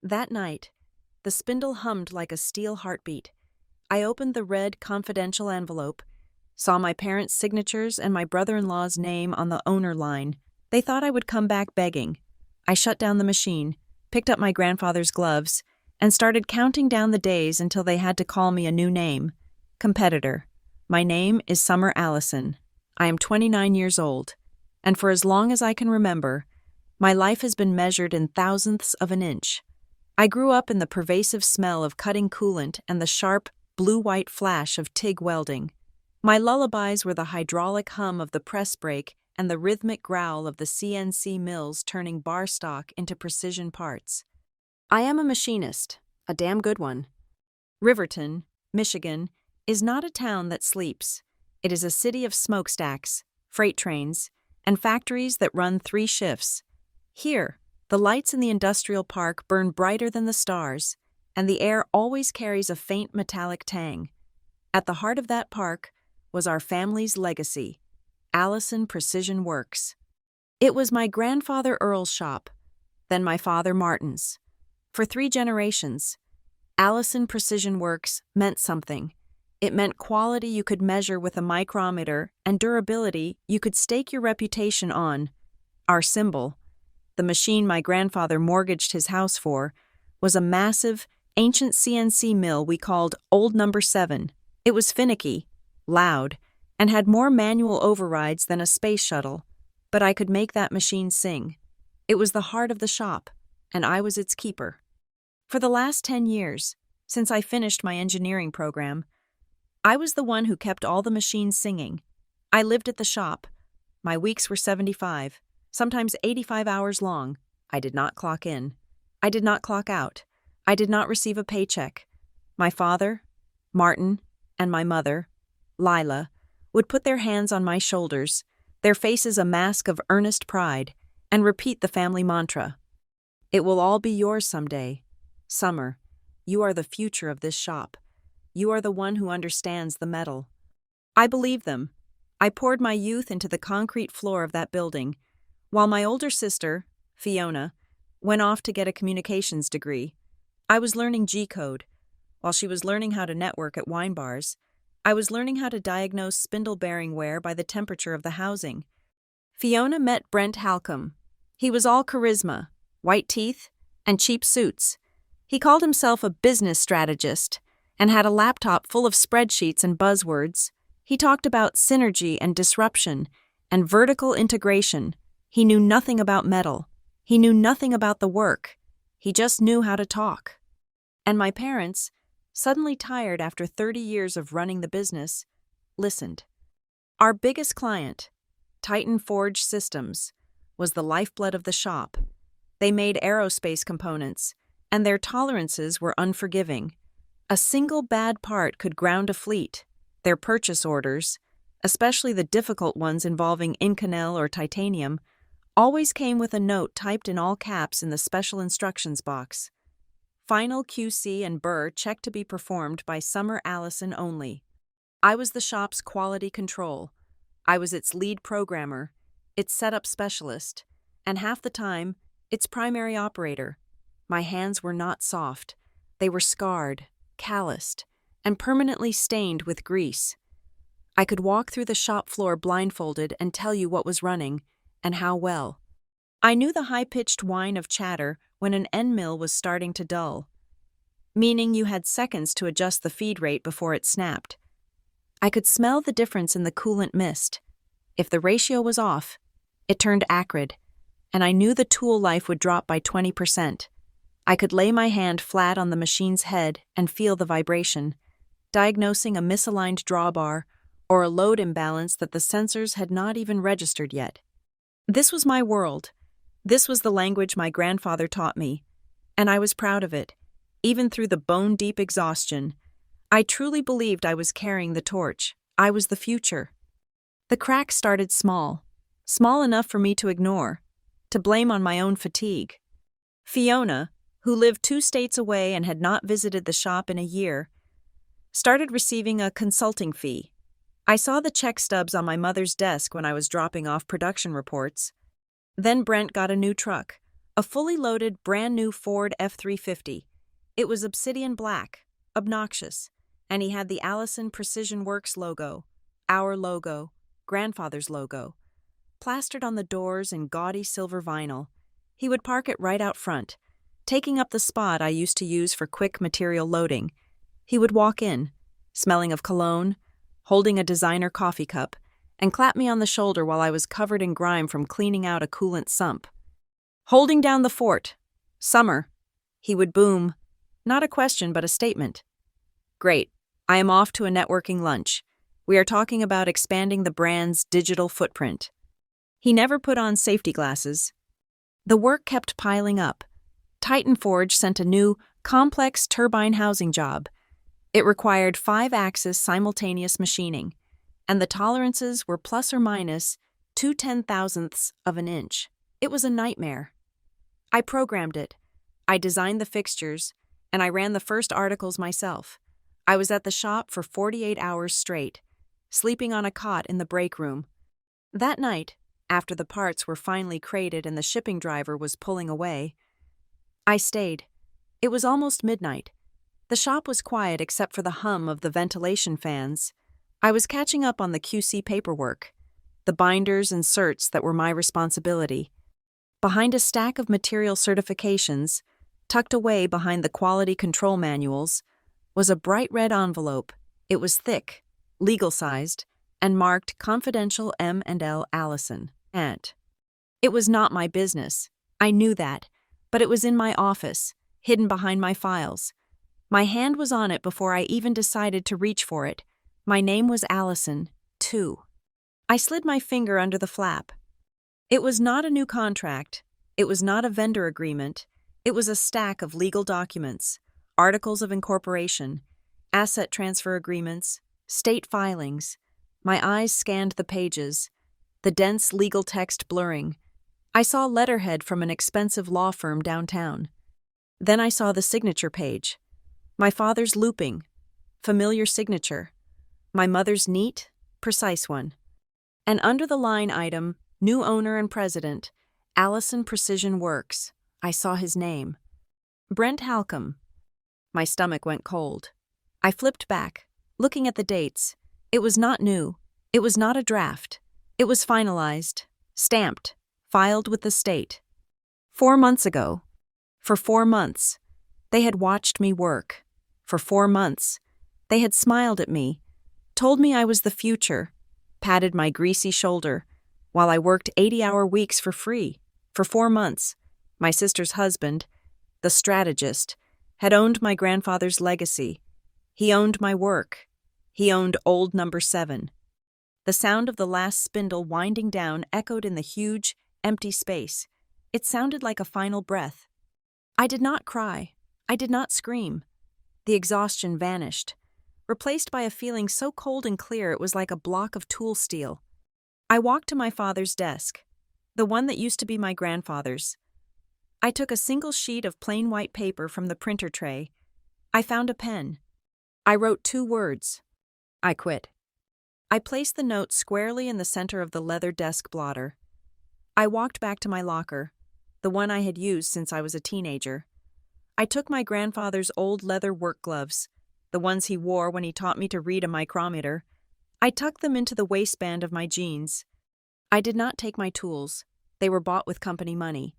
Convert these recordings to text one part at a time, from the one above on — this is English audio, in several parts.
That night, the spindle hummed like a steel heartbeat. I opened the red, confidential envelope, saw my parents' signatures and my brother-in-law's name on the owner line. They thought I would come back begging. I shut down the machine, picked up my grandfather's gloves, and started counting down the days until they had to call me a new name. Competitor. My name is Summer Allison. I am 29 years old, and for as long as I can remember, my life has been measured in thousandths of an inch. I grew up in the pervasive smell of cutting coolant and the sharp, blue-white flash of TIG welding. My lullabies were the hydraulic hum of the press brake and the rhythmic growl of the CNC mills turning bar stock into precision parts. I am a machinist, a damn good one. Riverton, Michigan, is not a town that sleeps. It is a city of smokestacks, freight trains, and factories that run 3 shifts. Here, the lights in the industrial park burn brighter than the stars, and the air always carries a faint metallic tang. At the heart of that park was our family's legacy, Allison Precision Works. It was my grandfather Earl's shop, then my father Martin's. For 3 generations, Allison Precision Works meant something. It meant quality you could measure with a micrometer and durability you could stake your reputation on. Our symbol, the machine my grandfather mortgaged his house for, was a massive, ancient CNC mill we called Old Number 7. It was finicky, loud, and had more manual overrides than a space shuttle, but I could make that machine sing. It was the heart of the shop, and I was its keeper. For the last 10 years, since I finished my engineering program, I was the one who kept all the machines singing. I lived at the shop. My weeks were 75, sometimes 85 hours long. I did not clock in. I did not clock out. I did not receive a paycheck. My father, Martin, and my mother, Lila, would put their hands on my shoulders, their faces a mask of earnest pride, and repeat the family mantra. It will all be yours someday. Summer, you are the future of this shop. You are the one who understands the metal. I believed them. I poured my youth into the concrete floor of that building, while my older sister, Fiona, went off to get a communications degree. I was learning G-code. While she was learning how to network at wine bars, I was learning how to diagnose spindle-bearing wear by the temperature of the housing. Fiona met Brent Halcombe. He was all charisma, white teeth, and cheap suits. He called himself a business strategist and had a laptop full of spreadsheets and buzzwords. He talked about synergy and disruption and vertical integration. He knew nothing about metal. He knew nothing about the work. He just knew how to talk. And my parents, suddenly tired after 30 years of running the business, listened. Our biggest client, Titan Forge Systems, was the lifeblood of the shop. They made aerospace components, and their tolerances were unforgiving. A single bad part could ground a fleet. Their purchase orders, especially the difficult ones involving Inconel or titanium, always came with a note typed in all caps in the special instructions box. Final QC and burr check to be performed by Summer Allison only. I was the shop's quality control. I was its lead programmer, its setup specialist, and half the time, its primary operator. My hands were not soft. They were scarred, calloused, and permanently stained with grease. I could walk through the shop floor blindfolded and tell you what was running, and how well. I knew the high-pitched whine of chatter when an end mill was starting to dull, meaning you had seconds to adjust the feed rate before it snapped. I could smell the difference in the coolant mist. If the ratio was off, it turned acrid, and I knew the tool life would drop by 20%. I could lay my hand flat on the machine's head and feel the vibration, diagnosing a misaligned drawbar or a load imbalance that the sensors had not even registered yet. This was my world. This was the language my grandfather taught me, and I was proud of it, even through the bone-deep exhaustion. I truly believed I was carrying the torch. I was the future. The crack started small enough for me to ignore, to blame on my own fatigue. Fiona, who lived 2 states away and had not visited the shop in a year, started receiving a consulting fee. I saw the check stubs on my mother's desk when I was dropping off production reports. Then Brent got a new truck, A fully loaded, brand new Ford F-350. It was obsidian black, obnoxious, and he had the Allison Precision Works logo, our logo, grandfather's logo, plastered on the doors in gaudy silver vinyl. He would park it right out front, taking up the spot I used to use for quick material loading. He would walk in, smelling of cologne, holding a designer coffee cup, and clap me on the shoulder while I was covered in grime from cleaning out a coolant sump. "Holding down the fort. Summer." He would boom. Not a question, but a statement. "Great. I am off to a networking lunch. We are talking about expanding the brand's digital footprint." He never put on safety glasses. The work kept piling up. Titan Forge sent a new, complex turbine housing job. It required 5-axis simultaneous machining, and the tolerances were plus or minus 0.2 of an inch. It was a nightmare. I programmed it. I designed the fixtures, and I ran the first articles myself. I was at the shop for 48 hours straight, sleeping on a cot in the break room. That night, after the parts were finally crated and the shipping driver was pulling away, I stayed. It was almost midnight. The shop was quiet except for the hum of the ventilation fans. I was catching up on the QC paperwork, the binders and certs that were my responsibility. Behind a stack of material certifications, tucked away behind the quality control manuals, was a bright red envelope. It was thick, legal-sized, and marked Confidential M&L Allison. It was not my business. I knew that, but it was in my office, hidden behind my files. My hand was on it before I even decided to reach for it. My name was Allison, too. I slid my finger under the flap. It was not a new contract. It was not a vendor agreement. It was a stack of legal documents, articles of incorporation, asset transfer agreements, state filings. My eyes scanned the pages, the dense legal text blurring. I saw letterhead from an expensive law firm downtown. Then I saw the signature page. My father's looping, familiar signature. My mother's neat, precise one. And under the line item, new owner and president, Allison Precision Works. I saw his name. Brent Halcomb. My stomach went cold. I flipped back, looking at the dates. It was not new. It was not a draft. It was finalized, stamped, filed with the state. 4 months ago. For 4 months, they had watched me work. For 4 months, they had smiled at me, told me I was the future, patted my greasy shoulder, while I worked 80-hour weeks for free. For 4 months, my sister's husband, the strategist, had owned my grandfather's legacy. He owned my work. He owned old number 7. The sound of the last spindle winding down echoed in the huge, empty space. It sounded like a final breath. I did not cry. I did not scream. The exhaustion vanished, replaced by a feeling so cold and clear it was like a block of tool steel. I walked to my father's desk, the one that used to be my grandfather's. I took a single sheet of plain white paper from the printer tray. I found a pen. I wrote 2 words. I quit. I placed the note squarely in the center of the leather desk blotter. I walked back to my locker, the one I had used since I was a teenager. I took my grandfather's old leather work gloves, the ones he wore when he taught me to read a micrometer. I tucked them into the waistband of my jeans. I did not take my tools. They were bought with company money.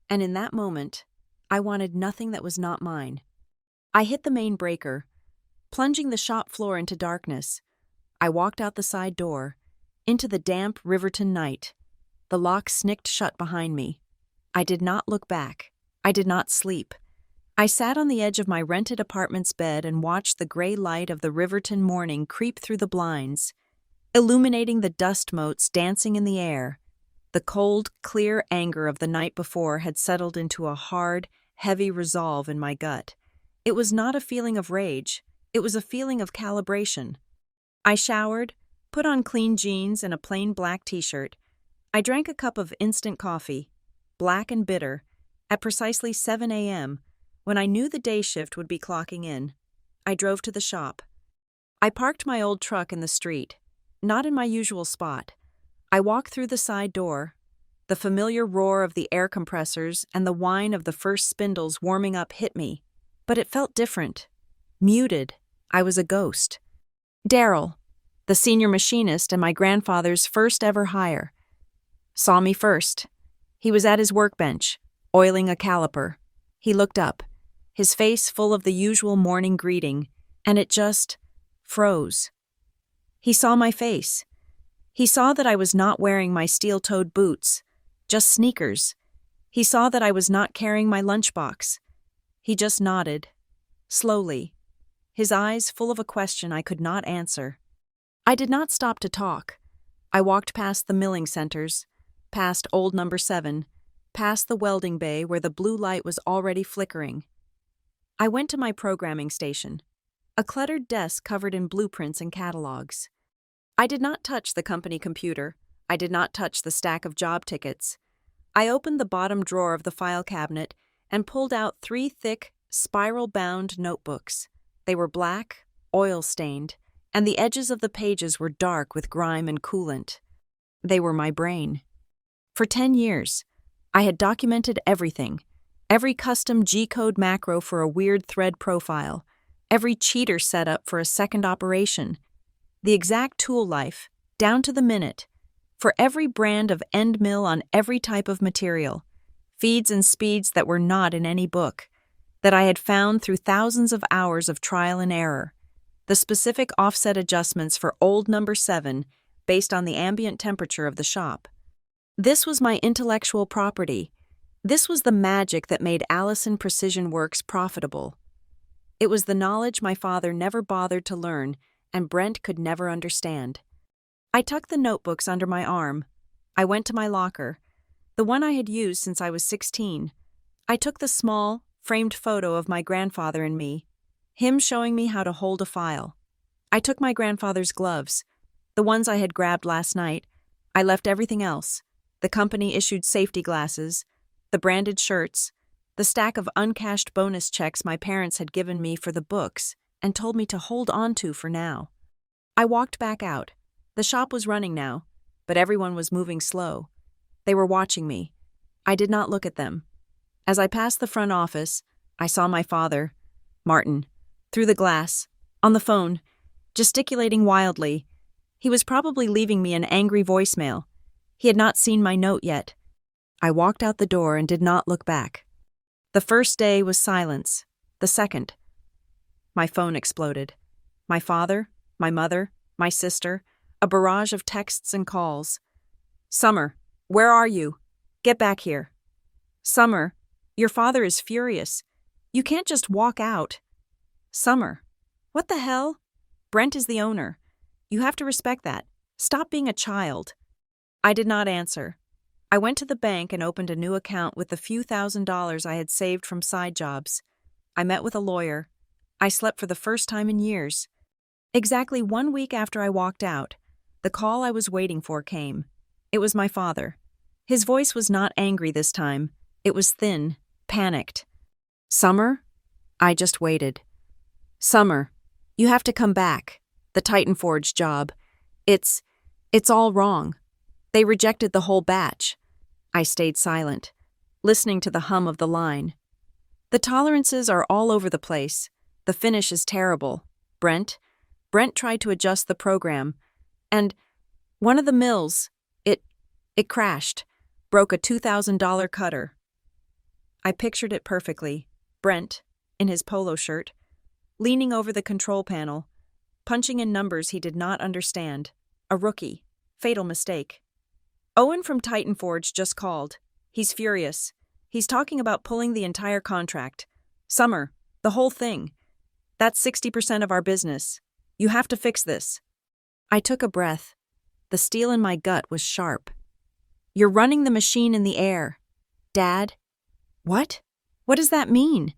And in that moment, I wanted nothing that was not mine. I hit the main breaker, plunging the shop floor into darkness. I walked out the side door, into the damp Riverton night. The lock snicked shut behind me. I did not look back. I did not sleep. I sat on the edge of my rented apartment's bed and watched the gray light of the Riverton morning creep through the blinds, illuminating the dust motes dancing in the air. The cold, clear anger of the night before had settled into a hard, heavy resolve in my gut. It was not a feeling of rage. It was a feeling of calibration. I showered, put on clean jeans and a plain black t-shirt. I drank a cup of instant coffee, black and bitter, at precisely 7 a.m., when I knew the day shift would be clocking in. I drove to the shop. I parked my old truck in the street, not in my usual spot. I walked through the side door. The familiar roar of the air compressors and the whine of the first spindles warming up hit me, but it felt different. Muted. I was a ghost. Daryl, the senior machinist and my grandfather's first ever hire, saw me first. He was at his workbench, oiling a caliper. He looked up, his face full of the usual morning greeting, and it just froze. He saw my face. He saw that I was not wearing my steel-toed boots, just sneakers. He saw that I was not carrying my lunchbox. He just nodded, slowly, his eyes full of a question I could not answer. I did not stop to talk. I walked past the milling centers, past old number 7, past the welding bay where the blue light was already flickering. I went to my programming station, a cluttered desk covered in blueprints and catalogs. I did not touch the company computer. I did not touch the stack of job tickets. I opened the bottom drawer of the file cabinet and pulled out 3 thick, spiral-bound notebooks. They were black, oil-stained, and the edges of the pages were dark with grime and coolant. They were my brain. For 10 years, I had documented everything, every custom G-code macro for a weird thread profile, every cheater setup for a second operation, the exact tool life, down to the minute, for every brand of end mill on every type of material, feeds and speeds that were not in any book, that I had found through thousands of hours of trial and error, the specific offset adjustments for old number 7 based on the ambient temperature of the shop. This was my intellectual property. This was the magic that made Allison Precision Works profitable. It was the knowledge my father never bothered to learn and Brent could never understand. I tucked the notebooks under my arm. I went to my locker, the one I had used since I was 16. I took the small, framed photo of my grandfather and me, him showing me how to hold a file. I took my grandfather's gloves, the ones I had grabbed last night. I left everything else, the company-issued safety glasses, the branded shirts, the stack of uncashed bonus checks my parents had given me for the books and told me to hold on to for now. I walked back out. The shop was running now, but everyone was moving slow. They were watching me. I did not look at them. As I passed the front office, I saw my father, Martin, through the glass, on the phone, gesticulating wildly. He was probably leaving me an angry voicemail. He had not seen my note yet. I walked out the door and did not look back. The first day was silence. The second, my phone exploded. My father, my mother, my sister, a barrage of texts and calls. Summer, where are you? Get back here. Summer, your father is furious. You can't just walk out. Summer, what the hell? Brent is the owner. You have to respect that. Stop being a child. I did not answer. I went to the bank and opened a new account with the few $1,000s I had saved from side jobs. I met with a lawyer. I slept for the first time in years. Exactly 1 week after I walked out, the call I was waiting for came. It was my father. His voice was not angry this time. It was thin, panicked. Summer? I just waited. Summer, you have to come back. The Titan Forge job. It's all wrong. They rejected the whole batch. I stayed silent, listening to the hum of the line. The tolerances are all over the place. The finish is terrible. Brent tried to adjust the program, and one of the mills, it crashed, broke a $2,000 cutter. I pictured it perfectly. Brent, in his polo shirt, leaning over the control panel, punching in numbers he did not understand. A rookie. Fatal mistake. Owen from Titan Forge just called. He's furious. He's talking about pulling the entire contract. Summer, the whole thing. That's 60% of our business. You have to fix this. I took a breath. The steel in my gut was sharp. You're running the machine in the air. Dad? What? What does that mean?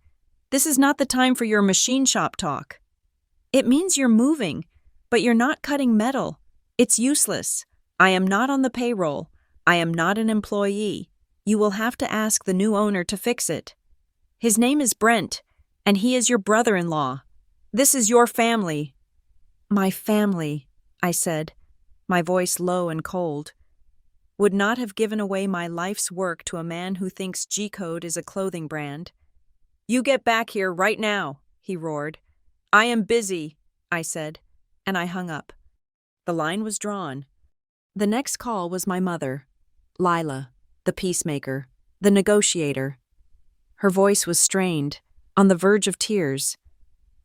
This is not the time for your machine shop talk. It means you're moving, but you're not cutting metal. It's useless. I am not on the payroll. I am not an employee. You will have to ask the new owner to fix it. His name is Brent, and he is your brother-in-law. This is your family. My family, I said, my voice low and cold. would not have given away my life's work to a man who thinks G-code is a clothing brand. "You get back here right now," he roared. "I am busy," I said, and I hung up. The line was drawn. The next call was my mother, Lila, the peacemaker, the negotiator. Her voice was strained, on the verge of tears.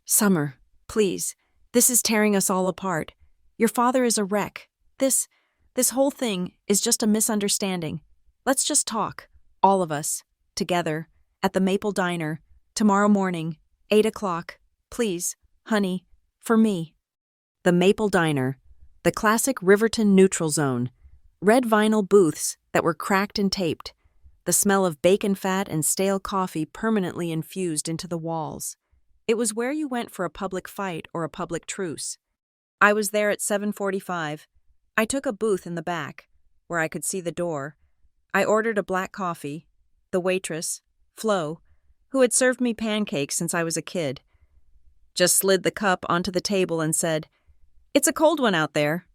"Summer, please, this is tearing us all apart. Your father is a wreck. This whole thing is just a misunderstanding. Let's just talk, all of us, together, at the Maple Diner, tomorrow morning, 8 o'clock. Please, honey, for me." The Maple Diner, the classic Riverton neutral zone, red vinyl booths that were cracked and taped, the smell of bacon fat and stale coffee permanently infused into the walls. It was where you went for a public fight or a public truce. I was there at 7:45. I took a booth in the back, where I could see the door. I ordered a black coffee. The waitress, Flo, who had served me pancakes since I was a kid, just slid the cup onto the table and said, "It's a cold one out there."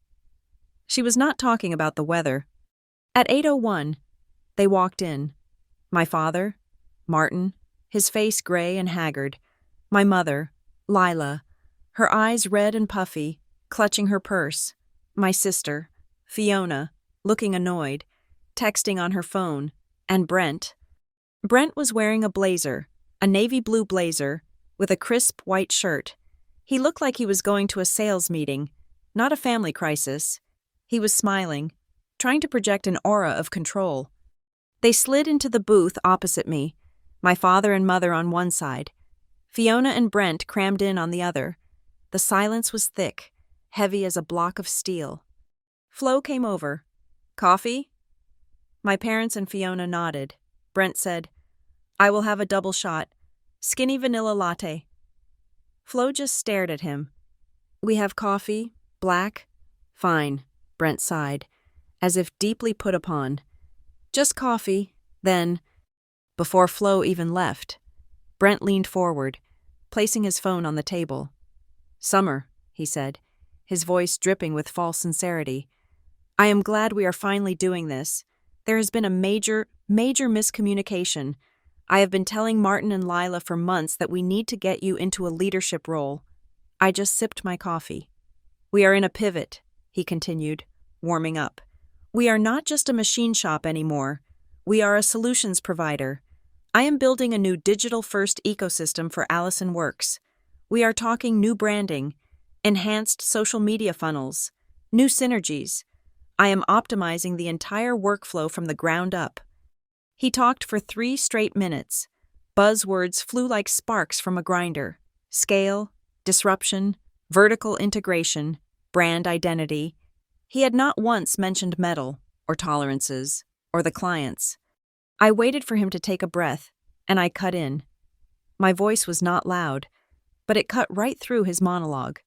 She was not talking about the weather. At 8:01, they walked in. My father, Martin, his face gray and haggard. My mother, Lila, her eyes red and puffy, clutching her purse. My sister, Fiona, looking annoyed, texting on her phone. And Brent. Brent was wearing a blazer, a navy blue blazer, with a crisp white shirt. He looked like he was going to a sales meeting, not a family crisis. He was smiling, trying to project an aura of control. They slid into the booth opposite me, my father and mother on one side. Fiona and Brent crammed in on the other. The silence was thick, heavy as a block of steel. Flo came over. "Coffee?" My parents and Fiona nodded. Brent said, "I will have a double shot. Skinny vanilla latte." Flo just stared at him. "We have coffee? Black?" "Fine," Brent sighed, as if deeply put upon. "Just coffee, then." Before Flo even left, Brent leaned forward, placing his phone on the table. "Summer," he said, his voice dripping with false sincerity. "I am glad we are finally doing this. There has been a major miscommunication. I have been telling Martin and Lila for months that we need to get you into a leadership role." I just sipped my coffee. "We are in a pivot," he continued, warming up. "We are not just a machine shop anymore. We are a solutions provider. I am building a new digital-first ecosystem for Allison Works. We are talking new branding, enhanced social media funnels, new synergies. I am optimizing the entire workflow from the ground up." He talked for 3 straight minutes. Buzzwords flew like sparks from a grinder. Scale, disruption, vertical integration, brand identity. He had not once mentioned metal, or tolerances, or the clients. I waited for him to take a breath, and I cut in. My voice was not loud, but it cut right through his monologue.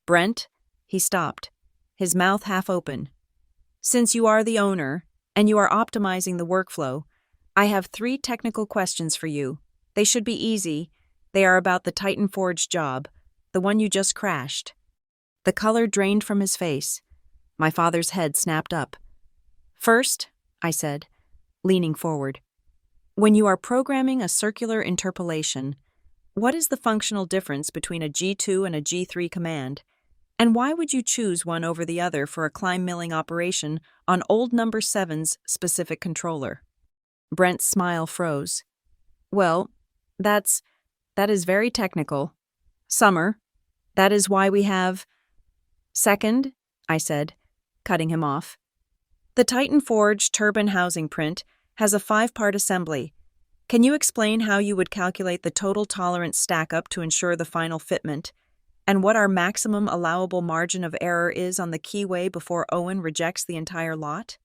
"Brent," he stopped, his mouth half open. "Since you are the owner, and you are optimizing the workflow, I have 3 technical questions for you. They should be easy. They are about the Titan Forge job, the one you just crashed." The color drained from his face. My father's head snapped up. "First," I said, leaning forward, "when you are programming a circular interpolation, what is the functional difference between a G2 and a G3 command? And why would you choose one over the other for a climb milling operation on old number 7's specific controller?" Brent's smile froze. "Well, that is very technical. Summer, that is why we have—" "Second," I said, cutting him off, "the Titan Forge turbine housing print has a 5-part assembly. Can you explain how you would calculate the total tolerance stack-up to ensure the final fitment, and what our maximum allowable margin of error is on the keyway before Owen rejects the entire lot?"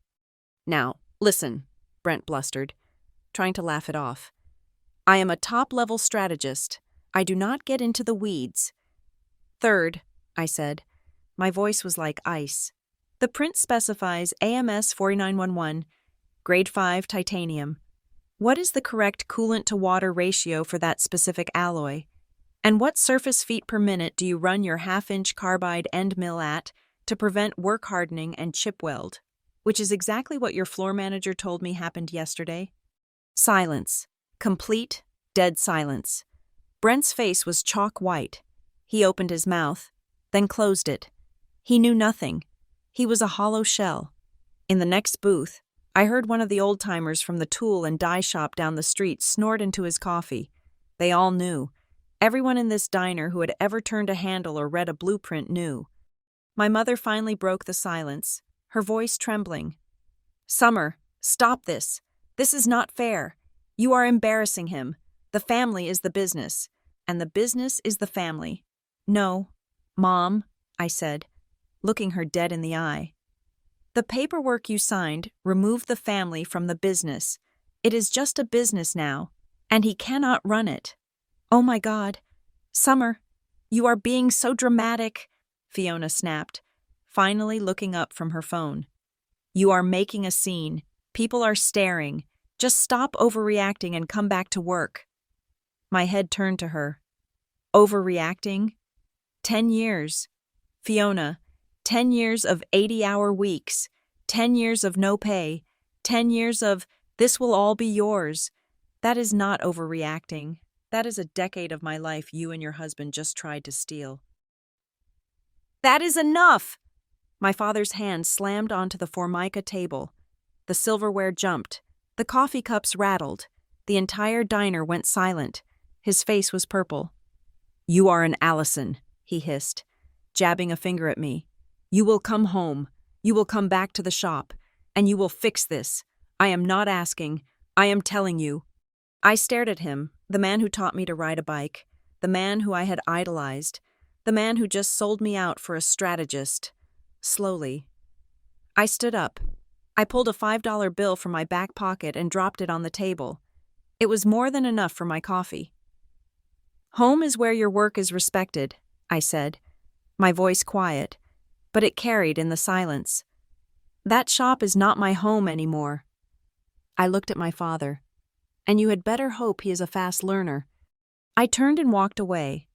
"Now, listen," Brent blustered, trying to laugh it off. "I am a top-level strategist. I do not get into the weeds." "Third," I said. My voice was like ice. "The print specifies AMS 4911, grade 5 titanium. What is the correct coolant-to-water ratio for that specific alloy? And what surface feet per minute do you run your half-inch carbide end mill at to prevent work hardening and chip weld?" which is exactly what your floor manager told me happened yesterday. Silence. Complete, dead silence. Brent's face was chalk white. He opened his mouth, then closed it. He knew nothing. He was a hollow shell. In the next booth, I heard one of the old-timers from the tool and die shop down the street snort into his coffee. They all knew. Everyone in this diner who had ever turned a handle or read a blueprint knew. My mother finally broke the silence, her voice trembling. "Summer, stop this. This is not fair. You are embarrassing him. The family is the business, and the business is the family." "No, Mom," I said, looking her dead in the eye. "The paperwork you signed removed the family from the business. It is just a business now, and he cannot run it." "Oh my God. Summer, you are being so dramatic," Fiona snapped, finally looking up from her phone. "You are making a scene. People are staring. Just stop overreacting and come back to work." My head turned to her. Overreacting? 10 years. Fiona, 10 years of 80-hour weeks, 10 years of no pay, 10 years of, "This will all be yours." That is not overreacting. That is a decade of my life you and your husband just tried to steal. "That is enough!" My father's hand slammed onto the formica table. The silverware jumped. The coffee cups rattled. The entire diner went silent. His face was purple. "You are an Allison," he hissed, jabbing a finger at me. "You will come home. You will come back to the shop. And you will fix this. I am not asking. I am telling you." I stared at him, the man who taught me to ride a bike, the man who I had idolized, the man who just sold me out for a strategist. Slowly. I stood up. I pulled a $5 bill from my back pocket and dropped it on the table. It was more than enough for my coffee. "Home is where your work is respected," I said, my voice quiet, but it carried in the silence. "That shop is not my home anymore." I looked at my father. "And you had better hope he is a fast learner." I turned and walked away.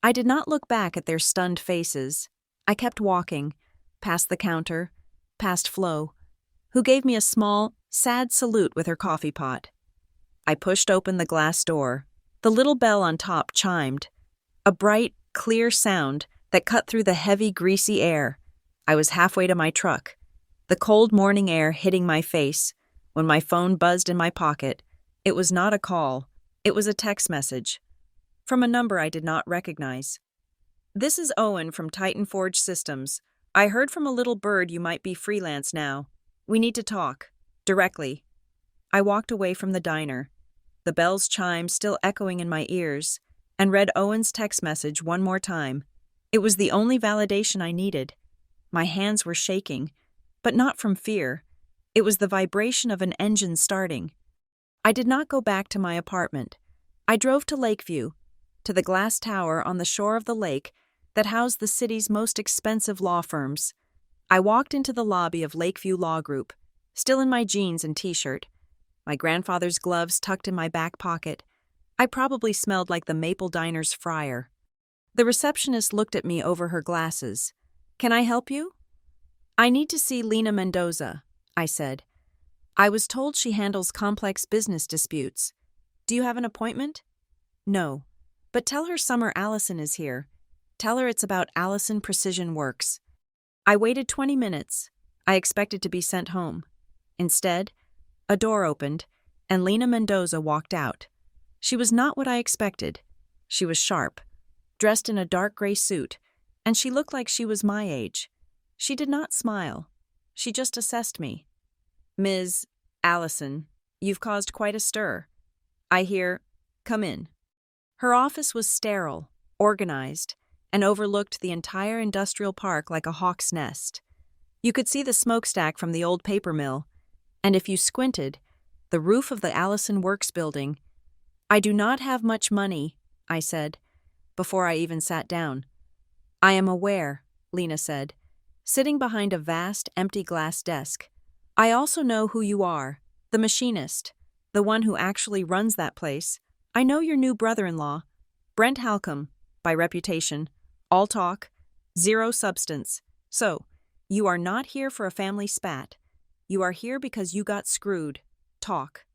I did not look back at their stunned faces. I kept walking, past the counter, past Flo, who gave me a small, sad salute with her coffee pot. I pushed open the glass door. The little bell on top chimed. A bright, clear sound that cut through the heavy, greasy air. I was halfway to my truck, the cold morning air hitting my face, when my phone buzzed in my pocket. It was not a call. It was a text message. From a number I did not recognize. "This is Owen from Titan Forge Systems. I heard from a little bird you might be freelance now. We need to talk. Directly." I walked away from the diner, the bell's chime still echoing in my ears, and read Owen's text message one more time. It was the only validation I needed. My hands were shaking, but not from fear. It was the vibration of an engine starting. I did not go back to my apartment. I drove to Lakeview, to the glass tower on the shore of the lake that housed the city's most expensive law firms. I walked into the lobby of Lakeview Law Group, still in my jeans and t-shirt, my grandfather's gloves tucked in my back pocket. I probably smelled like the Maple Diner's fryer. The receptionist looked at me over her glasses. "Can I help you?" "I need to see Lina Mendoza," I said. "I was told she handles complex business disputes. Do you have an appointment?" "No. But tell her Summer Allison is here. Tell her it's about Allison Precision Works." I waited 20 minutes. I expected to be sent home. Instead, a door opened, and Lina Mendoza walked out. She was not what I expected. She was sharp, dressed in a dark gray suit, and she looked like she was my age. She did not smile. She just assessed me. "Ms. Allison, you've caused quite a stir. I hear, come in." Her office was sterile, organized, and overlooked the entire industrial park like a hawk's nest. You could see the smokestack from the old paper mill, and if you squinted, the roof of the Allison Works building. "I do not have much money," I said, before I even sat down. "I am aware," Lina said, sitting behind a vast, empty glass desk. "I also know who you are, the machinist, the one who actually runs that place. I know your new brother-in-law, Brent Halcombe, by reputation, all talk, zero substance. So, you are not here for a family spat. You are here because you got screwed. Talk.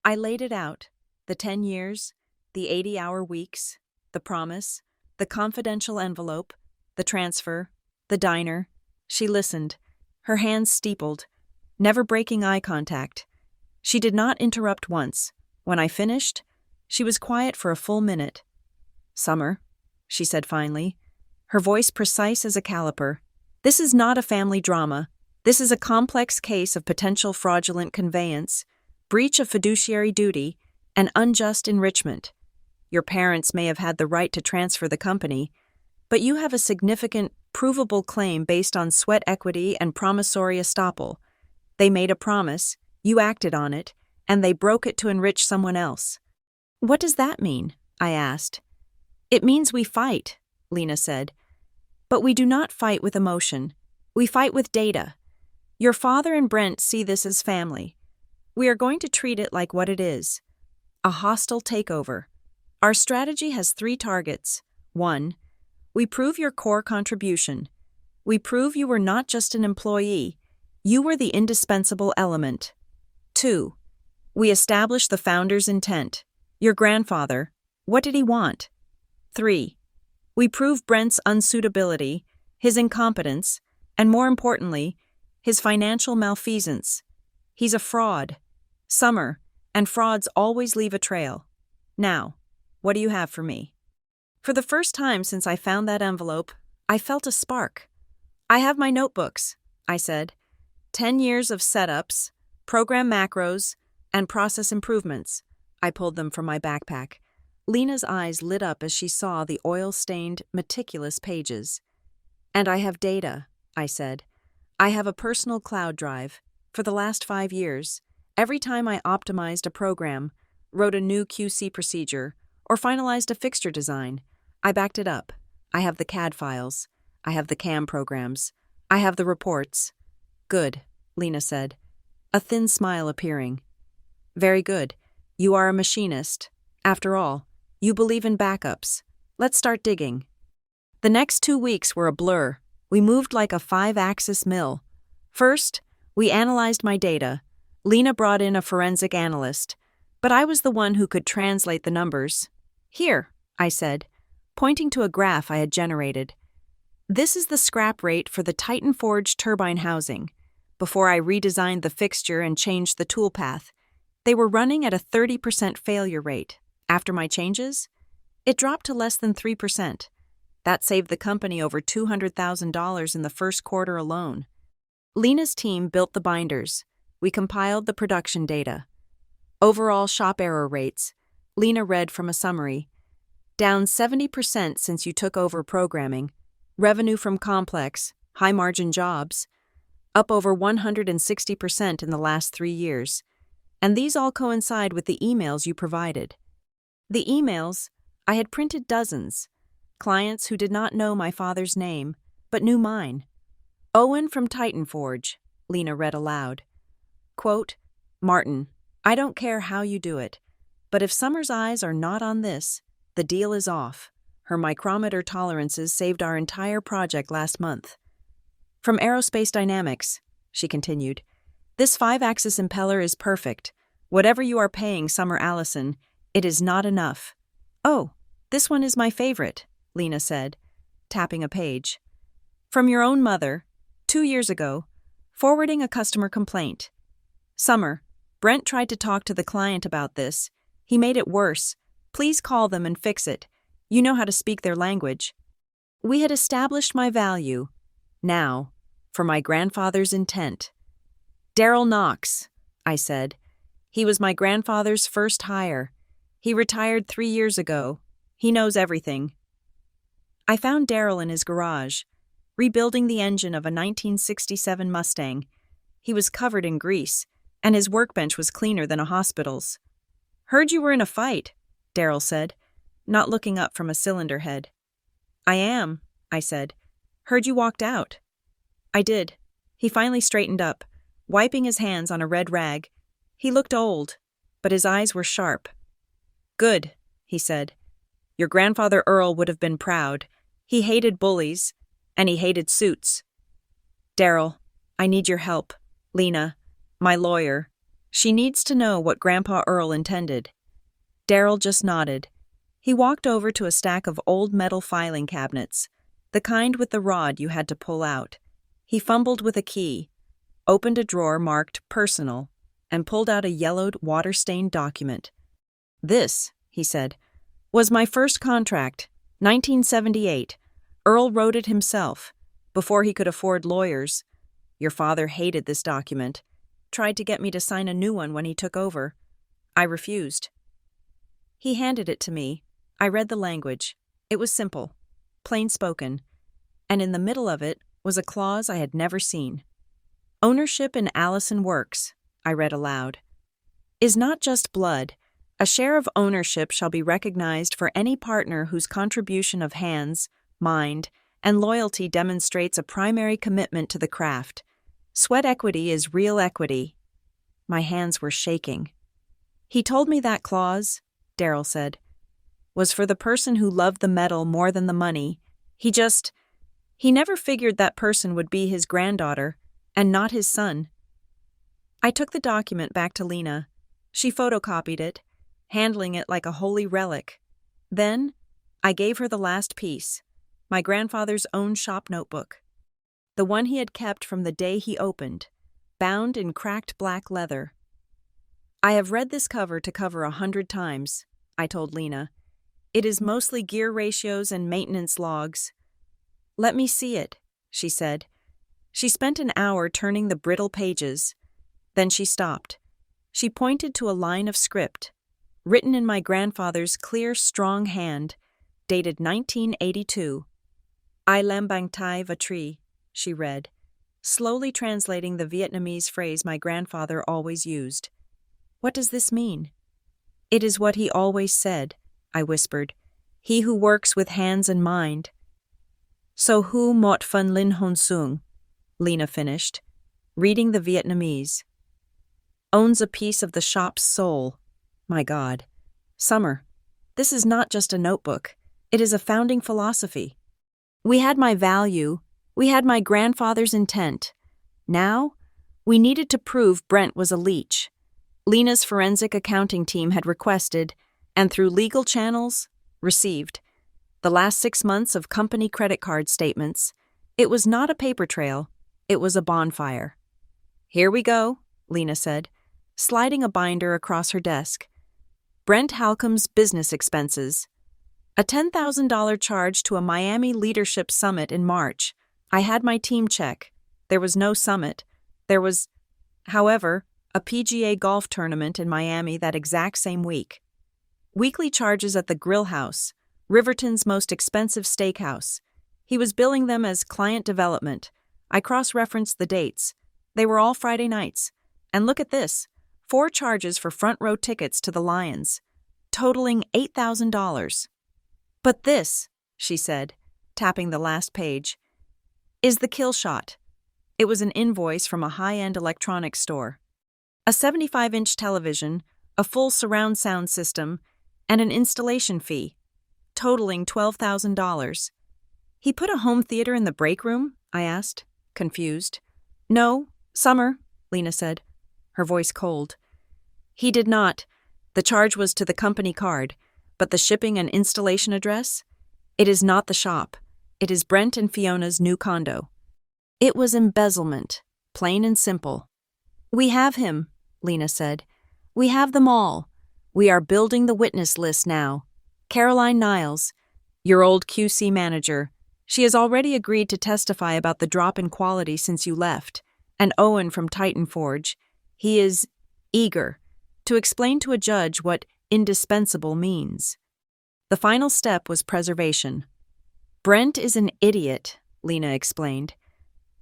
I laid it out. The 10 years, the 80-hour weeks, the promise, the confidential envelope, the transfer, the diner. She listened, her hands steepled, never breaking eye contact. She did not interrupt once. When I finished, she was quiet for a full minute. "Summer," she said finally, her voice precise as a caliper. "This is not a family drama. This is a complex case of potential fraudulent conveyance, breach of fiduciary duty, and unjust enrichment. Your parents may have had the right to transfer the company, but you have a significant, provable claim based on sweat equity and promissory estoppel. They made a promise, you acted on it, and they broke it to enrich someone else." "What does that mean?" I asked. "It means we fight," Lena said. "But we do not fight with emotion. We fight with data. Your father and Brent see this as family. We are going to treat it like what it is: a hostile takeover. Our strategy has 3 targets. 1. We prove your core contribution. We prove you were not just an employee, you were the indispensable element. 2. We establish the founder's intent. Your grandfather, what did he want? 3. We prove Brent's unsuitability, his incompetence, and more importantly, his financial malfeasance. He's a fraud. Summer, and frauds always leave a trail. Now, what do you have for me?" For the first time since I found that envelope, I felt a spark. "I have my notebooks," I said. 10 years of setups, program macros, and process improvements. I pulled them from my backpack. Lena's eyes lit up as she saw the oil-stained, meticulous pages. "And I have data," I said. "I have a personal cloud drive. For the last 5 years, every time I optimized a program, wrote a new QC procedure, or finalized a fixture design, I backed it up. I have the CAD files. I have the CAM programs. I have the reports." "Good," Lena said, a thin smile appearing. "Very good. You are a machinist. After all, you believe in backups. Let's start digging." The next 2 weeks were a blur. We moved like a 5-axis mill. First, we analyzed my data. Lena brought in a forensic analyst, but I was the one who could translate the numbers. "Here," I said, pointing to a graph I had generated. "This is the scrap rate for the Titan Forge turbine housing. Before I redesigned the fixture and changed the toolpath, they were running at a 30% failure rate. After my changes, it dropped to less than 3%. That saved the company over $200,000 in the first quarter alone." Lena's team built the binders. We compiled the production data. Overall shop error rates, Lena read from a summary. Down 70% since you took over programming. Revenue from complex, high-margin jobs, up over 160% in the last 3 years. And these all coincide with the emails you provided. The emails, I had printed dozens. Clients who did not know my father's name, but knew mine. "Owen from Titan Forge," Lena read aloud. Quote, "Martin, I don't care how you do it, but if Summer's eyes are not on this, the deal is off. Her micrometer tolerances saved our entire project last month." "From Aerospace Dynamics," she continued. "This 5-axis impeller is perfect. Whatever you are paying Summer Allison, it is not enough." "Oh, this one is my favorite," Lena said, tapping a page. "From your own mother, 2 years ago, forwarding a customer complaint. Summer, Brent tried to talk to the client about this. He made it worse. Please call them and fix it. You know how to speak their language." We had established my value. Now, for my grandfather's intent. "Daryl Knox," I said. "He was my grandfather's first hire. He retired 3 years ago. He knows everything." I found Daryl in his garage, rebuilding the engine of a 1967 Mustang. He was covered in grease, and his workbench was cleaner than a hospital's. "Heard you were in a fight," Daryl said, not looking up from a cylinder head. "I am," I said. "Heard you walked out." "I did." He finally straightened up, wiping his hands on a red rag. He looked old, but his eyes were sharp. "Good," he said. "Your grandfather Earl would have been proud. He hated bullies, and he hated suits." "Daryl, I need your help. Lena, My lawyer. She needs to know what Grandpa Earl intended. Darryl just nodded. He walked over to a stack of old metal filing cabinets, the kind with the rod you had to pull out. He fumbled with a key, opened a drawer marked Personal, and pulled out a yellowed, water-stained document. This, he said, was my first contract, 1978. Earl wrote it himself, before he could afford lawyers. Your father hated this document, tried to get me to sign a new one when he took over. I refused. He handed it to me. I read the language. It was simple, plain spoken, and in the middle of it was a clause I had never seen. Ownership in Allison Works, I read aloud, is not just blood. A share of ownership shall be recognized for any partner whose contribution of hands, mind, and loyalty demonstrates a primary commitment to the craft. Sweat equity is real equity. My hands were shaking. He told me that clause, Darryl said, was for the person who loved the metal more than the money. He never figured that person would be his granddaughter, and not his son. I took the document back to Lena. She photocopied it, handling it like a holy relic. Then, I gave her the last piece, my grandfather's own shop notebook. The one he had kept from the day he opened, bound in cracked black leather. I have read this cover to cover 100 times, I told Lena. It is mostly gear ratios and maintenance logs. Let me see it, she said. She spent an hour turning the brittle pages. Then she stopped. She pointed to a line of script, written in my grandfather's clear, strong hand, dated 1982. I lam bang tai va tri, she read, slowly translating the Vietnamese phrase my grandfather always used. What does this mean? It is what he always said, I whispered. He who works with hands and mind. So hu mot fun lin hon sung, Lena finished, reading the Vietnamese. Owns a piece of the shop's soul. My God. Summer, this is not just a notebook. It is a founding philosophy. We had my value. We had my grandfather's intent. Now, we needed to prove Brent was a leech. Lena's forensic accounting team had requested, and through legal channels, received, the last 6 months of company credit card statements. It was not a paper trail. It was a bonfire. Here we go, Lena said, sliding a binder across her desk. Brent Halcom's business expenses. A $10,000 charge to a Miami leadership summit in March. I had my team check. There was no summit. There was, however, a PGA golf tournament in Miami that exact same week. Weekly charges at the Grill House, Riverton's most expensive steakhouse. He was billing them as client development. I cross-referenced the dates. They were all Friday nights. And look at this, 4 charges for front row tickets to the Lions, totaling $8,000. But this, she said, tapping the last page, is the kill shot. It was an invoice from a high-end electronics store. A 75-inch television, a full surround sound system, and an installation fee, totaling $12,000. He put a home theater in the break room? I asked, confused. No, Summer, Lena said, her voice cold. He did not. The charge was to the company card, but the shipping and installation address? It is not the shop. It is Brent and Fiona's new condo. It was embezzlement, plain and simple. We have him, Lena said. We have them all. We are building the witness list now. Caroline Niles, your old QC manager. She has already agreed to testify about the drop in quality since you left. And Owen from Titan Forge. He is eager to explain to a judge what indispensable means. The final step was preservation. Brent is an idiot, Lena explained.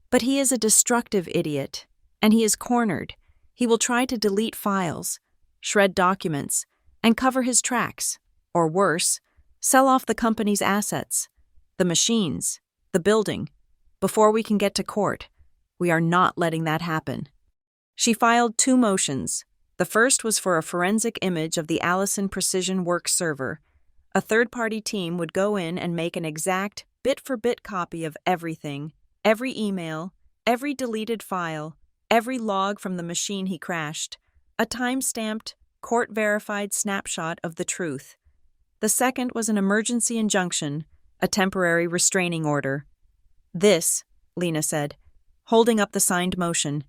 But he is a destructive idiot, and he is cornered. He will try to delete files, shred documents, and cover his tracks, or worse, sell off the company's assets, the machines, the building, before we can get to court. We are not letting that happen. She filed 2 motions. The first was for a forensic image of the Allison Precision Works server. A third-party team would go in and make an exact, bit-for-bit copy of everything, every email, every deleted file, every log from the machine he crashed, a time-stamped, court-verified snapshot of the truth. The second was an emergency injunction, a temporary restraining order. "This," Lena said, holding up the signed motion,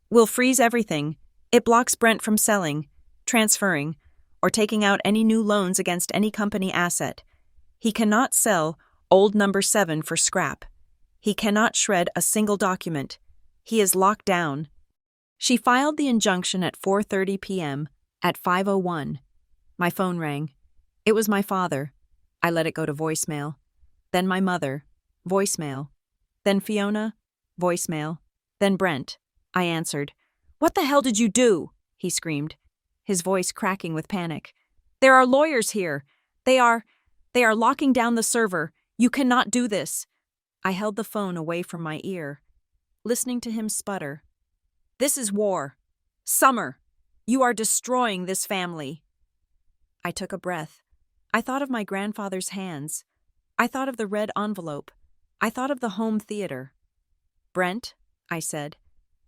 "will freeze everything. It blocks Brent from selling, transferring, or taking out any new loans against any company asset. He cannot sell old number 7 for scrap. He cannot shred a single document. He is locked down." She filed the injunction at 4:30 p.m. At 5:01, my phone rang. It was my father. I let it go to voicemail. Then my mother. Voicemail. Then Fiona. Voicemail. Then Brent. I answered. "What the hell did you do?" he screamed, his voice cracking with panic. "There are lawyers here. They are locking down the server. You cannot do this." I held the phone away from my ear, listening to him sputter. "This is war. Summer. You are destroying this family." I took a breath. I thought of my grandfather's hands. I thought of the red envelope. I thought of the home theater. "Brent," I said,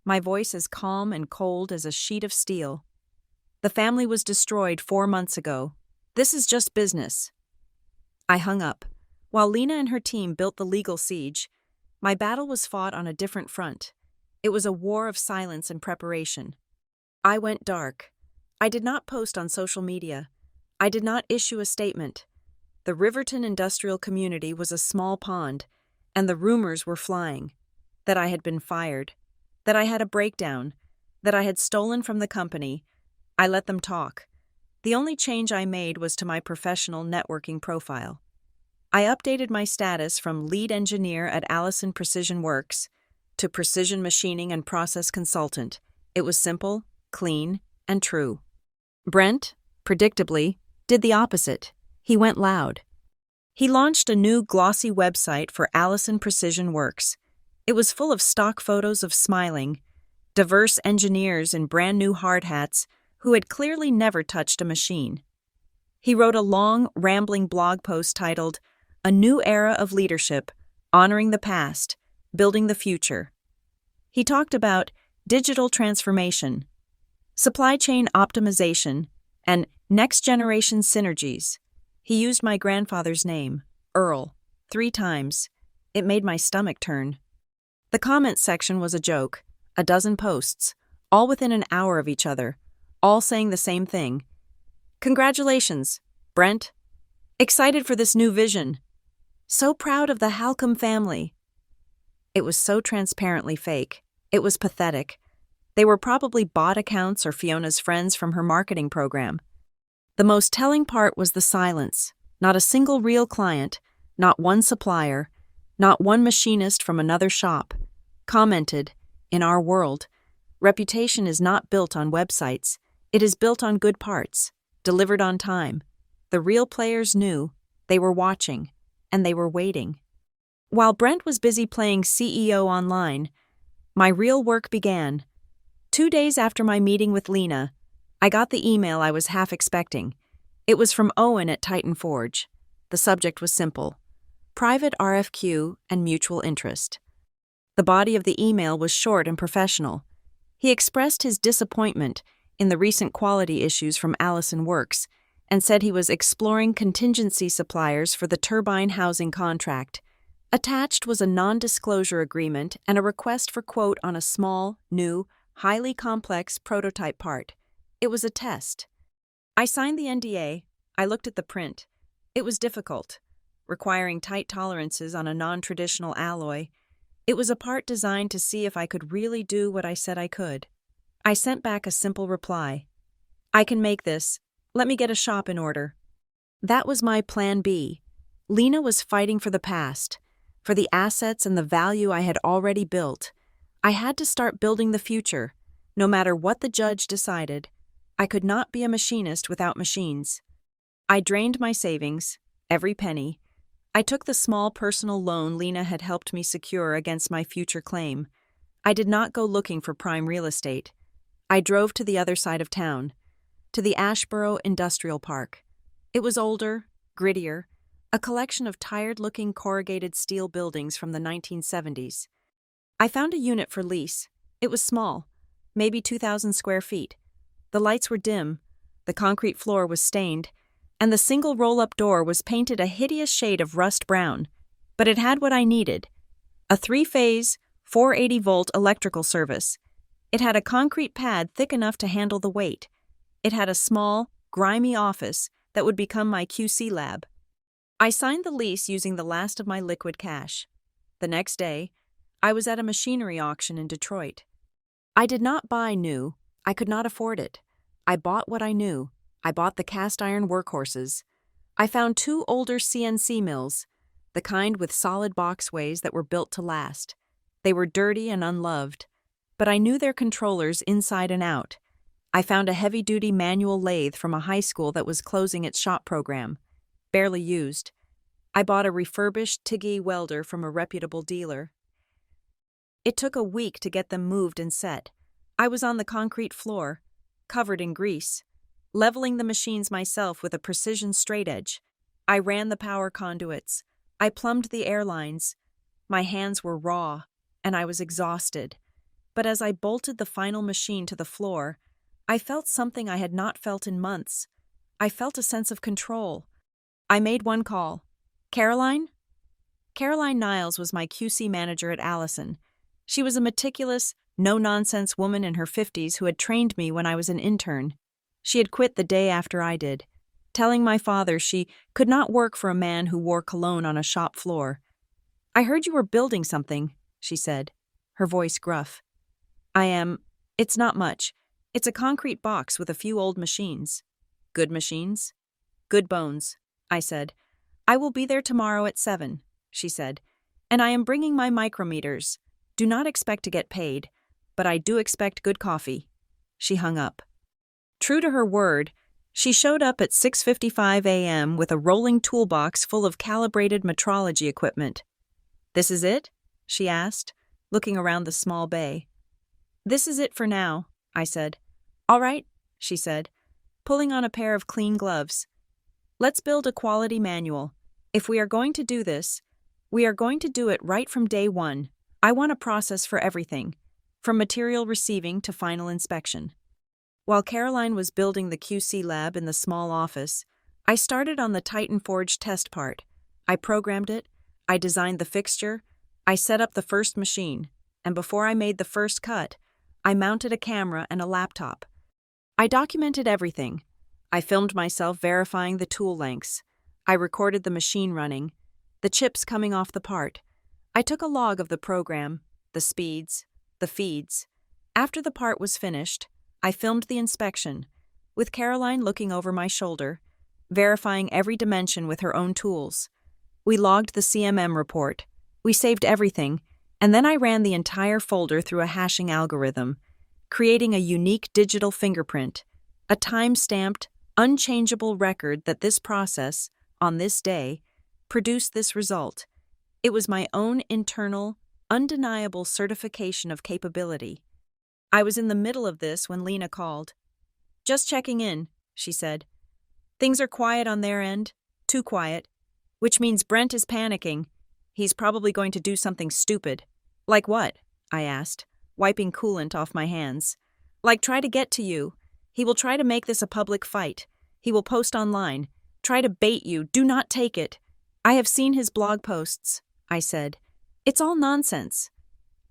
my voice as calm and cold as a sheet of steel. "The family was destroyed 4 months ago. This is just business." I hung up. While Lena and her team built the legal siege, my battle was fought on a different front. It was a war of silence and preparation. I went dark. I did not post on social media. I did not issue a statement. The Riverton industrial community was a small pond, and the rumors were flying. That I had been fired. That I had a breakdown. That I had stolen from the company. I let them talk. The only change I made was to my professional networking profile. I updated my status from lead engineer at Allison Precision Works to precision machining and process consultant. It was simple, clean, and true. Brent, predictably, did the opposite. He went loud. He launched a new glossy website for Allison Precision Works. It was full of stock photos of smiling, diverse engineers in brand new hard hats who had clearly never touched a machine. He wrote a long, rambling blog post titled, "A New Era of Leadership, Honoring the Past, Building the Future." He talked about digital transformation, supply chain optimization, and next-generation synergies. He used my grandfather's name, Earl, 3 times. It made my stomach turn. The comment section was a joke, a dozen posts, all within an hour of each other, all saying the same thing. "Congratulations, Brent. Excited for this new vision. So proud of the Halcombe family." It was so transparently fake. It was pathetic. They were probably bot accounts or Fiona's friends from her marketing program. The most telling part was the silence. Not a single real client, not one supplier, not one machinist from another shop, commented, "In our world, reputation is not built on websites. It is built on good parts, delivered on time." The real players knew, they were watching, and they were waiting. While Brent was busy playing CEO online, my real work began. 2 days after my meeting with Lena, I got the email I was half expecting. It was from Owen at Titan Forge. The subject was simple: private RFQ and mutual interest. The body of the email was short and professional. He expressed his disappointment in the recent quality issues from Allison Works and said he was exploring contingency suppliers for the turbine housing contract. Attached was a non-disclosure agreement and a request for quote on a small, new, highly complex prototype part. It was a test. I signed the NDA. I looked at the print. It was difficult, requiring tight tolerances on a non-traditional alloy. It was a part designed to see if I could really do what I said I could. I sent back a simple reply. "I can make this. Let me get a shop in order." That was my plan B. Lena was fighting for the past, for the assets and the value I had already built. I had to start building the future, no matter what the judge decided. I could not be a machinist without machines. I drained my savings, every penny. I took the small personal loan Lena had helped me secure against my future claim. I did not go looking for prime real estate. I drove to the other side of town, to the Ashboro Industrial Park. It was older, grittier, a collection of tired-looking corrugated steel buildings from the 1970s. I found a unit for lease. It was small, maybe 2,000 square feet. The lights were dim, the concrete floor was stained, and the single roll-up door was painted a hideous shade of rust brown. But it had what I needed: a 3-phase, 480-volt electrical service. It had a concrete pad thick enough to handle the weight. It had a small, grimy office that would become my QC lab. I signed the lease using the last of my liquid cash. The next day, I was at a machinery auction in Detroit. I did not buy new. I could not afford it. I bought what I knew. I bought the cast-iron workhorses. I found 2 older CNC mills, the kind with solid boxways that were built to last. They were dirty and unloved, but I knew their controllers inside and out. I found a heavy-duty manual lathe from a high school that was closing its shop program, barely used. I bought a refurbished Tiggy welder from a reputable dealer. It took a week to get them moved and set. I was on the concrete floor, covered in grease, leveling the machines myself with a precision straight edge. I ran the power conduits. I plumbed the air lines. My hands were raw, and I was exhausted. But as I bolted the final machine to the floor, I felt something I had not felt in months. I felt a sense of control. I made one call. Caroline? Caroline Niles was my QC manager at Allison. She was a meticulous, no-nonsense woman in her 50s who had trained me when I was an intern. She had quit the day after I did, telling my father she could not work for a man who wore cologne on a shop floor. "I heard you were building something," she said, her voice gruff. It's not much. It's a concrete box with a few old machines." "Good machines?" "Good bones," I said. "I will be there tomorrow at 7, she said, "and I am bringing my micrometers. Do not expect to get paid, but I do expect good coffee." She hung up. True to her word, she showed up at 6:55 a.m. with a rolling toolbox full of calibrated metrology equipment. "This is it?" she asked, looking around the small bay. "This is it for now," I said. "All right," she said, pulling on a pair of clean gloves. "Let's build a quality manual. If we are going to do this, we are going to do it right from day one. I want a process for everything, from material receiving to final inspection." While Caroline was building the QC lab in the small office, I started on the Titan Forge test part. I programmed it, I designed the fixture, I set up the first machine, and before I made the first cut, I mounted a camera and a laptop. I documented everything. I filmed myself verifying the tool lengths. I recorded the machine running, the chips coming off the part. I took a log of the program, the speeds, the feeds. After the part was finished, I filmed the inspection, with Caroline looking over my shoulder, verifying every dimension with her own tools. We logged the CMM report. We saved everything, and then I ran the entire folder through a hashing algorithm, creating a unique digital fingerprint, a time-stamped, unchangeable record that this process, on this day, produced this result. It was my own internal, undeniable certification of capability. I was in the middle of this when Lena called. "Just checking in," she said. "Things are quiet on their end, too quiet, which means Brent is panicking. He's probably going to do something stupid." "Like what?" I asked, wiping coolant off my hands. "Like try to get to you. He will try to make this a public fight. He will post online. Try to bait you. Do not take it." "I have seen his blog posts," I said. "It's all nonsense."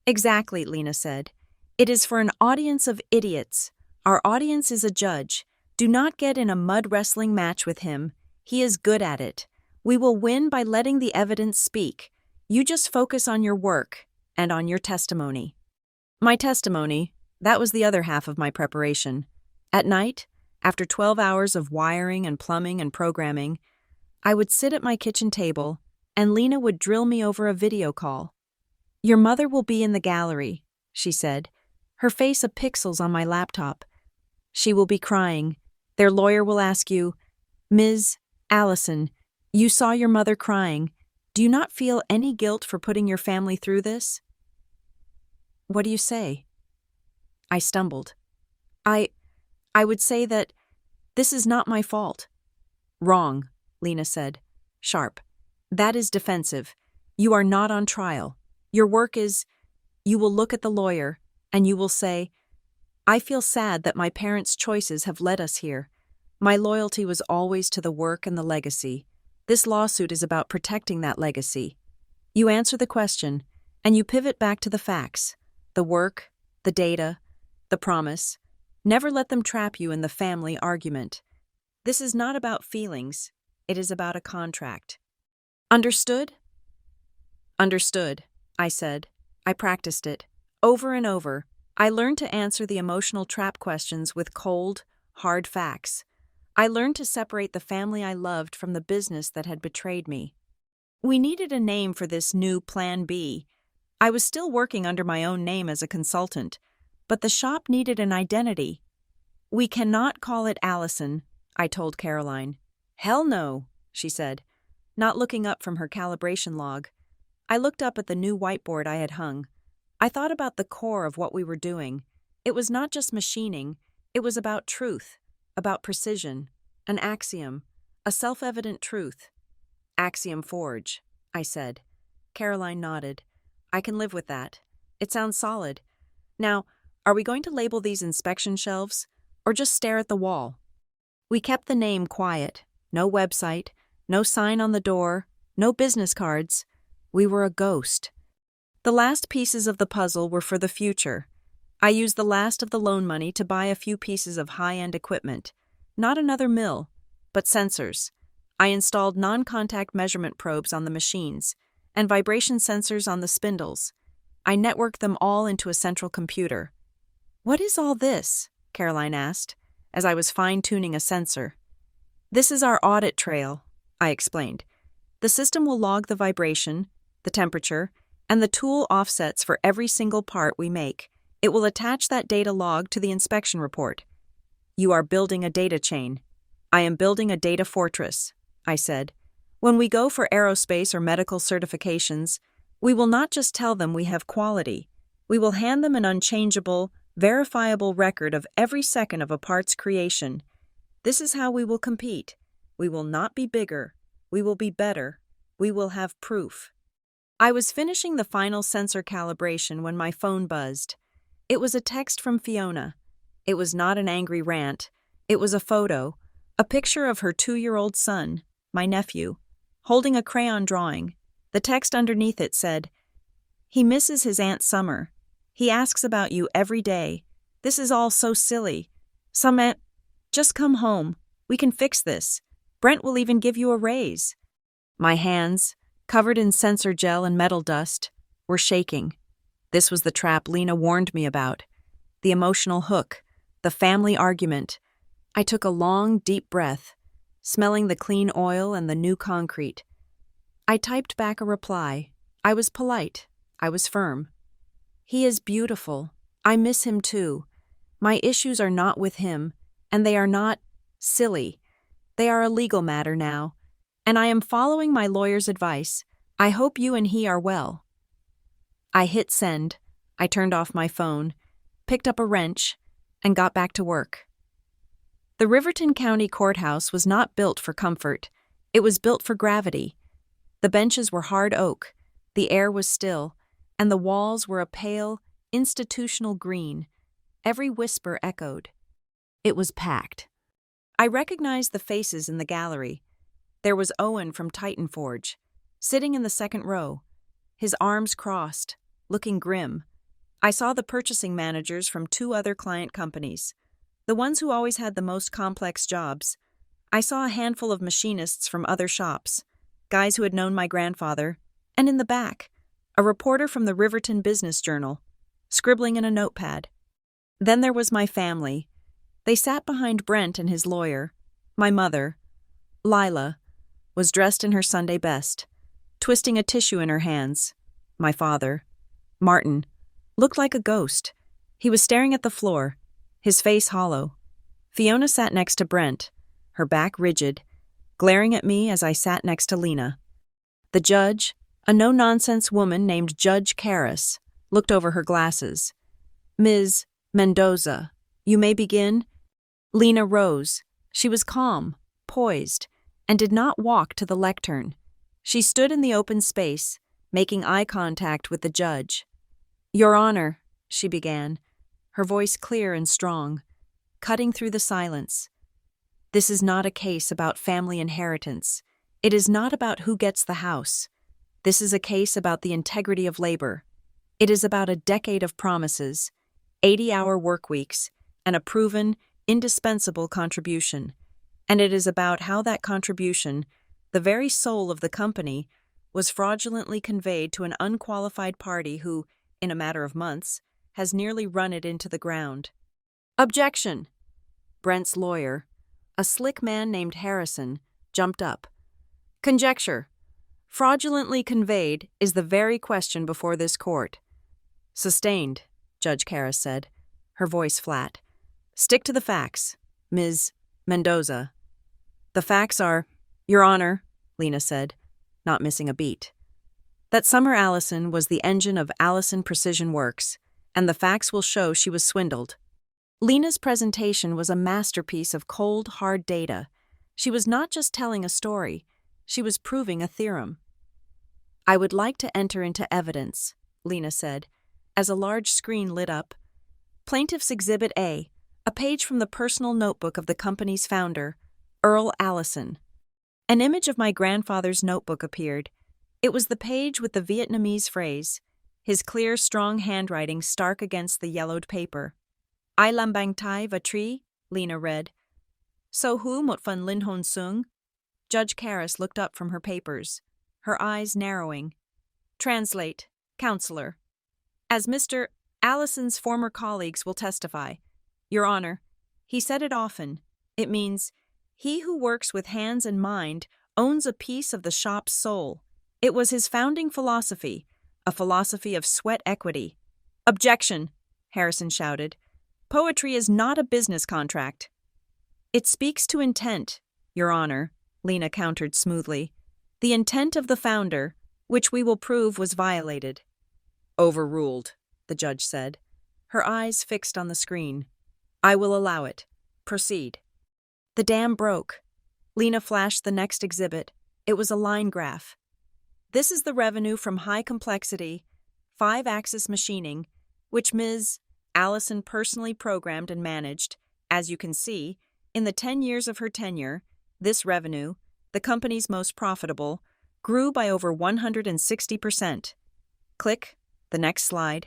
"Exactly," Lena said. "It is for an audience of idiots. Our audience is a judge. Do not get in a mud wrestling match with him. He is good at it. We will win by letting the evidence speak. You just focus on your work and on your testimony." My testimony, that was the other half of my preparation. At night, after 12 hours of wiring and plumbing and programming, I would sit at my kitchen table, and Lena would drill me over a video call. "Your mother will be in the gallery," she said, her face a pixels on my laptop. "She will be crying. Their lawyer will ask you, 'Ms. Allison, you saw your mother crying. Do you not feel any guilt for putting your family through this?'" "What do you say?" I stumbled. I would say that this is not my fault." "Wrong," Lena said, sharp. "That is defensive. You are not on trial. Your work is, you will look at the lawyer, and you will say, I feel sad that my parents' choices have led us here. My loyalty was always to the work and the legacy. This lawsuit is about protecting that legacy. You answer the question, and you pivot back to the facts, the work, the data, the promise. Never let them trap you in the family argument. This is not about feelings, it is about a contract. Understood? Understood, I said. I practiced it. Over and over, I learned to answer the emotional trap questions with cold, hard facts. I learned to separate the family I loved from the business that had betrayed me. We needed a name for this new Plan B. I was still working under my own name as a consultant, but the shop needed an identity. We cannot call it Allison, I told Caroline. Hell no, she said, not looking up from her calibration log. I looked up at the new whiteboard I had hung. I thought about the core of what we were doing. It was not just machining, it was about truth, about precision, an axiom, a self-evident truth. Axiom Forge, I said. Caroline nodded. I can live with that. It sounds solid. Now, are we going to label these inspection shelves, or just stare at the wall? We kept the name quiet. No website, no sign on the door, no business cards. We were a ghost. The last pieces of the puzzle were for the future. I used the last of the loan money to buy a few pieces of high-end equipment. Not another mill, but sensors. I installed non-contact measurement probes on the machines and vibration sensors on the spindles. I networked them all into a central computer. What is all this? Caroline asked, as I was fine-tuning a sensor. This is our audit trail, I explained. The system will log the vibration, the temperature, and the tool offsets for every single part we make. It will attach that data log to the inspection report. You are building a data chain. I am building a data fortress, I said. When we go for aerospace or medical certifications, we will not just tell them we have quality. We will hand them an unchangeable, verifiable record of every second of a part's creation. This is how we will compete. We will not be bigger. We will be better. We will have proof. I was finishing the final sensor calibration when my phone buzzed. It was a text from Fiona. It was not an angry rant. It was a photo, a picture of her 2-year-old son, my nephew, holding a crayon drawing. The text underneath it said, "He misses his Aunt Summer. He asks about you every day. This is all so silly. Just come home. We can fix this. Brent will even give you a raise." My hands, covered in sensor gel and metal dust, were shaking. This was the trap Lena warned me about. The emotional hook, the family argument. I took a long, deep breath, smelling the clean oil and the new concrete. I typed back a reply. I was polite. I was firm. He is beautiful. I miss him too. My issues are not with him, and they are not silly. They are a legal matter now, and I am following my lawyer's advice. I hope you and he are well. I hit send. I turned off my phone, picked up a wrench, and got back to work. The Riverton County Courthouse was not built for comfort. It was built for gravity. The benches were hard oak, the air was still, and the walls were a pale, institutional green. Every whisper echoed. It was packed. I recognized the faces in the gallery. There was Owen from Titan Forge, sitting in the second row, his arms crossed, looking grim. I saw the purchasing managers from 2 other client companies, the ones who always had the most complex jobs. I saw a handful of machinists from other shops, guys who had known my grandfather, and in the back, a reporter from the Riverton Business Journal, scribbling in a notepad. Then there was my family. They sat behind Brent and his lawyer. My mother, Lila, was dressed in her Sunday best, twisting a tissue in her hands. My father, Martin, looked like a ghost. He was staring at the floor, his face hollow. Fiona sat next to Brent, her back rigid, glaring at me as I sat next to Lena. The judge, a no-nonsense woman named Judge Karras, looked over her glasses. "Ms. Mendoza, you may begin." Lena rose. She was calm, poised, and did not walk to the lectern. She stood in the open space, making eye contact with the judge. "Your Honor," she began, her voice clear and strong, cutting through the silence. This is not a case about family inheritance. It is not about who gets the house. This is a case about the integrity of labor. It is about a decade of promises, 80-hour work weeks, and a proven, indispensable contribution. And it is about how that contribution, the very soul of the company, was fraudulently conveyed to an unqualified party who, in a matter of months, has nearly run it into the ground. Objection! Brent's lawyer, a slick man named Harrison, jumped up. Conjecture. Fraudulently conveyed is the very question before this court. Sustained, Judge Karras said, her voice flat. Stick to the facts, Ms. Mendoza. The facts are, Your Honor, Lena said, not missing a beat, that Summer Allison was the engine of Allison Precision Works, and the facts will show she was swindled. Lena's presentation was a masterpiece of cold, hard data. She was not just telling a story, she was proving a theorem. I would like to enter into evidence, Lena said, as a large screen lit up. Plaintiff's Exhibit A, a page from the personal notebook of the company's founder, Earl Allison. An image of my grandfather's notebook appeared. It was the page with the Vietnamese phrase, his clear, strong handwriting stark against the yellowed paper. I lam bang tai va tri, Lena read. So hu mot fun lin hon sung? Judge Karras looked up from her papers, her eyes narrowing. Translate, Counselor. As Mr. Allison's former colleagues will testify, Your Honor, he said it often. It means, he who works with hands and mind owns a piece of the shop's soul. It was his founding philosophy, a philosophy of sweat equity. Objection, Harrison shouted. Poetry is not a business contract. It speaks to intent, Your Honor, Lena countered smoothly. The intent of the founder, which we will prove was violated. Overruled, the judge said, her eyes fixed on the screen. I will allow it. Proceed. The dam broke. Lena flashed the next exhibit. It was a line graph. This is the revenue from high-complexity, 5-axis machining, which Ms. Allison personally programmed and managed. As you can see, in the 10 years of her tenure, this revenue, the company's most profitable, grew by over 160%. Click, the next slide.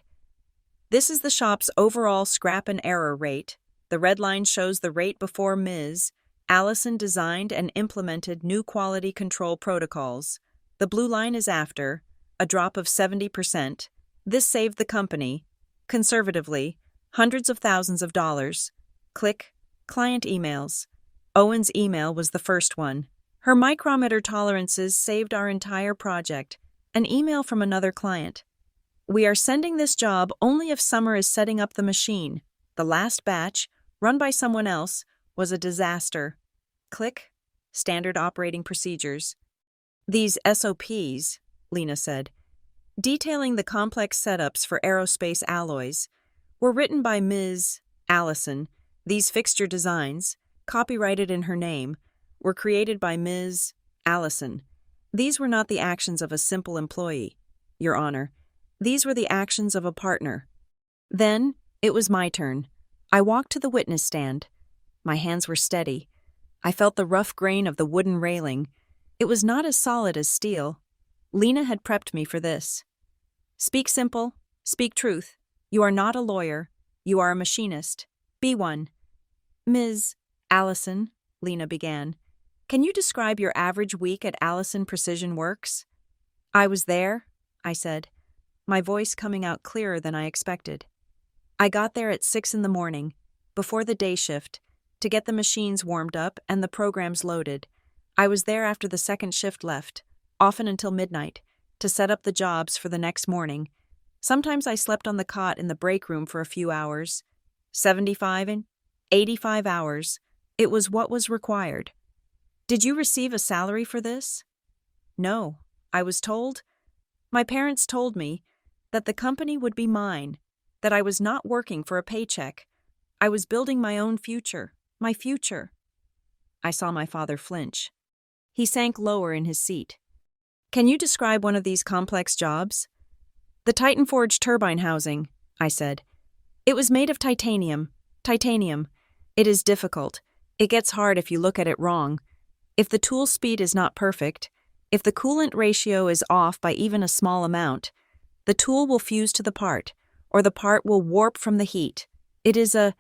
This is the shop's overall scrap and error rate. The red line shows the rate before Ms. Allison designed and implemented new quality control protocols. The blue line is after, a drop of 70%. This saved the company, conservatively, hundreds of thousands of dollars. Click, client emails. Owen's email was the first one. Her micrometer tolerances saved our entire project. An email from another client. We are sending this job only if Summer is setting up the machine. The last batch, run by someone else, was a disaster. Click, standard operating procedures. These SOPs, Lena said, detailing the complex setups for aerospace alloys, were written by Ms. Allison. These fixture designs, copyrighted in her name, were created by Ms. Allison. These were not the actions of a simple employee, Your Honor. These were the actions of a partner. Then, it was my turn. I walked to the witness stand. My hands were steady. I felt the rough grain of the wooden railing. It was not as solid as steel. Lena had prepped me for this. Speak simple, speak truth. You are not a lawyer. You are a machinist. Be one. Ms. Allison, Lena began, can you describe your average week at Allison Precision Works? I was there, I said, my voice coming out clearer than I expected. I got there at 6 a.m, before the day shift, to get the machines warmed up and the programs loaded. I was there after the second shift left, often until midnight, to set up the jobs for the next morning. Sometimes I slept on the cot in the break room for a few hours. 75 and 85 hours. It was what was required. Did you receive a salary for this? No, I was told. My parents told me that the company would be mine, that I was not working for a paycheck. I was building my own future, my future. I saw my father flinch. He sank lower in his seat. Can you describe one of these complex jobs? The Titan Forge turbine housing, I said. It was made of titanium. Titanium. It is difficult. It gets hard if you look at it wrong. If the tool speed is not perfect, if the coolant ratio is off by even a small amount, the tool will fuse to the part, or the part will warp from the heat. It is a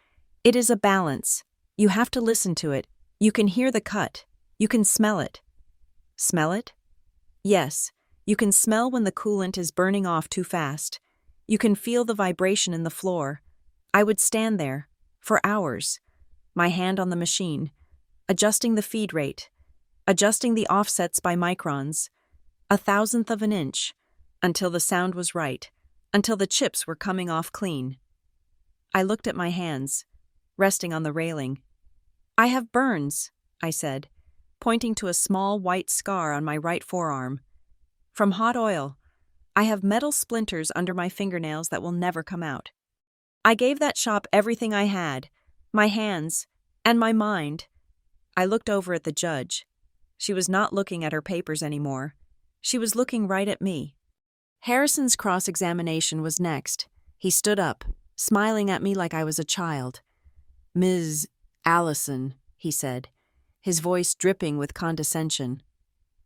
balance. You have to listen to it. You can hear the cut. You can smell it. Smell it? Yes. You can smell when the coolant is burning off too fast. You can feel the vibration in the floor. I would stand there, for hours, my hand on the machine, adjusting the feed rate, adjusting the offsets by microns, 1/1000th of an inch, until the sound was right, until the chips were coming off clean. I looked at my hands, resting on the railing. I have burns, I said, pointing to a small white scar on my right forearm. From hot oil. I have metal splinters under my fingernails that will never come out. I gave that shop everything I had, my hands, and my mind. I looked over at the judge. She was not looking at her papers anymore. She was looking right at me. Harrison's cross-examination was next. He stood up, smiling at me like I was a child. "Ms. Allison," he said, his voice dripping with condescension.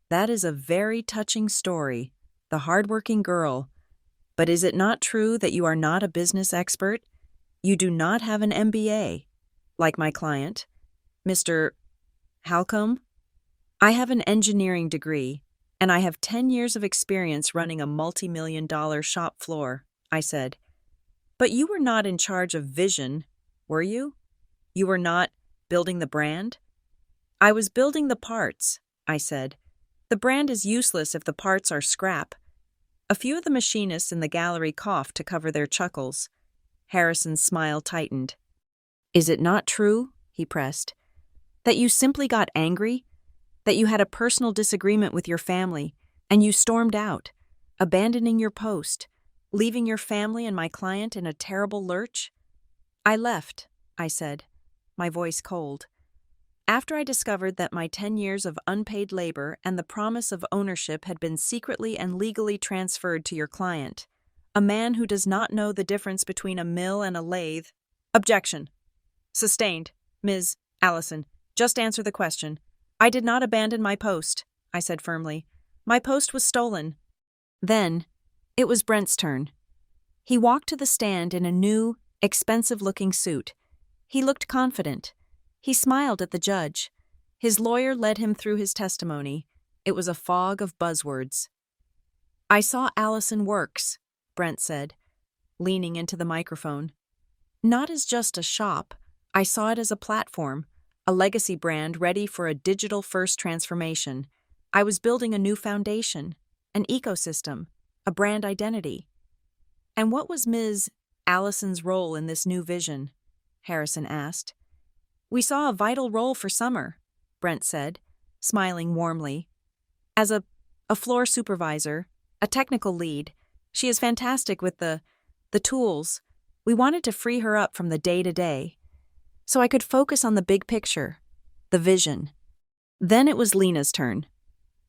"That is a very touching story, the hard-working girl. But is it not true that you are not a business expert? You do not have an MBA, like my client, Mr. Halcombe? I have an engineering degree, and I have 10 years of experience running a multi-million-dollar shop floor," I said. "But you were not in charge of vision, were you? You were not building the brand?" "I was building the parts," I said. "The brand is useless if the parts are scrap." A few of the machinists in the gallery coughed to cover their chuckles. Harrison's smile tightened. "Is it not true," he pressed, "that you simply got angry? That you had a personal disagreement with your family, and you stormed out, abandoning your post, leaving your family and my client in a terrible lurch?" "I left," I said, my voice cold. "After I discovered that my 10 years of unpaid labor and the promise of ownership had been secretly and legally transferred to your client, a man who does not know the difference between a mill and a lathe—" "Objection. Sustained, Ms. Allison. Just answer the question." "I did not abandon my post," I said firmly. "My post was stolen." Then, it was Brent's turn. He walked to the stand in a new, expensive-looking suit. He looked confident. He smiled at the judge. His lawyer led him through his testimony. It was a fog of buzzwords. "I saw Allison Works," Brent said, leaning into the microphone. "Not as just a shop. I saw it as a platform, a legacy brand ready for a digital-first transformation. I was building a new foundation, an ecosystem, a brand identity." "And what was Ms. Allison's role in this new vision?" Harrison asked. "We saw a vital role for Summer," Brent said, smiling warmly. "As a floor supervisor, a technical lead, she is fantastic with the tools. We wanted to free her up from the day-to-day, so I could focus on the big picture, the vision." Then it was Lena's turn.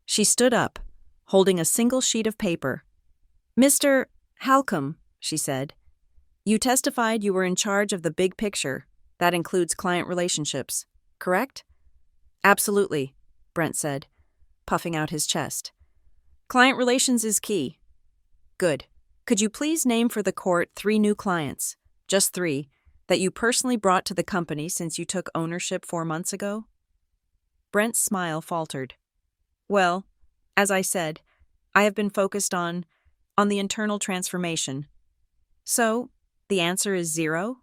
She stood up, holding a single sheet of paper. "Mr. Halcombe," she said, "you testified you were in charge of the big picture. That includes client relationships, correct?" "Absolutely," Brent said, puffing out his chest. "Client relations is key." "Good. Could you please name for the court 3 new clients, just 3, that you personally brought to the company since you took ownership 4 months ago?" Brent's smile faltered. "Well, as I said, I have been focused on the internal transformation." "So, the answer is 0?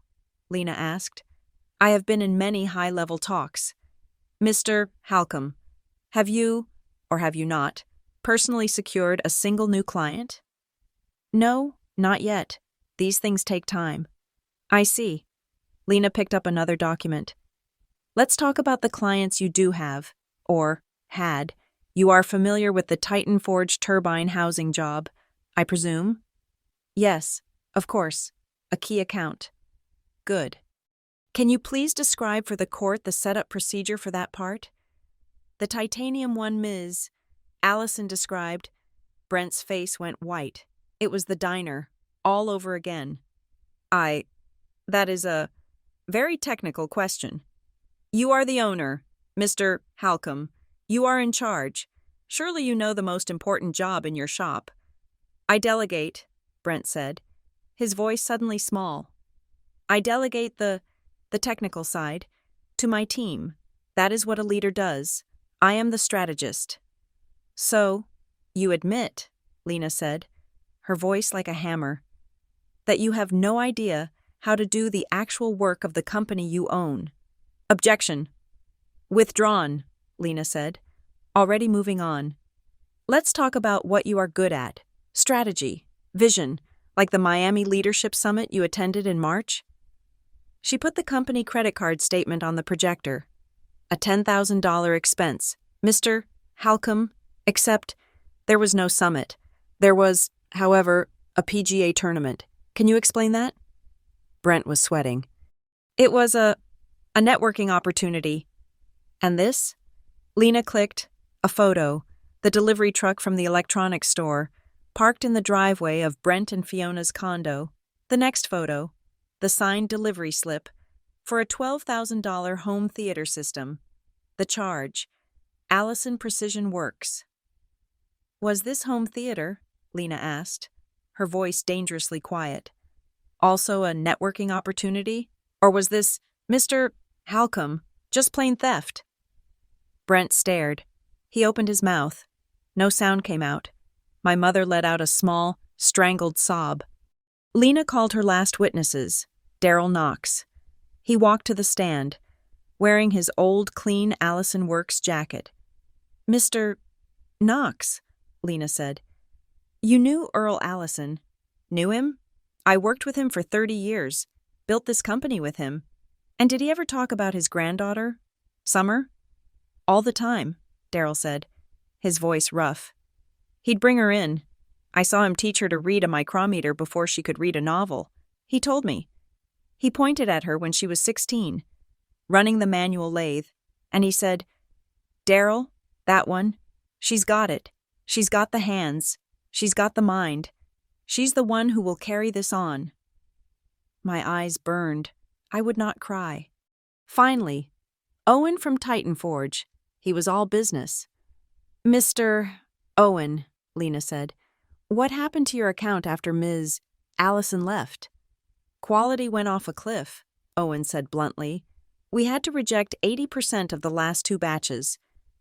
Lena asked. "I have been in many high-level talks. Mr. Halcombe, have you, or have you not, personally secured a single new client?" "No, not yet. These things take time." "I see." Lena picked up another document. "Let's talk about the clients you do have, or had. You are familiar with the Titan Forge turbine housing job, I presume?" "Yes, of course. A key account." "Good. Can you please describe for the court the setup procedure for that part?" "The titanium one Ms. Allison described." Brent's face went white. It was the diner, all over again. I That is a very technical question. You are the owner, Mr. Halcombe. You are in charge. Surely you know the most important job in your shop. I delegate, Brent said, his voice suddenly small. I delegate the technical side to my team. That is what a leader does. I am the strategist. So, you admit, Lena said, her voice like a hammer, that you have no idea how to do the actual work of the company you own. Objection. Withdrawn, Lena said, already moving on. Let's talk about what you are good at. Strategy, vision, like the Miami Leadership Summit you attended in March. She put the company credit card statement on the projector. A $10,000 expense. Mr. Halcombe, except there was no summit. There was, however, a PGA tournament. Can you explain that? Brent was sweating. It was a networking opportunity. And this? Lena clicked. A photo. The delivery truck from the electronics store, parked in the driveway of Brent and Fiona's condo. The next photo. The signed delivery slip for a $12,000 home theater system. The charge. Allison Precision Works. Was this home theater? Lena asked, her voice dangerously quiet. Also a networking opportunity? Or was this, Mr. Halcombe, just plain theft? Brent stared. He opened his mouth. No sound came out. My mother let out a small, strangled sob. Lena called her last witnesses, Daryl Knox. He walked to the stand, wearing his old, clean Allison Works jacket. Mr. Knox, Lena said. You knew Earl Allison. Knew him? I worked with him for 30 years, built this company with him. And did he ever talk about his granddaughter? Summer? All the time, Daryl said, his voice rough. He'd bring her in. I saw him teach her to read a micrometer before she could read a novel. He told me. He pointed at her when she was 16, running the manual lathe, and he said, Daryl, that one, she's got it. She's got the hands. She's got the mind. She's the one who will carry this on. My eyes burned. I would not cry. Finally, Owen from Titan Forge. He was all business. Mr. Owen, Lena said, what happened to your account after Ms. Allison left? Quality went off a cliff, Owen said bluntly. We had to reject 80% of the last 2 batches.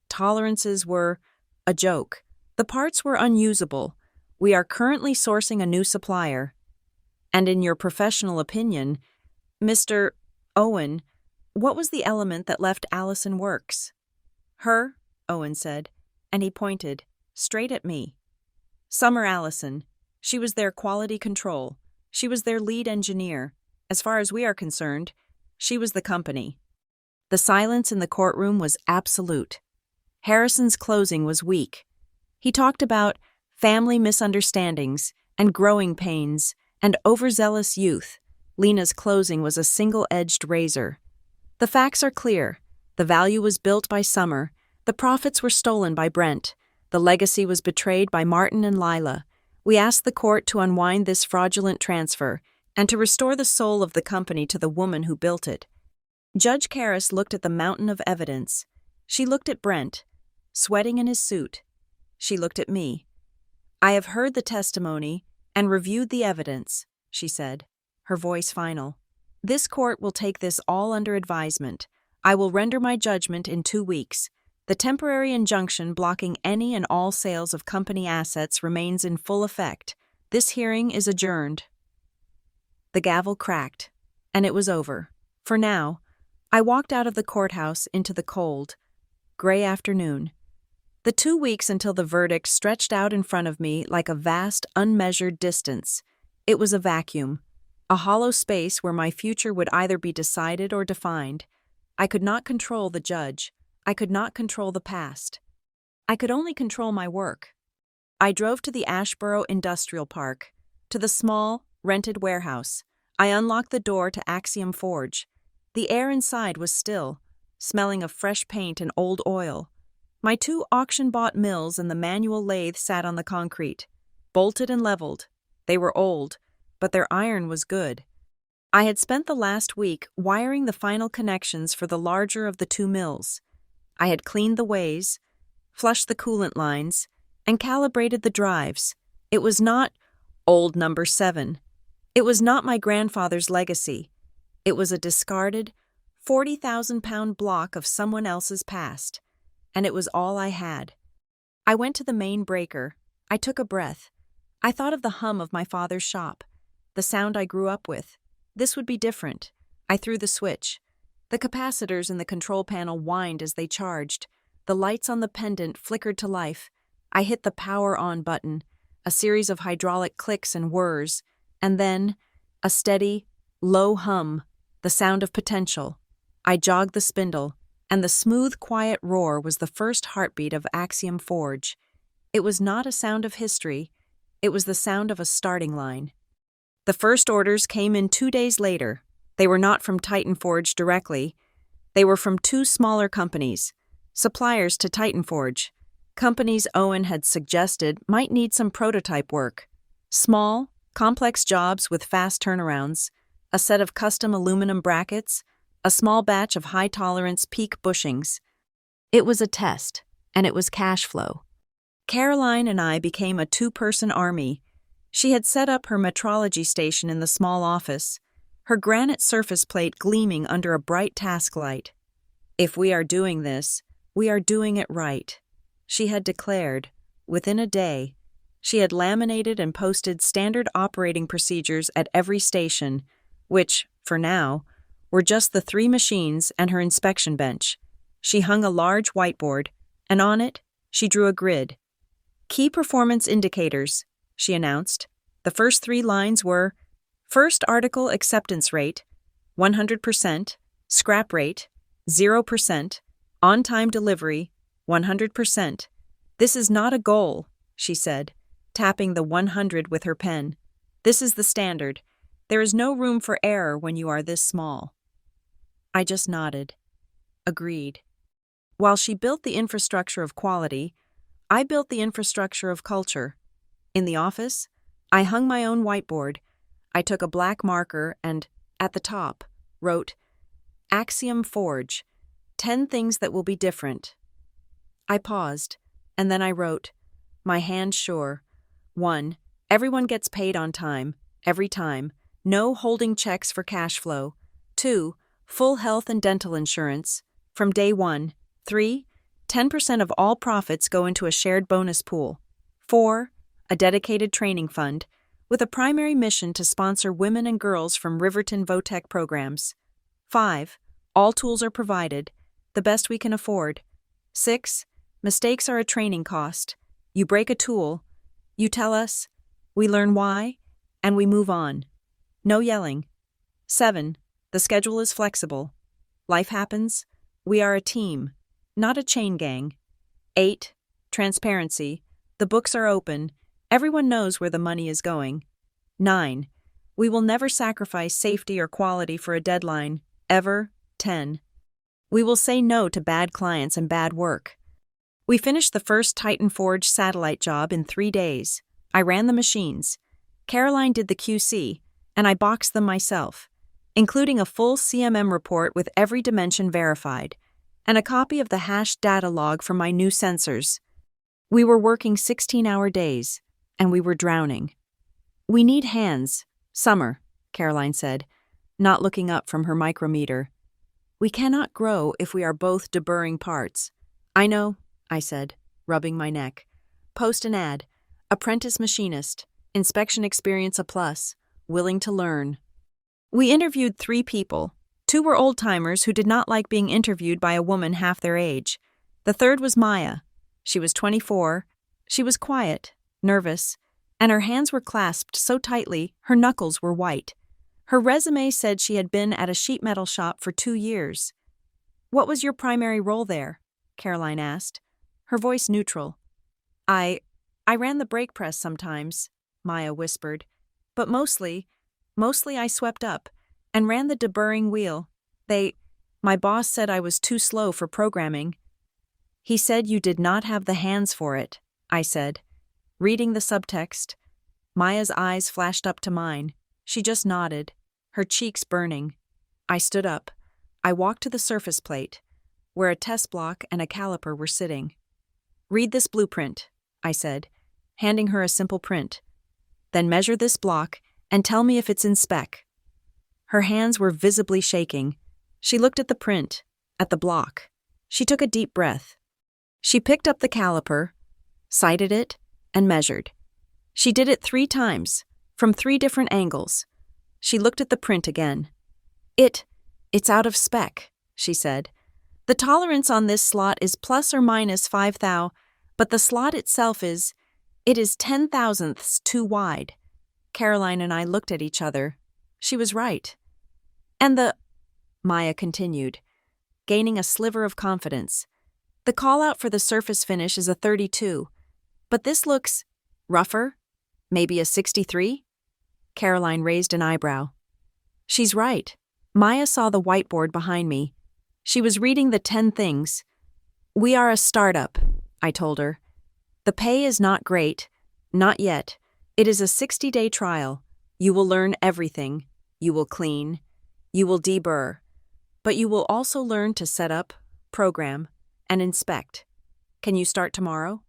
Tolerances were a joke. The parts were unusable. We are currently sourcing a new supplier. And in your professional opinion, Mr. Owen, what was the element that left Allison Works? Her, Owen said, and he pointed, straight at me. Summer Allison. She was their quality control. She was their lead engineer. As far as we are concerned, she was the company. The silence in the courtroom was absolute. Harrison's closing was weak. He talked about family misunderstandings and growing pains and overzealous youth. Lena's closing was a single-edged razor. The facts are clear. The value was built by Summer. The profits were stolen by Brent. The legacy was betrayed by Martin and Lila. We asked the court to unwind this fraudulent transfer and to restore the soul of the company to the woman who built it. Judge Karras looked at the mountain of evidence. She looked at Brent, sweating in his suit. She looked at me. I have heard the testimony and reviewed the evidence, she said, her voice final. This court will take this all under advisement. I will render my judgment in 2 weeks. The temporary injunction blocking any and all sales of company assets remains in full effect. This hearing is adjourned. The gavel cracked, and it was over. For now, I walked out of the courthouse into the cold, gray afternoon. The 2 weeks until the verdict stretched out in front of me like a vast, unmeasured distance. It was a vacuum, a hollow space where my future would either be decided or defined. I could not control the judge. I could not control the past. I could only control my work. I drove to the Ashboro Industrial Park, to the small, rented warehouse. I unlocked the door to Axiom Forge. The air inside was still, smelling of fresh paint and old oil. My 2 auction-bought mills and the manual lathe sat on the concrete, bolted and leveled. They were old, but their iron was good. I had spent the last week wiring the final connections for the larger of the two mills. I had cleaned the ways, flushed the coolant lines, and calibrated the drives. It was not old number 7. It was not my grandfather's legacy. It was a discarded, 40,000-pound block of someone else's past, and it was all I had. I went to the main breaker. I took a breath. I thought of the hum of my father's shop, the sound I grew up with. This would be different. I threw the switch. The capacitors in the control panel whined as they charged. The lights on the pendant flickered to life. I hit the power on button, a series of hydraulic clicks and whirs, and then a steady, low hum, the sound of potential. I jogged the spindle, and the smooth, quiet roar was the first heartbeat of Axiom Forge. It was not a sound of history. It was the sound of a starting line. The first orders came in 2 days later. They were not from Titan Forge directly. They were from 2 smaller companies, suppliers to Titan Forge. Companies Owen had suggested might need some prototype work. Small, complex jobs with fast turnarounds, a set of custom aluminum brackets, a small batch of high-tolerance peak bushings. It was a test, and it was cash flow. Caroline and I became a 2-person army. She had set up her metrology station in the small office, her granite surface plate gleaming under a bright task light. "If we are doing this, we are doing it right," she had declared. Within a day, she had laminated and posted standard operating procedures at every station, which, for now, were just the 3 machines and her inspection bench. She hung a large whiteboard, and on it, she drew a grid. "Key performance indicators," she announced. The first 3 lines were: first article acceptance rate, 100%, scrap rate, 0%, on-time delivery, 100%. "This is not a goal," she said, tapping the 100 with her pen. "This is the standard. There is no room for error when you are this small." I just nodded. Agreed. While she built the infrastructure of quality, I built the infrastructure of culture. In the office, I hung my own whiteboard. I took a black marker and, at the top, wrote, "Axiom Forge, 10 things that will be different." I paused, and then I wrote, my hand sure. 1. Everyone gets paid on time, every time. No holding checks for cash flow. 2. Full health and dental insurance, from day 1. 3. 10% of all profits go into a shared bonus pool. 4. A dedicated training fund, with a primary mission to sponsor women and girls from Riverton Votech programs. 5. All tools are provided, the best we can afford. 6. Mistakes are a training cost. You break a tool, you tell us, we learn why, and we move on. No yelling. 7. The schedule is flexible. Life happens. We are a team, not a chain gang. 8. Transparency. The books are open. Everyone knows where the money is going. 9. We will never sacrifice safety or quality for a deadline, ever. 10. We will say no to bad clients and bad work. We finished the first Titan Forge satellite job in 3 days. I ran the machines. Caroline did the QC, and I boxed them myself, including a full CMM report with every dimension verified, and a copy of the hashed data log from my new sensors. We were working 16-hour days, and we were drowning. "We need hands. Summer," Caroline said, not looking up from her micrometer. "We cannot grow if we are both deburring parts." "I know," I said, rubbing my neck. "Post an ad. Apprentice machinist. Inspection experience a plus. Willing to learn." We interviewed 3 people. 2 were old-timers who did not like being interviewed by a woman half their age. The third was Maya. She was 24. She was quiet, nervous, and her hands were clasped so tightly her knuckles were white. Her resume said she had been at a sheet metal shop for 2 years. "What was your primary role there?" Caroline asked, her voice neutral. I ran the brake press sometimes," Maya whispered, "but mostly I swept up and ran the deburring wheel. My boss said I was too slow for programming." "He said you did not have the hands for it," I said, reading the subtext. Maya's eyes flashed up to mine. She just nodded. her cheeks burning. I stood up. I walked to the surface plate, where a test block and a caliper were sitting. "Read this blueprint," I said, handing her a simple print. "Then measure this block and tell me if it's in spec." Her hands were visibly shaking. She looked at the print, at the block. She took a deep breath. She picked up the caliper, sighted it, and measured. She did it 3 times, from 3 different angles. She looked at the print again. It's out of spec," she said. "The tolerance on this slot is plus or minus 5 thou, but the slot itself is 10 thousandths too wide." Caroline and I looked at each other. She was right. "And Maya continued, gaining a sliver of confidence. "The call-out for the surface finish is a 32, but this looks rougher, maybe a 63? Caroline raised an eyebrow. "She's right." Maya saw the whiteboard behind me. She was reading the 10 things. "We are a startup," I told her. "The pay is not great. Not yet. It is a 60-day trial. You will learn everything. You will clean. You will deburr. But you will also learn to set up, program, and inspect. Can you start tomorrow?"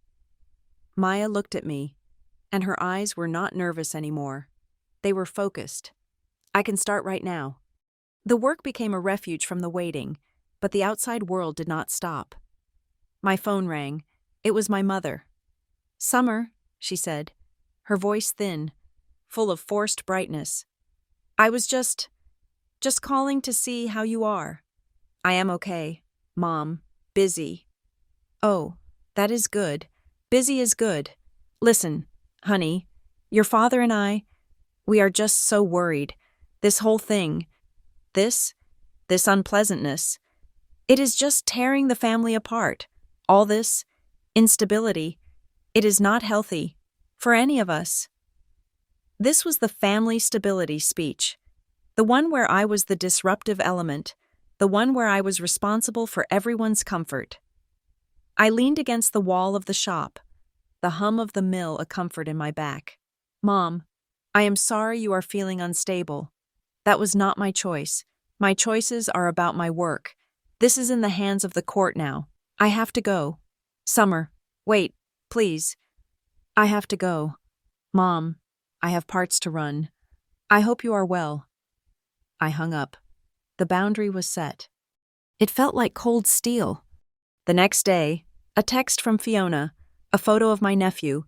Maya looked at me, and her eyes were not nervous anymore. They were focused. "I can start right now." The work became a refuge from the waiting, but the outside world did not stop. My phone rang. It was my mother. "Summer," she said, her voice thin, full of forced brightness. "I was just calling to see how you are." "I am okay, Mom. Busy." "Oh, that is good. Busy is good. Listen, honey, your father and we are just so worried. This whole thing, this unpleasantness, it is just tearing the family apart. All this instability, it is not healthy for any of us." This was the family stability speech, the one where I was the disruptive element, the one where I was responsible for everyone's comfort. I leaned against the wall of the shop, the hum of the mill a comfort in my back. "Mom, I am sorry you are feeling unstable. That was not my choice. My choices are about my work. This is in the hands of the court now. I have to go." "Summer, wait, please. I have to go. Mom, I have parts to run. I hope you are well." I hung up. The boundary was set. It felt like cold steel. The next day, a text from Fiona, a photo of my nephew,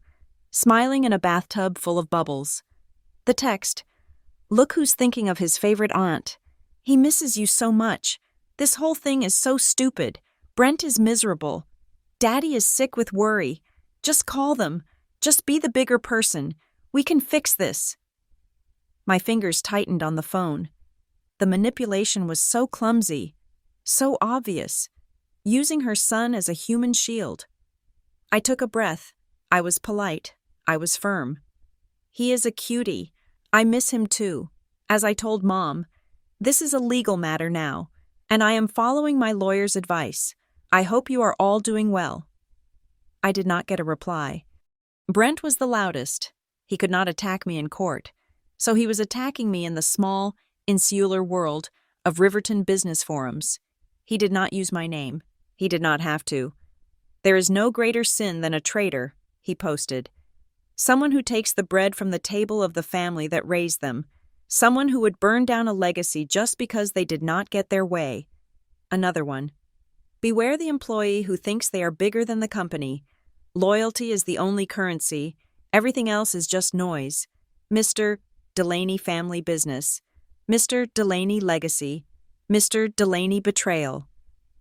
smiling in a bathtub full of bubbles. The text, "Look who's thinking of his favorite aunt. He misses you so much. This whole thing is so stupid. Brent is miserable. Daddy is sick with worry. Just call them. Just be the bigger person. We can fix this." My fingers tightened on the phone. The manipulation was so clumsy, so obvious, using her son as a human shield. I took a breath. I was polite. I was firm. "He is a cutie. I miss him too. As I told Mom, this is a legal matter now, and I am following my lawyer's advice. I hope you are all doing well." I did not get a reply. Brent was the loudest. He could not attack me in court, so he was attacking me in the small, insular world of Riverton business forums. He did not use my name. He did not have to. "There is no greater sin than a traitor," he posted. "Someone who takes the bread from the table of the family that raised them. Someone who would burn down a legacy just because they did not get their way." Another one. "Beware the employee who thinks they are bigger than the company. Loyalty is the only currency. Everything else is just noise. Mr. Delaney family business. Mr. Delaney legacy. Mr. Delaney betrayal."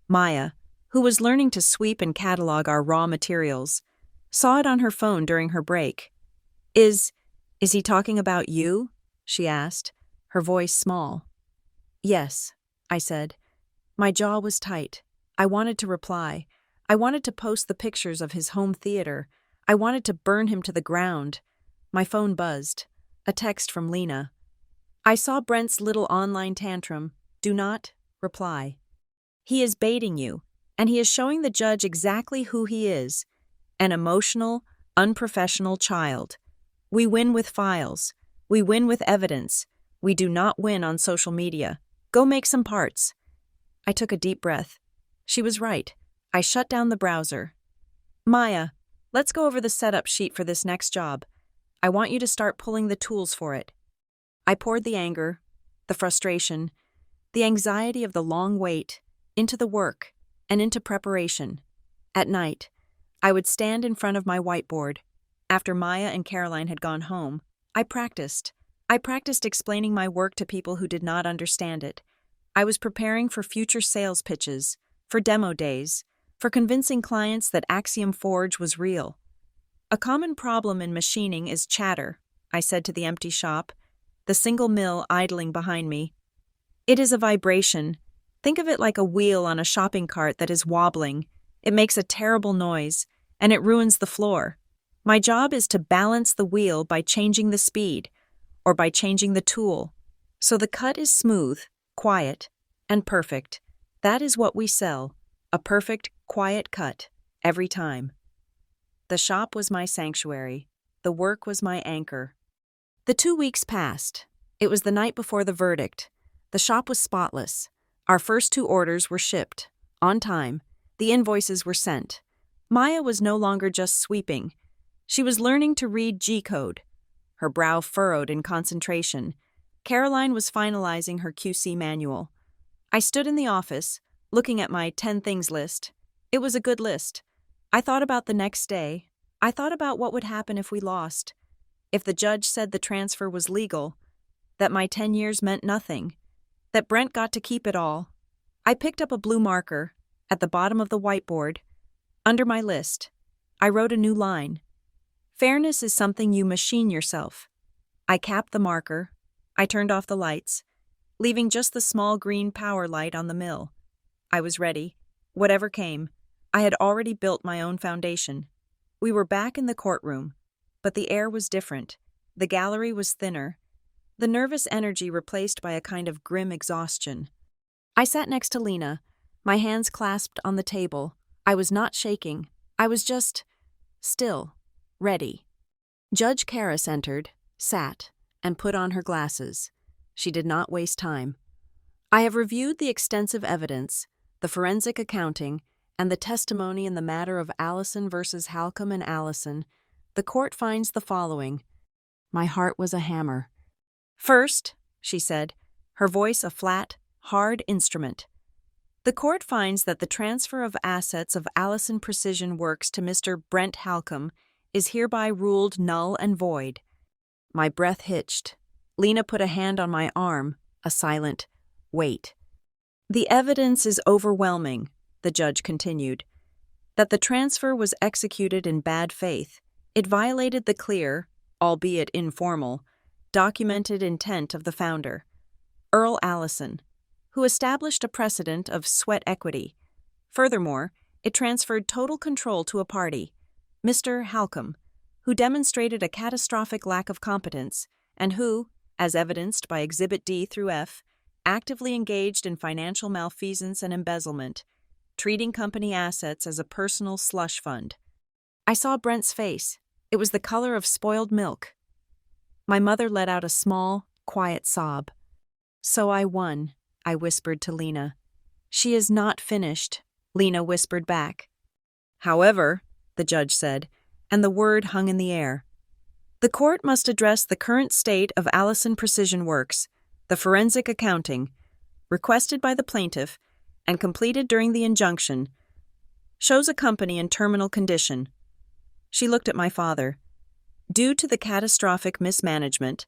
Maya, who was learning to sweep and catalog our raw materials, saw it on her phone during her break. Is he talking about you?" she asked, her voice small. "Yes," I said. My jaw was tight. I wanted to reply. I wanted to post the pictures of his home theater. I wanted to burn him to the ground. My phone buzzed. A text from Lena. "I saw Brent's little online tantrum. Do not reply. He is baiting you, and he is showing the judge exactly who he is. An emotional, unprofessional child. We win with files. We win with evidence. We do not win on social media. Go make some parts. I took a deep breath. She was right. I shut down the browser. Maya, let's go over the setup sheet for this next job. I want you to start pulling the tools for it. I poured the anger, the frustration, the anxiety of the long wait into the work and into preparation. At night, I would stand in front of my whiteboard. After Maya and Caroline had gone home, I practiced. I practiced explaining my work to people who did not understand it. I was preparing for future sales pitches, for demo days, for convincing clients that Axiom Forge was real. A common problem in machining is chatter, I said to the empty shop, the single mill idling behind me. It is a vibration. Think of it like a wheel on a shopping cart that is wobbling. It makes a terrible noise, and it ruins the floor. My job is to balance the wheel by changing the speed, or by changing the tool, so the cut is smooth, quiet, and perfect. That is what we sell, a perfect, quiet cut, every time. The shop was my sanctuary. The work was my anchor. The 2 weeks passed. It was the night before the verdict. The shop was spotless. Our first 2 orders were shipped. On time. The invoices were sent. Maya was no longer just sweeping. She was learning to read G-code. Her brow furrowed in concentration. Caroline was finalizing her QC manual. I stood in the office, looking at my 10 things list. It was a good list. I thought about the next day. I thought about what would happen if we lost. If the judge said the transfer was legal, that my 10 years meant nothing, that Brent got to keep it all. I picked up a blue marker at the bottom of the whiteboard. Under my list, I wrote a new line. Fairness is something you machine yourself. I capped the marker. I turned off the lights, leaving just the small green power light on the mill. I was ready. Whatever came, I had already built my own foundation. We were back in the courtroom, but the air was different. The gallery was thinner, the nervous energy replaced by a kind of grim exhaustion. I sat next to Lena, my hands clasped on the table. I was not shaking. I was just still, ready. Judge Karras entered, sat, and put on her glasses. She did not waste time. I have reviewed the extensive evidence, the forensic accounting, and the testimony in the matter of Allison versus Halcomb and Allison. The court finds the following. My heart was a hammer. First, she said, her voice a flat, hard instrument. The court finds that the transfer of assets of Allison Precision Works to Mr. Brent Halcomb is hereby ruled null and void. My breath hitched. Lena put a hand on my arm, a silent wait. The evidence is overwhelming, the judge continued, that the transfer was executed in bad faith. It violated the clear, albeit informal, documented intent of the founder, Earl Allison, who established a precedent of sweat equity. Furthermore, it transferred total control to a party, Mr. Halcomb, who demonstrated a catastrophic lack of competence and who, as evidenced by Exhibit D through F, actively engaged in financial malfeasance and embezzlement, treating company assets as a personal slush fund. I saw Brent's face. It was the color of spoiled milk. My mother let out a small, quiet sob. So I won, I whispered to Lena. She is not finished, Lena whispered back. However, the judge said, and the word hung in the air. The court must address the current state of Allison Precision Works, the forensic accounting, requested by the plaintiff and completed during the injunction, shows a company in terminal condition. She looked at my father. Due to the catastrophic mismanagement,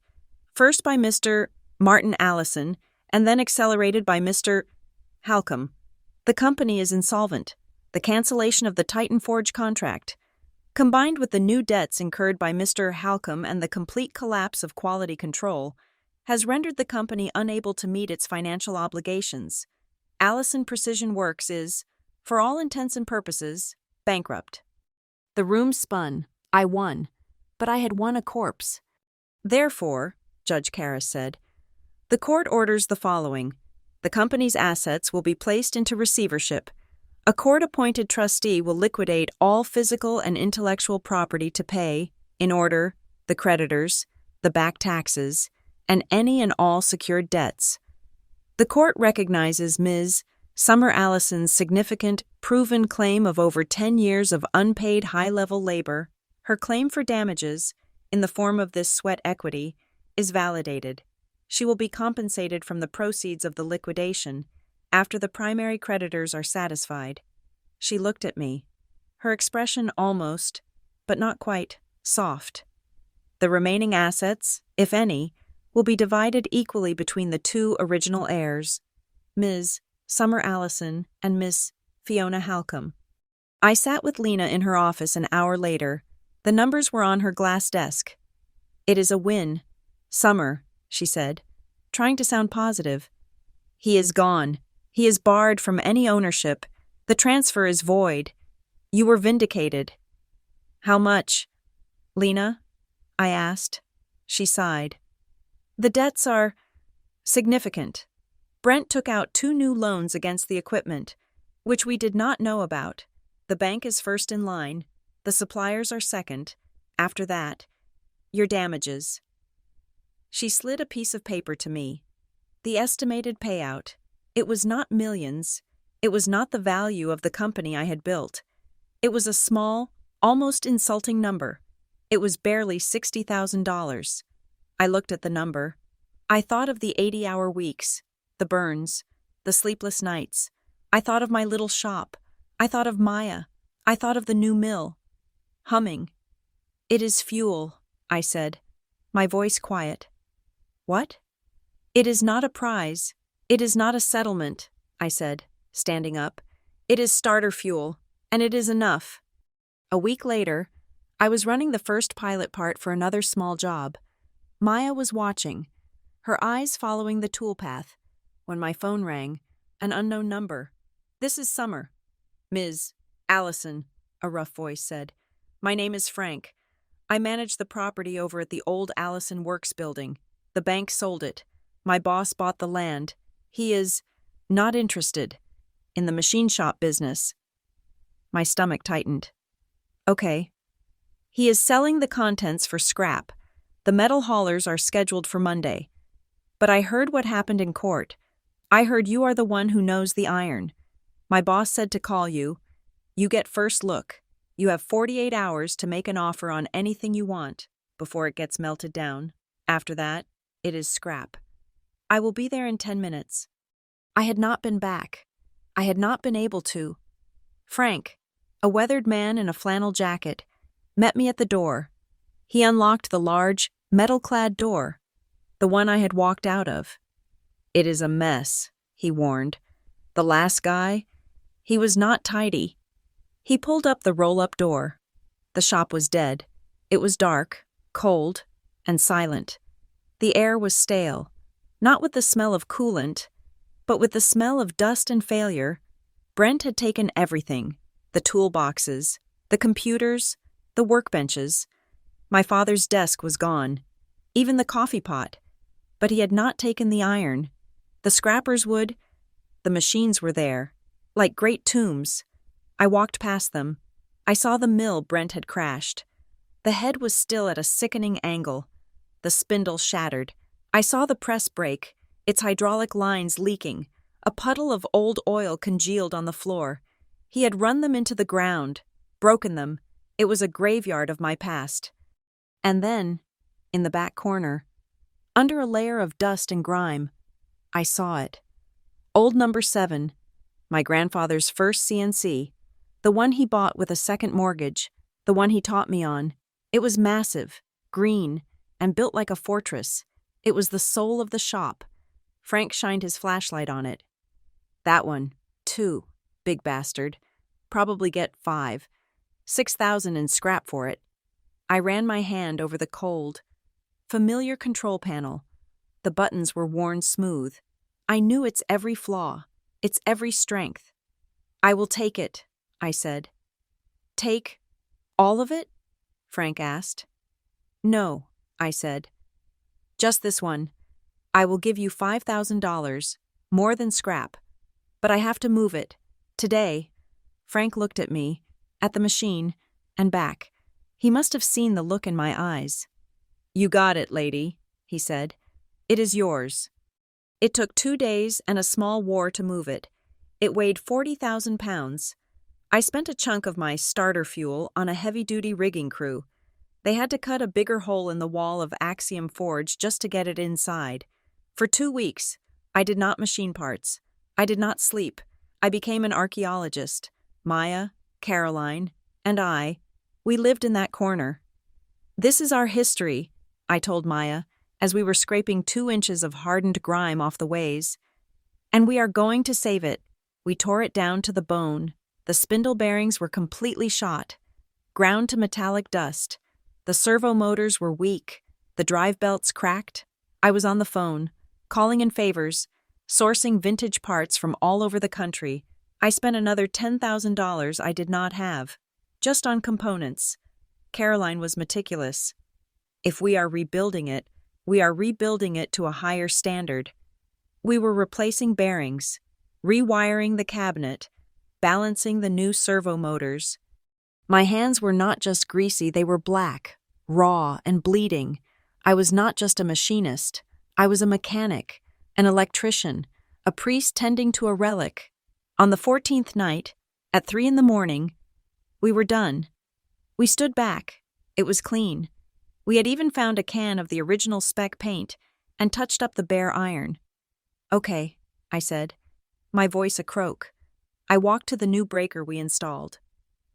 first by Mr. Martin Allison and then accelerated by Mr. Halcomb, the company is insolvent. The cancellation of the Titan Forge contract, combined with the new debts incurred by Mr. Halcomb and the complete collapse of quality control, has rendered the company unable to meet its financial obligations. Allison Precision Works is, for all intents and purposes, bankrupt. The room spun. I won, but I had won a corpse. Therefore, Judge Karras said, the court orders the following. The company's assets will be placed into receivership. A court-appointed trustee will liquidate all physical and intellectual property to pay, in order, the creditors, the back taxes, and any and all secured debts. The court recognizes Ms. Summer Allison's significant, proven claim of over 10 years of unpaid high-level labor. Her claim for damages, in the form of this sweat equity, is validated. She will be compensated from the proceeds of the liquidation after the primary creditors are satisfied. She looked at me, her expression almost, but not quite, soft. The remaining assets, if any, will be divided equally between the two original heirs, Ms. Summer Allison and Miss Fiona Halcombe. I sat with Lena in her office an hour later. The numbers were on her glass desk. "It is a win, Summer," she said, trying to sound positive. "He is gone. He is barred from any ownership. The transfer is void. You were vindicated." "How much, Lena?" I asked. She sighed. "The debts are significant. Brent took out 2 new loans against the equipment, which we did not know about. The bank is first in line. The suppliers are second. After that, your damages." She slid a piece of paper to me. The estimated payout. It was not millions. It was not the value of the company I had built. It was a small, almost insulting number. It was barely $60,000. I looked at the number. I thought of the 80-hour weeks, the burns, the sleepless nights. I thought of my little shop. I thought of Maya. I thought of the new mill. Humming. "It is fuel," I said, my voice quiet. "What?" "It is not a prize. It is not a settlement," I said, standing up. "It is starter fuel, and it is enough." A week later, I was running the first pilot part for another small job. Maya was watching, her eyes following the toolpath, when my phone rang, an unknown number. "This is Summer." "Ms. Allison," a rough voice said. "My name is Frank. I manage the property over at the old Allison Works building. The bank sold it. My boss bought the land. He is not interested in the machine shop business." My stomach tightened. "Okay." "He is selling the contents for scrap. The metal haulers are scheduled for Monday. But I heard what happened in court. I heard you are the one who knows the iron. My boss said to call you. You get first look. You have 48 hours to make an offer on anything you want before it gets melted down. After that, it is scrap. I will be there in 10 minutes. I had not been back. I had not been able to. Frank, a weathered man in a flannel jacket, met me at the door. He unlocked the large, metal-clad door, the one I had walked out of. "It is a mess," he warned. "The last guy, he was not tidy." He pulled up the roll-up door. The shop was dead. It was dark, cold, and silent. The air was stale, not with the smell of coolant, but with the smell of dust and failure. Brent had taken everything, the toolboxes, the computers, the workbenches. My father's desk was gone, even the coffee pot, but he had not taken the iron. The scrappers would. The machines were there, like great tombs. I walked past them. I saw the mill Brent had crashed. The head was still at a sickening angle. The spindle shattered. I saw the press break, its hydraulic lines leaking. A puddle of old oil congealed on the floor. He had run them into the ground, broken them. It was a graveyard of my past. And then, in the back corner, under a layer of dust and grime, I saw it. Old number 7, my grandfather's first CNC, the one he bought with a second mortgage, the one he taught me on. It was massive, green, and built like a fortress. It was the soul of the shop. Frank shined his flashlight on it. "That one, too, big bastard. Probably get 5, 6,000 in scrap for it." I ran my hand over the cold, familiar control panel. The buttons were worn smooth. I knew its every flaw, its every strength. "I will take it," I said. "Take all of it?" Frank asked. "No," I said. "Just this one. I will give you $5,000, more than scrap. But I have to move it. Today." Frank looked at me, at the machine, and back. He must have seen the look in my eyes. "You got it, lady," he said. It is yours. It took 2 days and a small war to move it. It weighed 40,000 pounds. I spent a chunk of my starter fuel on a heavy-duty rigging crew. They had to cut a bigger hole in the wall of Axiom Forge just to get it inside. For 2 weeks, I did not machine parts. I did not sleep. I became an archaeologist. Maya, Caroline, and we lived in that corner. This is our history, I told Maya, as we were scraping 2 inches of hardened grime off the ways. And we are going to save it. We tore it down to the bone. The spindle bearings were completely shot, ground to metallic dust. The servo motors were weak. The drive belts cracked. I was on the phone, calling in favors, sourcing vintage parts from all over the country. I spent another $10,000 I did not have, just on components. Caroline was meticulous. If we are rebuilding it, we are rebuilding it to a higher standard. We were replacing bearings, rewiring the cabinet, balancing the new servo motors. My hands were not just greasy, they were black, raw, and bleeding. I was not just a machinist. I was a mechanic, an electrician, a priest tending to a relic. On the 14th night, at 3 a.m, we were done. We stood back. It was clean. We had even found a can of the original spec paint and touched up the bare iron. Okay, I said, my voice a croak. I walked to the new breaker we installed.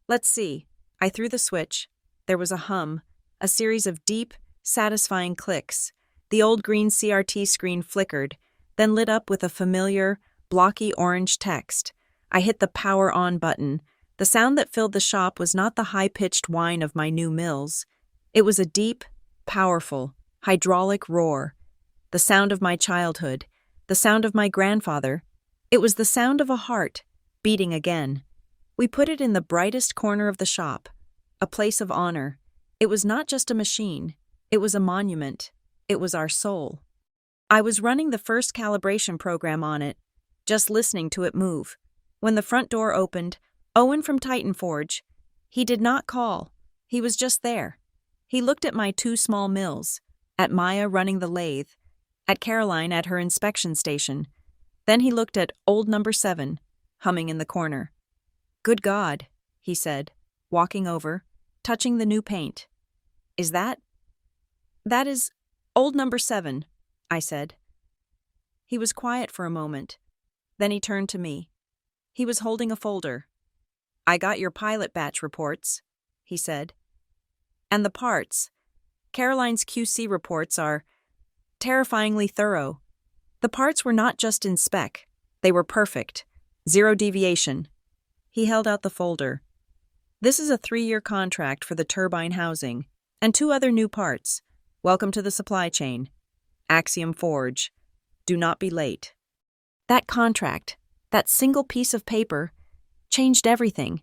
Let's see. I threw the switch. There was a hum, a series of deep, satisfying clicks. The old green CRT screen flickered, then lit up with a familiar, blocky orange text. I hit the power on button. The sound that filled the shop was not the high-pitched whine of my new mills. It was a deep, powerful, hydraulic roar. The sound of my childhood, the sound of my grandfather. It was the sound of a heart, beating again. We put it in the brightest corner of the shop, a place of honor. It was not just a machine. It was a monument. It was our soul. I was running the first calibration program on it, just listening to it move. When the front door opened, Owen from Titan Forge, he did not call. He was just there. He looked at my 2 small mills, at Maya running the lathe, at Caroline at her inspection station. Then he looked at old number 7, humming in the corner. Good God, he said, walking over, touching the new paint. Is that? That is old number 7, I said. He was quiet for a moment. Then he turned to me. He was holding a folder. I got your pilot batch reports, he said. And the parts. Caroline's QC reports are terrifyingly thorough. The parts were not just in spec. They were perfect. 0 deviation. He held out the folder. This is a 3-year contract for the turbine housing, and 2 other new parts. Welcome to the supply chain. Axiom Forge. Do not be late. That contract, that single piece of paper, changed everything.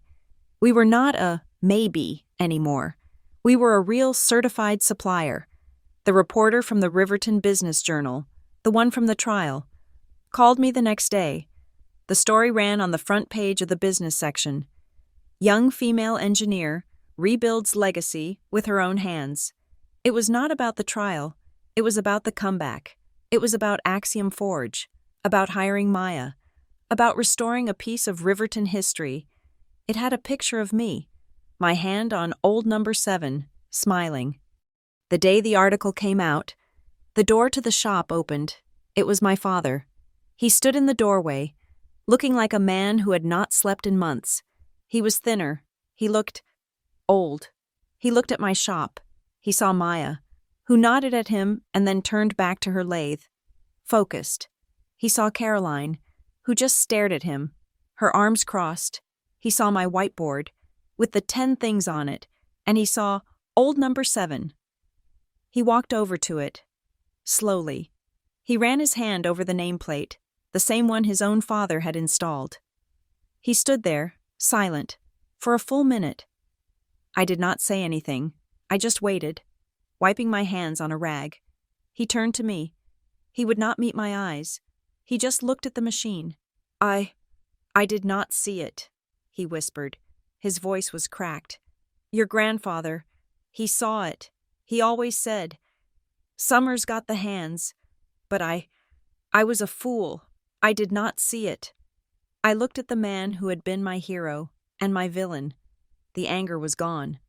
We were not a maybe anymore. We were a real certified supplier. The reporter from the Riverton Business Journal, the one from the trial, called me the next day. The story ran on the front page of the business section. Young female engineer rebuilds legacy with her own hands. It was not about the trial. It was about the comeback. It was about Axiom Forge, about hiring Maya, about restoring a piece of Riverton history. It had a picture of me, my hand on old number 7, smiling. The day the article came out, the door to the shop opened. It was my father. He stood in the doorway, looking like a man who had not slept in months. He was thinner. He looked old. He looked at my shop. He saw Maya, who nodded at him and then turned back to her lathe. Focused. He saw Caroline, who just stared at him, her arms crossed. He saw my whiteboard, with the 10 things on it, and he saw old number 7. He walked over to it, slowly. He ran his hand over the nameplate, the same one his own father had installed. He stood there, silent, for a full minute. I did not say anything. I just waited, wiping my hands on a rag. He turned to me. He would not meet my eyes. He just looked at the machine. I did not see it, he whispered. His voice was cracked. Your grandfather, he saw it. He always said, Summer's got the hands, But I was a fool. I did not see it. I looked at the man who had been my hero and my villain. The anger was gone.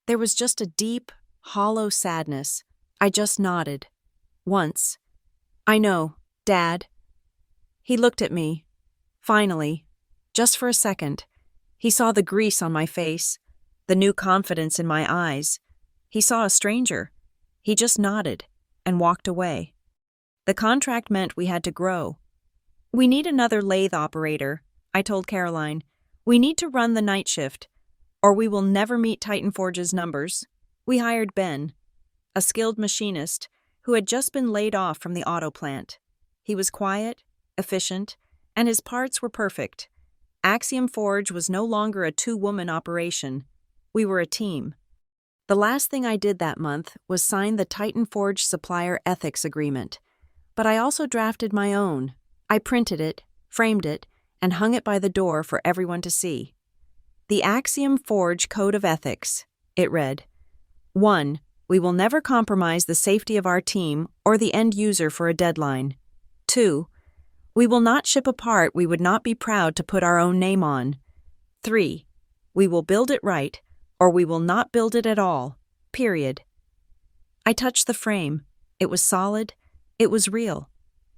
There was just a deep, hollow sadness. I just nodded. Once. I know, Dad. He looked at me. Finally. Just for a second. He saw the grease on my face, the new confidence in my eyes. He saw a stranger. He just nodded and walked away. The contract meant we had to grow. We need another lathe operator, I told Caroline. We need to run the night shift, or we will never meet Titan Forge's numbers. We hired Ben, a skilled machinist who had just been laid off from the auto plant. He was quiet, efficient, and his parts were perfect. Axiom Forge was no longer a two-woman operation. We were a team. The last thing I did that month was sign the Titan Forge Supplier Ethics Agreement. But I also drafted my own. I printed it, framed it, and hung it by the door for everyone to see. The Axiom Forge Code of Ethics, it read. 1. We will never compromise the safety of our team or the end user for a deadline. 2. We will not ship a part we would not be proud to put our own name on. 3. We will build it right, or we will not build it at all. Period. I touched the frame. It was solid. It was real.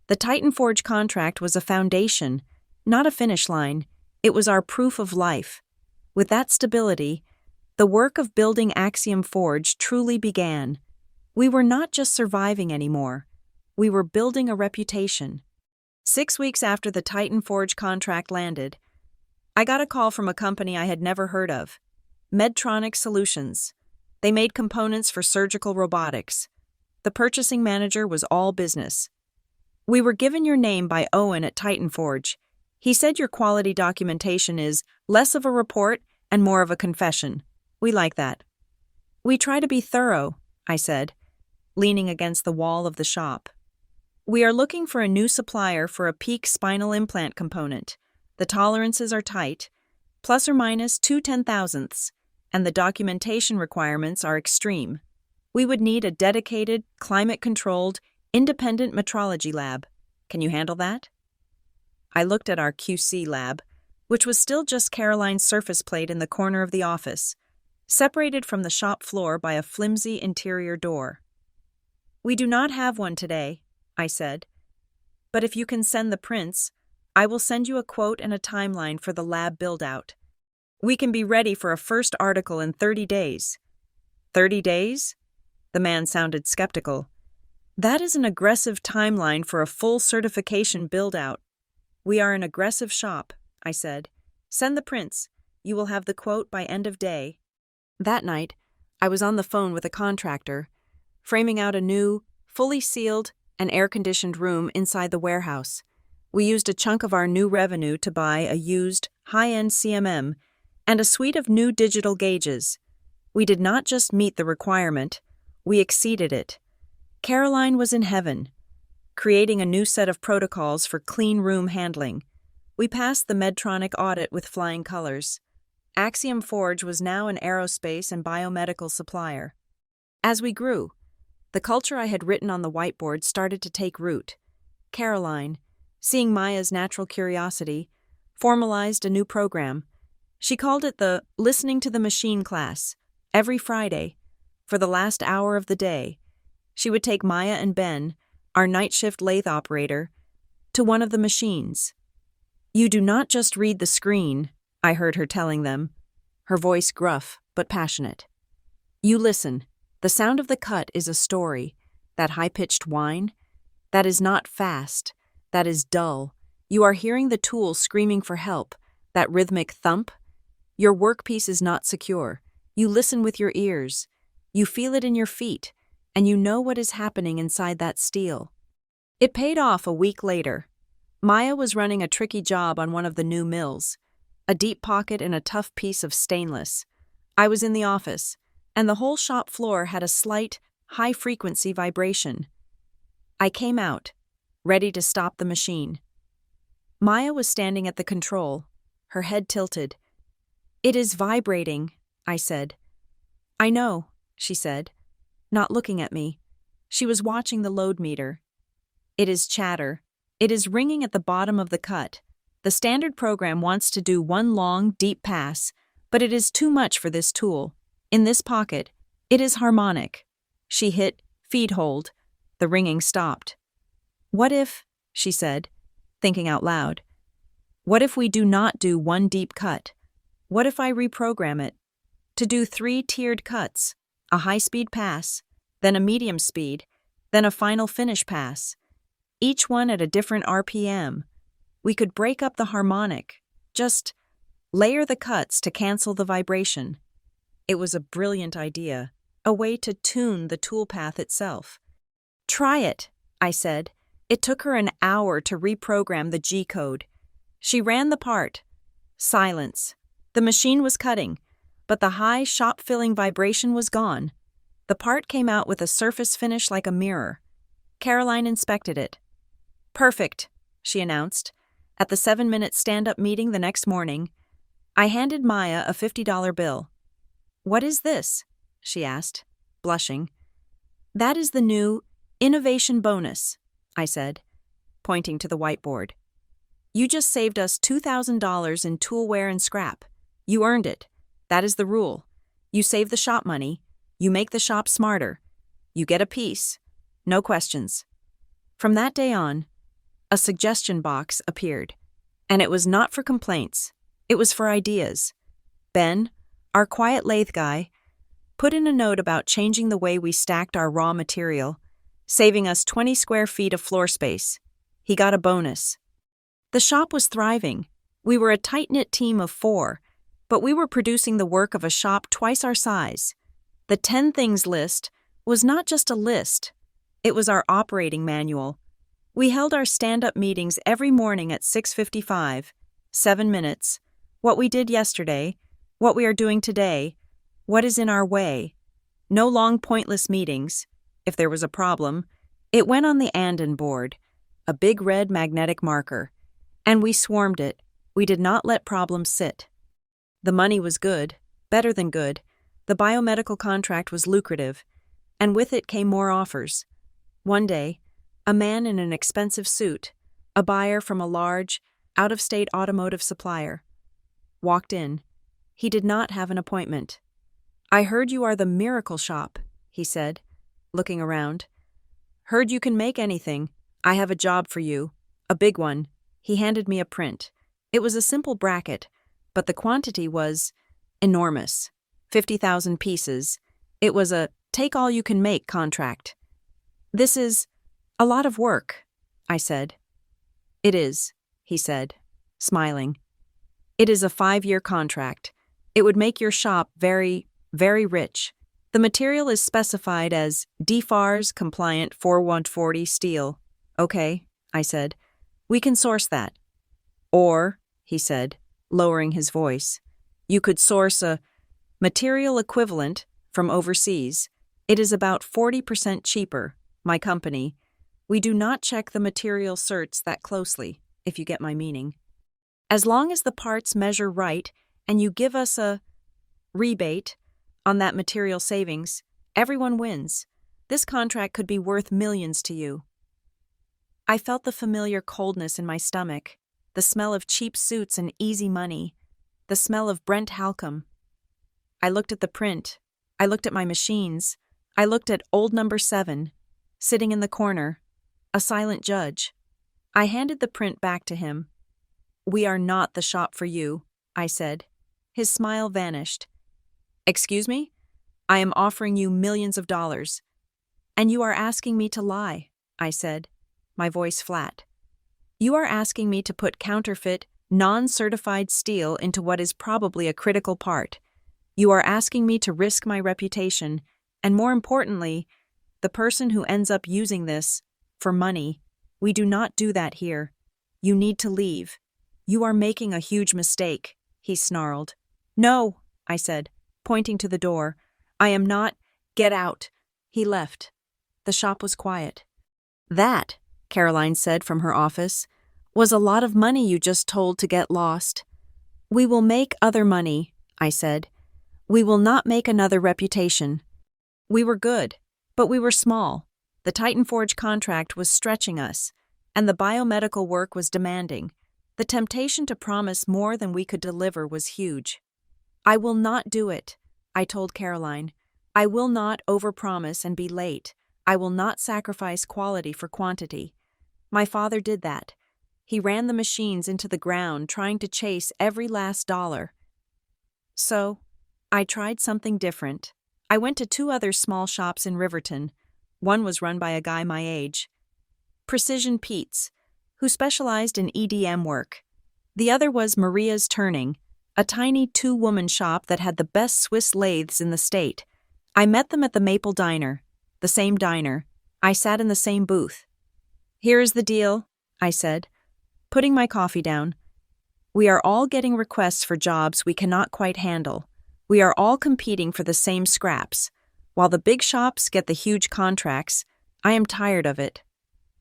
The Titan Forge contract was a foundation, not a finish line. It was our proof of life. With that stability, the work of building Axiom Forge truly began. We were not just surviving anymore. We were building a reputation. 6 weeks after the Titan Forge contract landed, I got a call from a company I had never heard of, Medtronic Solutions. They made components for surgical robotics. The purchasing manager was all business. We were given your name by Owen at Titan Forge. He said your quality documentation is less of a report and more of a confession. We like that. We try to be thorough, I said, leaning against the wall of the shop. We are looking for a new supplier for a peak spinal implant component. The tolerances are tight, plus or minus 2/10,000ths, and the documentation requirements are extreme. We would need a dedicated, climate-controlled, independent metrology lab. Can you handle that? I looked at our QC lab, which was still just Caroline's surface plate in the corner of the office, separated from the shop floor by a flimsy interior door. We do not have one today, I said. But if you can send the prints, I will send you a quote and a timeline for the lab build-out. We can be ready for a first article in 30 days. 30 days? The man sounded skeptical. That is an aggressive timeline for a full certification build-out. We are an aggressive shop, I said. Send the prints. You will have the quote by end of day. That night, I was on the phone with a contractor, framing out a new, fully sealed, and air-conditioned room inside the warehouse. We used a chunk of our new revenue to buy a used, high-end CMM and a suite of new digital gauges. We did not just meet the requirement, we exceeded it. Caroline was in heaven, creating a new set of protocols for clean room handling. We passed the Medtronic audit with flying colors. Axiom Forge was now an aerospace and biomedical supplier. As we grew, the culture I had written on the whiteboard started to take root. Caroline, seeing Maya's natural curiosity, formalized a new program. She called it the Listening to the Machine class. Every Friday, for the last hour of the day, she would take Maya and Ben, our night shift lathe operator, to one of the machines. You do not just read the screen, I heard her telling them, her voice gruff but passionate. You listen. The sound of the cut is a story. That high-pitched whine? That is not fast. That is dull. You are hearing the tool screaming for help. That rhythmic thump? Your workpiece is not secure. You listen with your ears. You feel it in your feet, and you know what is happening inside that steel. It paid off a week later. Maya was running a tricky job on one of the new mills, a deep pocket and a tough piece of stainless. I was in the office, and the whole shop floor had a slight, high-frequency vibration. I came out, ready to stop the machine. Maya was standing at the control, her head tilted. It is vibrating, I said. I know, she said, not looking at me. She was watching the load meter. It is chatter. It is ringing at the bottom of the cut. The standard program wants to do one long, deep pass, but it is too much for this tool. In this pocket, it is harmonic. She hit feed hold. The ringing stopped. What if, she said, thinking out loud, what if we do not do one deep cut? What if I reprogram it to do 3 tiered cuts, a high-speed pass, then a medium speed, then a final finish pass, each one at a different RPM? We could break up the harmonic, just layer the cuts to cancel the vibration. It was a brilliant idea, a way to tune the toolpath itself. Try it, I said. It took her an hour to reprogram the G code. She ran the part. Silence. The machine was cutting, but the high, shop-filling vibration was gone. The part came out with a surface finish like a mirror. Caroline inspected it. Perfect, she announced. At the 7-minute stand-up meeting the next morning, I handed Maya a $50 bill. What is this? She asked, blushing. That is the new innovation bonus, I said, pointing to the whiteboard. You just saved us $2,000 in tool wear and scrap. You earned it. That is the rule. You save the shop money. You make the shop smarter. You get a piece. No questions. From that day on, a suggestion box appeared, and it was not for complaints. It was for ideas. Ben, our quiet lathe guy, put in a note about changing the way we stacked our raw material, saving us 20 square feet of floor space. He got a bonus. The shop was thriving. We were a tight-knit team of 4, but we were producing the work of a shop twice our size. The 10 things list was not just a list. It was our operating manual. We held our stand-up meetings every morning at 6:55, 7 minutes, what we did yesterday, what we are doing today, what is in our way. No long pointless meetings. If there was a problem, it went on the Anden board, a big red magnetic marker, and we swarmed it. We did not let problems sit. The money was good, better than good. The biomedical contract was lucrative, and with it came more offers. One day, a man in an expensive suit, a buyer from a large, out-of-state automotive supplier, walked in. He did not have an appointment. I heard you are the miracle shop, he said, looking around. Heard you can make anything. I have a job for you. A big one. He handed me a print. It was a simple bracket, but the quantity was enormous. 50,000 pieces. It was a take-all-you-can-make contract. This is a lot of work, I said. It is, he said, smiling. It is a 5-year contract. It would make your shop very, very rich. The material is specified as DFARS compliant 4140 steel. Okay, I said. We can source that. Or, he said, lowering his voice, you could source a material equivalent from overseas. It is about 40% cheaper, my company. We do not check the material certs that closely, if you get my meaning. As long as the parts measure right and you give us a rebate on that material savings, everyone wins. This contract could be worth millions to you. I felt the familiar coldness in my stomach, the smell of cheap suits and easy money, the smell of Brent Halcomb. I looked at the print. I looked at my machines. I looked at old number 7, sitting in the corner, a silent judge. I handed the print back to him. We are not the shop for you, I said. His smile vanished. Excuse me? I am offering you millions of dollars. And you are asking me to lie, I said, my voice flat. You are asking me to put counterfeit, non-certified steel into what is probably a critical part. You are asking me to risk my reputation, and more importantly, the person who ends up using this, for money. We do not do that here. You need to leave. You are making a huge mistake, he snarled. No, I said, pointing to the door. I am not. Get out. He left. The shop was quiet. That, Caroline said from her office, was a lot of money you just told to get lost. We will make other money, I said. We will not make another reputation. We were good, but we were small. The Titan Forge contract was stretching us, and the biomedical work was demanding. The temptation to promise more than we could deliver was huge. "I will not do it," I told Caroline. "I will not overpromise and be late. I will not sacrifice quality for quantity." My father did that. He ran the machines into the ground, trying to chase every last dollar. So, I tried something different. I went to 2 other small shops in Riverton. One was run by a guy my age, Precision Pete's, who specialized in EDM work. The other was Maria's Turning, a tiny 2-woman shop that had the best Swiss lathes in the state. I met them at the Maple Diner, the same diner. I sat in the same booth. "Here is the deal," I said, putting my coffee down. "We are all getting requests for jobs we cannot quite handle. We are all competing for the same scraps. While the big shops get the huge contracts, I am tired of it."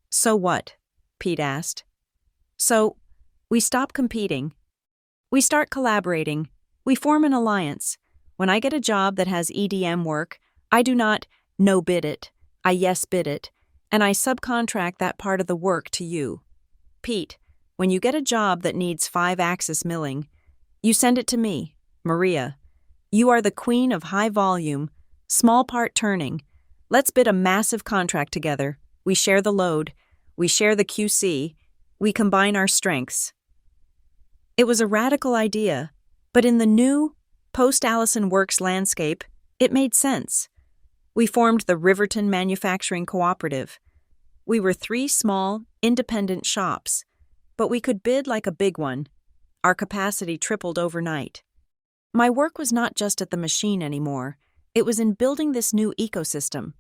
"So what?" Pete asked. "So, we stop competing. We start collaborating. We form an alliance. When I get a job that has EDM work, I do not no-bid it, I yes-bid it, and I subcontract that part of the work to you. Pete, when you get a job that needs 5-axis milling, you send it to me, Maria. You are the queen of high volume, small part turning. Let's bid a massive contract together. We share the load. We share the QC. We combine our strengths." It was a radical idea, but in the new, post-Allison Works landscape, it made sense. We formed the Riverton Manufacturing Cooperative. We were 3 small, independent shops, but we could bid like a big one. Our capacity tripled overnight. My work was not just at the machine anymore. It was in building this new ecosystem.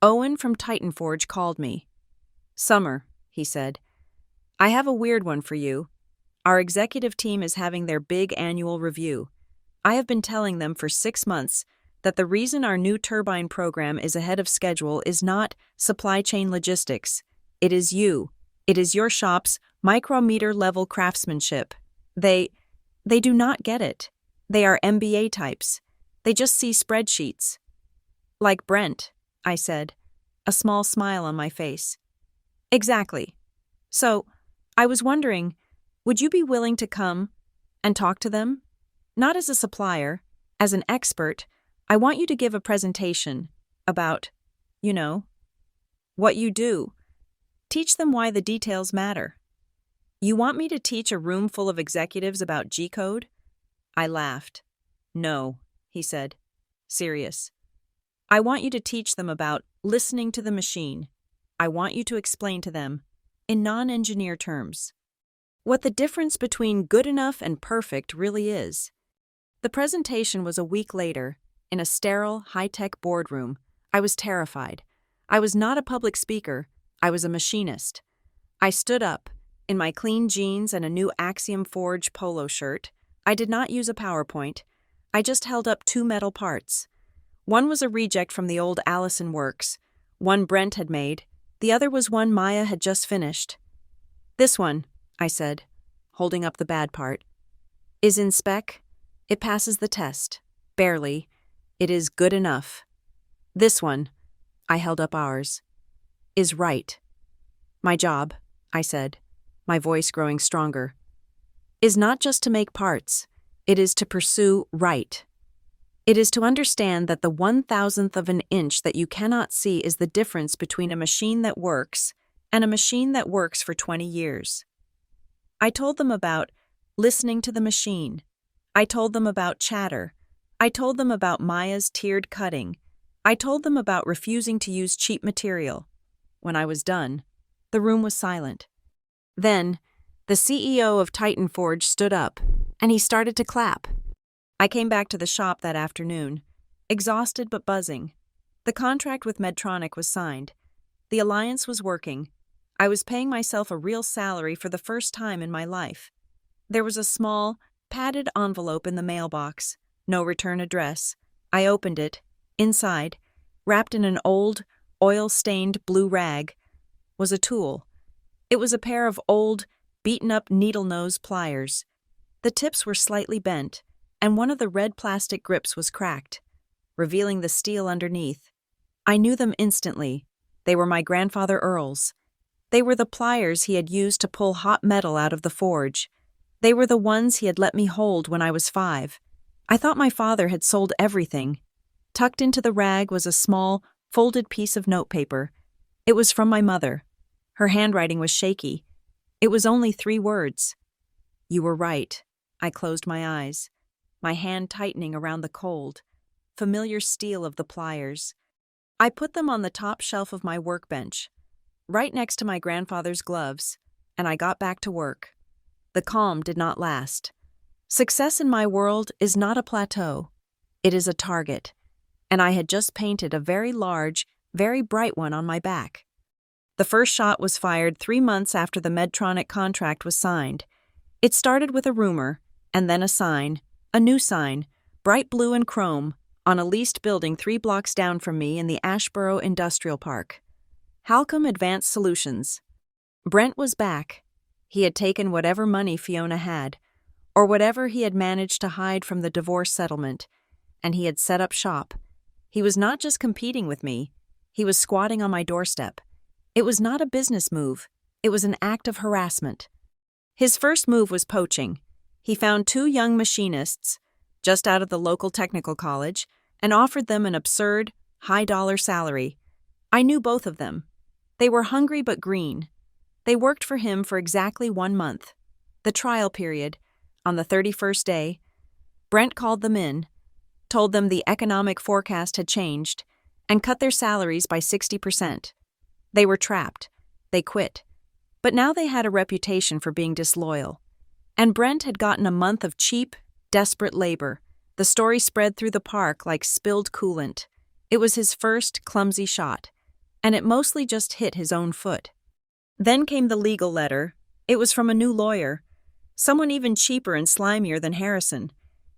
Owen from Titan Forge called me. "Summer," he said, "I have a weird one for you. Our executive team is having their big annual review. I have been telling them for 6 months that the reason our new turbine program is ahead of schedule is not supply chain logistics. It is you. It is your shop's micrometer-level craftsmanship. They do not get it. They are MBA types. They just see spreadsheets." "Like Brent," I said, a small smile on my face. "Exactly. So, I was wondering, would you be willing to come and talk to them? Not as a supplier, as an expert. I want you to give a presentation about, what you do. Teach them why the details matter." "You want me to teach a room full of executives about G-code?" I laughed. "No," he said, serious. "I want you to teach them about listening to the machine. I want you to explain to them, in non-engineer terms, what the difference between good enough and perfect really is." The presentation was a week later, in a sterile, high-tech boardroom. I was terrified. I was not a public speaker. I was a machinist. I stood up, in my clean jeans and a new Axiom Forge polo shirt. I did not use a PowerPoint. I just held up 2 metal parts. One was a reject from the old Allison Works. One Brent had made. The other was one Maya had just finished. "This one," I said, holding up the bad part, "is in spec. It passes the test. Barely. It is good enough. This one," I held up ours, "is right. My job," I said, my voice growing stronger, "is not just to make parts. It is to pursue right. It is to understand that the 1,000th of an inch that you cannot see is the difference between a machine that works and a machine that works for 20 years. I told them about listening to the machine. I told them about chatter. I told them about Maya's tiered cutting. I told them about refusing to use cheap material. When I was done, the room was silent. Then, the CEO of Titan Forge stood up, and he started to clap. I came back to the shop that afternoon, exhausted but buzzing. The contract with Medtronic was signed. The alliance was working. I was paying myself a real salary for the first time in my life. There was a small, padded envelope in the mailbox. No return address. I opened it. Inside, wrapped in an old, oil-stained blue rag, was a tool. It was a pair of old, beaten-up needle-nose pliers. The tips were slightly bent, and one of the red plastic grips was cracked, revealing the steel underneath. I knew them instantly. They were my grandfather Earl's. They were the pliers he had used to pull hot metal out of the forge. They were the ones he had let me hold when I was 5. I thought my father had sold everything. Tucked into the rag was a small, folded piece of notepaper. It was from my mother. Her handwriting was shaky. It was only 3 words. You were right. I closed my eyes, my hand tightening around the cold, familiar steel of the pliers. I put them on the top shelf of my workbench, right next to my grandfather's gloves, and I got back to work. The calm did not last. Success in my world is not a plateau. It is a target, and I had just painted a very large, very bright one on my back. The first shot was fired 3 months after the Medtronic contract was signed. It started with a rumor, and then a sign, a new sign, bright blue and chrome, on a leased building 3 blocks down from me in the Ashboro Industrial Park. Halcom Advanced Solutions. Brent was back. He had taken whatever money Fiona had, or whatever he had managed to hide from the divorce settlement, and he had set up shop. He was not just competing with me, he was squatting on my doorstep. It was not a business move, it was an act of harassment. His first move was poaching. He found 2 young machinists, just out of the local technical college, and offered them an absurd, high-dollar salary. I knew both of them. They were hungry but green. They worked for him for exactly 1 month. The trial period, on the 31st day, Brent called them in, told them the economic forecast had changed, and cut their salaries by 60%. They were trapped. They quit. But now they had a reputation for being disloyal. And Brent had gotten a month of cheap, desperate labor. The story spread through the park like spilled coolant. It was his first clumsy shot, and it mostly just hit his own foot. Then came the legal letter. It was from a new lawyer, someone even cheaper and slimier than Harrison.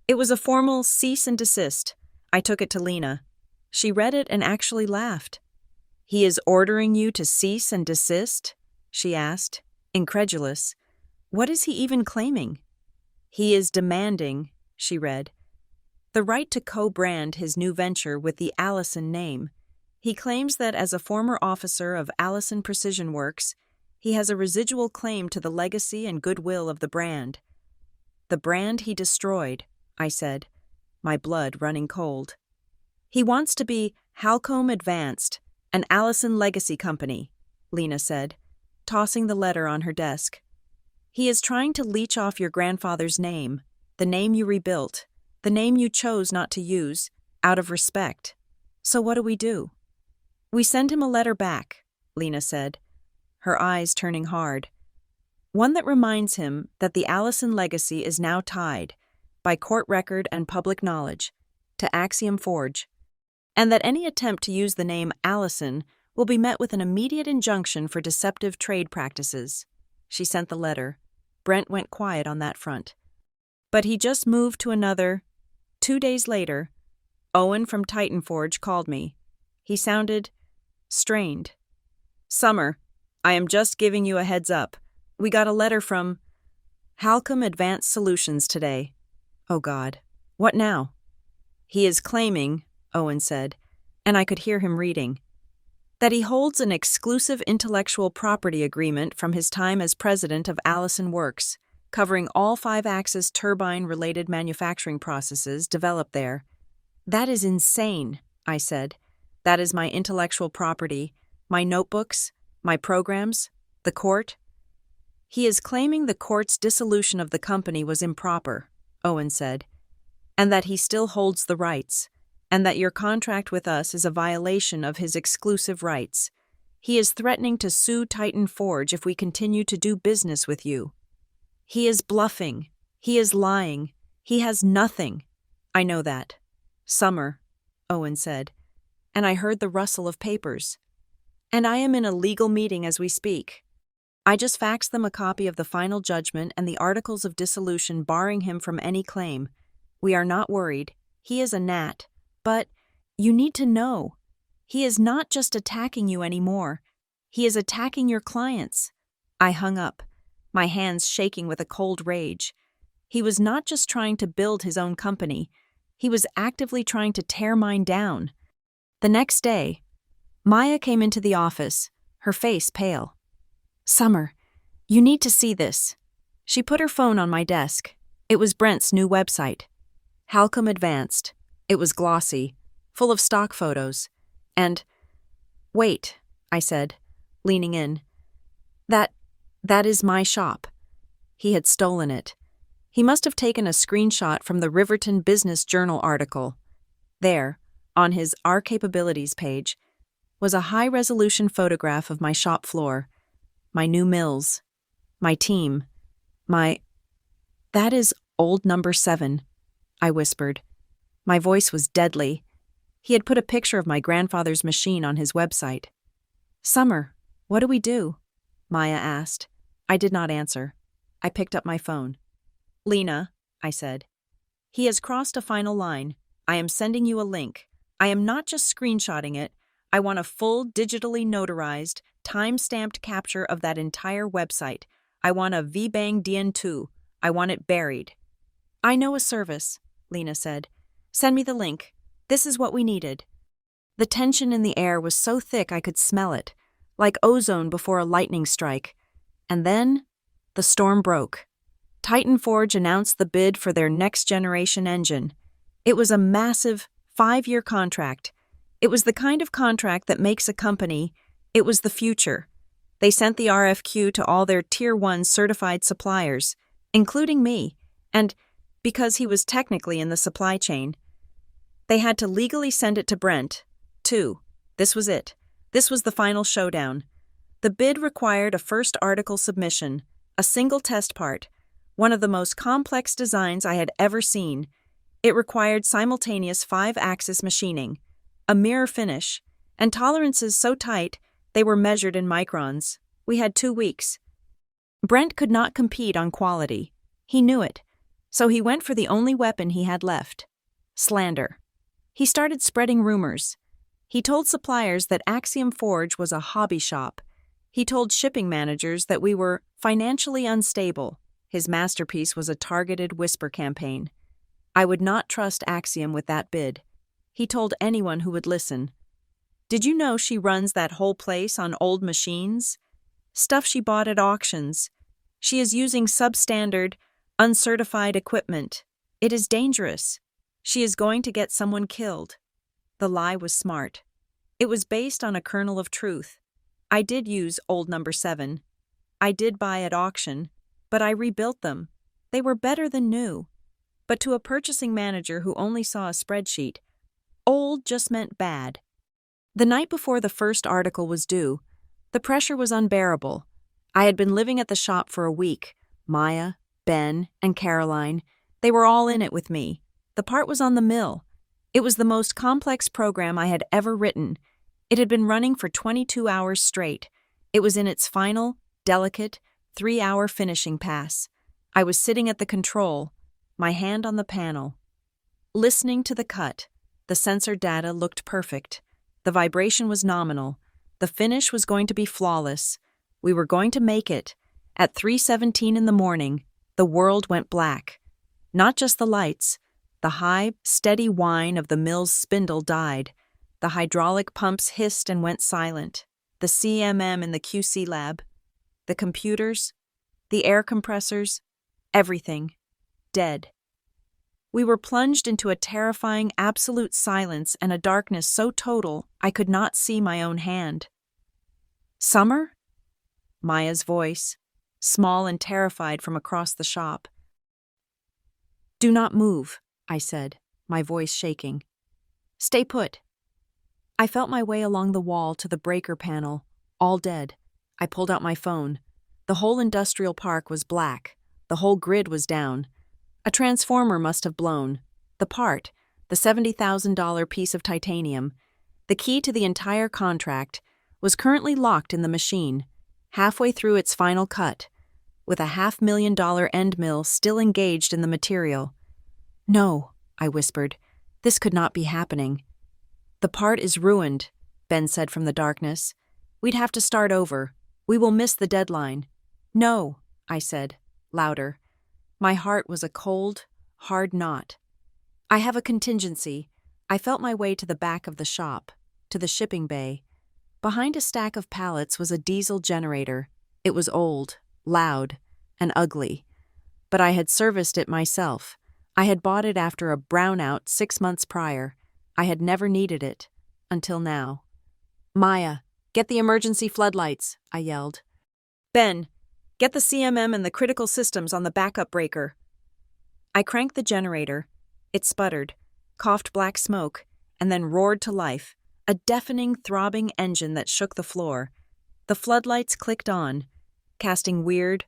It was a formal cease and desist. I took it to Lena. She read it and actually laughed. "He is ordering you to cease and desist?" she asked, incredulous. "What is he even claiming?" "He is demanding," she read, "the right to co-brand his new venture with the Allison name. He claims that as a former officer of Allison Precision Works, he has a residual claim to the legacy and goodwill of the brand." "The brand he destroyed," I said, my blood running cold. "He wants to be Halcom Advanced, an Allison legacy company," Lena said, tossing the letter on her desk. "He is trying to leech off your grandfather's name, the name you rebuilt, the name you chose not to use, out of respect. So what do? We send him a letter back," Lena said, her eyes turning hard. "One that reminds him that the Allison legacy is now tied, by court record and public knowledge, to Axiom Forge, and that any attempt to use the name Allison will be met with an immediate injunction for deceptive trade practices." She sent the letter. Brent went quiet on that front. But he just moved to another. 2 days later, Owen from Titan Forge called me. He sounded strained. "Summer, I am just giving you a heads up. We got a letter from Halcom Advanced Solutions today." "Oh God, what now?" "He is claiming," Owen said, and I could hear him reading, "that he holds an exclusive intellectual property agreement from his time as president of Allison Works, covering all 5-axis turbine-related manufacturing processes developed there." "That is insane," I said. "That is my intellectual property, my notebooks, my programs, the court." "He is claiming the court's dissolution of the company was improper," Owen said, "and that he still holds the rights, and that your contract with us is a violation of his exclusive rights. He is threatening to sue Titan Forge if we continue to do business with you. He is bluffing. He is lying. He has nothing." "I know that." "Summer," Owen said, and I heard the rustle of papers. "And I am in a legal meeting as we speak. I just faxed them a copy of the final judgment and the articles of dissolution barring him from any claim. We are not worried. He is a gnat. But you need to know, he is not just attacking you anymore. He is attacking your clients." I hung up, my hands shaking with a cold rage. He was not just trying to build his own company. He was actively trying to tear mine down. The next day, Maya came into the office, her face pale. "Summer, you need to see this." She put her phone on my desk. It was Brent's new website. Halcom Advanced. It was glossy, full of stock photos. And, "Wait," I said, leaning in. That is my shop." He had stolen it. He must have taken a screenshot from the Riverton Business Journal article. There, on his Our Capabilities page, was a high-resolution photograph of my shop floor, my new mills, my team, "That is old number 7, I whispered. My voice was deadly. He had put a picture of my grandfather's machine on his website. "Summer, what do we do?" Maya asked. I did not answer. I picked up my phone. "Lena," I said, "he has crossed a final line. I am sending you a link. I am not just screenshotting it. I want a full digitally notarized, time-stamped capture of that entire website. I want a VBang Dien2. I want it buried." "I know a service," Lena said. "Send me the link. This is what we needed." The tension in the air was so thick I could smell it, like ozone before a lightning strike. And then, the storm broke. Titan Forge announced the bid for their next-generation engine. It was a massive, 5-year contract. It was the kind of contract that makes a company. It was the future. They sent the RFQ to all their Tier 1 certified suppliers, including me, and, because he was technically in the supply chain, they had to legally send it to Brent, too. This was it. This was the final showdown. The bid required a first article submission, a single test part, one of the most complex designs I had ever seen. It required simultaneous 5-axis machining, a mirror finish, and tolerances so tight they were measured in microns. We had 2 weeks. Brent could not compete on quality. He knew it. So he went for the only weapon he had left: slander. He started spreading rumors. He told suppliers that Axiom Forge was a hobby shop. He told shipping managers that we were financially unstable. His masterpiece was a targeted whisper campaign. I would not trust Axiom with that bid. He told anyone who would listen. "Did you know she runs that whole place on old machines? Stuff she bought at auctions. She is using substandard, uncertified equipment. It is dangerous. She is going to get someone killed." The lie was smart. It was based on a kernel of truth. I did use old number 7. I did buy at auction, but I rebuilt them. They were better than new. But to a purchasing manager who only saw a spreadsheet, old just meant bad. The night before the first article was due, the pressure was unbearable. I had been living at the shop for a week. Maya, Ben, and Caroline, they were all in it with me. The part was on the mill. It was the most complex program I had ever written. It had been running for 22 hours straight. It was in its final, delicate, 3-hour finishing pass. I was sitting at the control, my hand on the panel, listening to the cut. The sensor data looked perfect. The vibration was nominal. The finish was going to be flawless. We were going to make it. At 3:17 in the morning, the world went black. Not just the lights. The high, steady whine of the mill's spindle died. The hydraulic pumps hissed and went silent. The CMM in the QC lab, the computers, the air compressors, everything, dead. We were plunged into a terrifying absolute silence and a darkness so total I could not see my own hand. "Summer?" Maya's voice, small and terrified from across the shop. "Do not move," I said, my voice shaking. "Stay put." I felt my way along the wall to the breaker panel, all dead. I pulled out my phone. The whole industrial park was black. The whole grid was down. A transformer must have blown. The part, the $70,000 piece of titanium, the key to the entire contract, was currently locked in the machine, halfway through its final cut, with a $500,000 end mill still engaged in the material. "No," I whispered. "This could not be happening." "The part is ruined," Ben said from the darkness. "We'd have to start over. We will miss the deadline." "No," I said, louder. My heart was a cold, hard knot. "I have a contingency." I felt my way to the back of the shop, to the shipping bay. Behind a stack of pallets was a diesel generator. It was old, loud, and ugly. But I had serviced it myself. I had bought it after a brownout 6 months prior. I had never needed it, until now. "Maya, get the emergency floodlights," I yelled. "Ben, get the CMM and the critical systems on the backup breaker." I cranked the generator. It sputtered, coughed black smoke, and then roared to life, a deafening, throbbing engine that shook the floor. The floodlights clicked on, casting weird,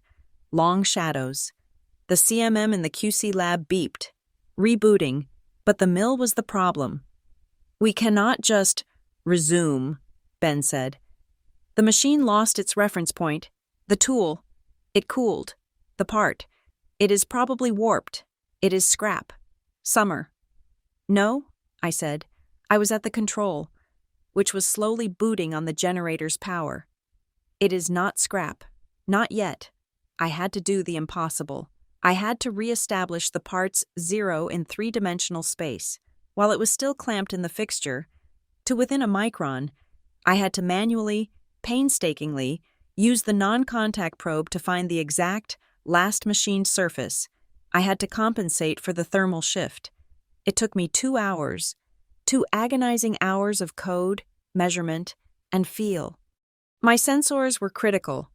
long shadows. The CMM in the QC lab beeped, rebooting, but the mill was the problem. "We cannot just resume," Ben said. "The machine lost its reference point. The tool. It cooled. The part. It is probably warped. It is scrap. Summer." "No," I said. I was at the control, which was slowly booting on the generator's power. "It is not scrap. Not yet." I had to do the impossible. I had to re-establish the part's zero in three-dimensional space. While it was still clamped in the fixture, to within a micron, I had to manually, painstakingly, use the non-contact probe to find the exact, last machined surface. I had to compensate for the thermal shift. It took me 2 hours, 2 agonizing hours of code, measurement, and feel. My sensors were critical,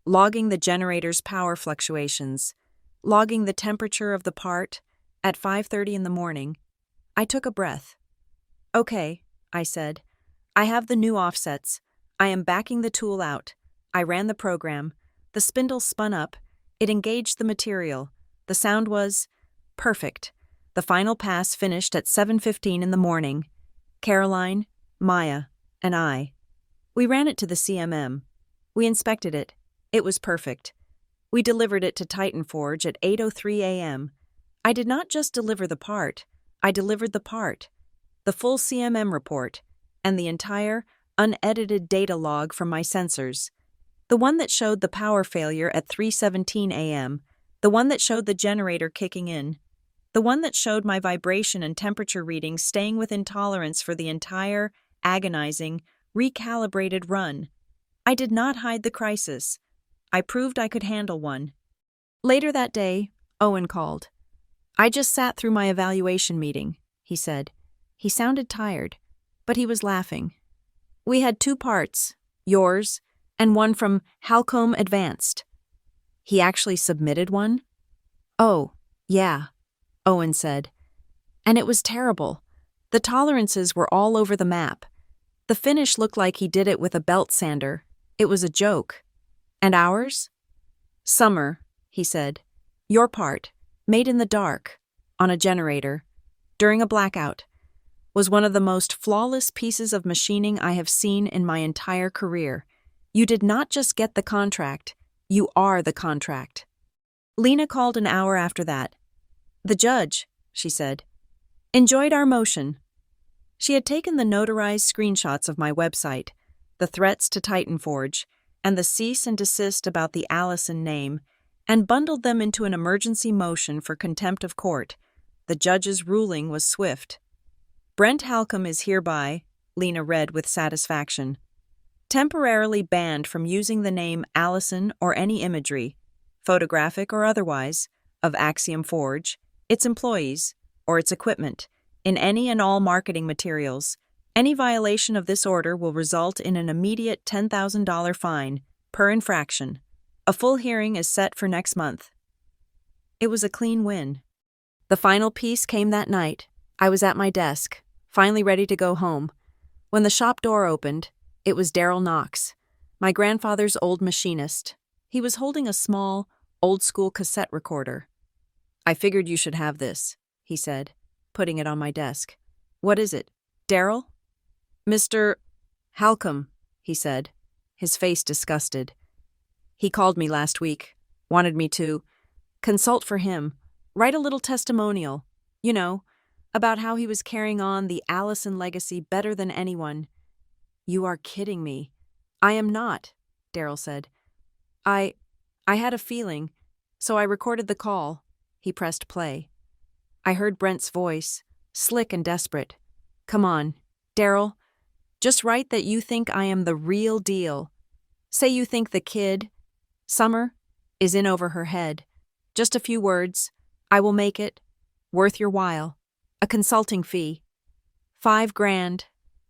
logging the generator's power fluctuations, logging the temperature of the part at 5:30 in the morning. I took a breath. "Okay," I said. "I have the new offsets. I am backing the tool out." I ran the program. The spindle spun up. It engaged the material. The sound was perfect. The final pass finished at 7:15 in the morning. Caroline, Maya, and I. We ran it to the CMM. We inspected it. It was perfect. We delivered it to Titan Forge at 8:03 a.m. I did not just deliver the part. I delivered the part, the full CMM report, and the entire, unedited data log from my sensors. The one that showed the power failure at 3:17 a.m., the one that showed the generator kicking in, the one that showed my vibration and temperature readings staying within tolerance for the entire, agonizing, recalibrated run. I did not hide the crisis. I proved I could handle one. Later that day, Owen called. "I just sat through my evaluation meeting," he said. He sounded tired, but he was laughing. "We had 2 parts, yours, and one from Halcombe Advanced." "He actually submitted one?" "Oh, yeah," Owen said. "And it was terrible. The tolerances were all over the map. The finish looked like he did it with a belt sander. It was a joke." "And ours?" "Summer," he said. "Your part, made in the dark, on a generator, during a blackout, was one of the most flawless pieces of machining I have seen in my entire career. You did not just get the contract, you are the contract." Lena called an hour after that. "The judge," she said, "enjoyed our motion." She had taken the notarized screenshots of my website, the threats to Titan Forge, and the cease and desist about the Allison name, and bundled them into an emergency motion for contempt of court. The judge's ruling was swift. "Brent Halcombe is hereby," Lena read with satisfaction, "temporarily banned from using the name Allison or any imagery, photographic or otherwise, of Axiom Forge, its employees, or its equipment, in any and all marketing materials. Any violation of this order will result in an immediate $10,000 fine, per infraction. A full hearing is set for next month." It was a clean win. The final piece came that night. I was at my desk, finally ready to go home. When the shop door opened, it was Daryl Knox, my grandfather's old machinist. He was holding a small, old-school cassette recorder. "I figured you should have this," he said, putting it on my desk. "What is it, Daryl?" "Mr. Halcombe," he said, his face disgusted. "He called me last week, wanted me to consult for him, write a little testimonial, you know, about how he was carrying on the Allison legacy better than anyone." "You are kidding me." "I am not," Daryl said. I had a feeling, so I recorded the call." He pressed play. I heard Brent's voice, slick and desperate. "Come on, Daryl. Just write that you think I am the real deal. Say you think the kid, Summer, is in over her head. Just a few words. I will make it. Worth your while. A consulting fee. $5,000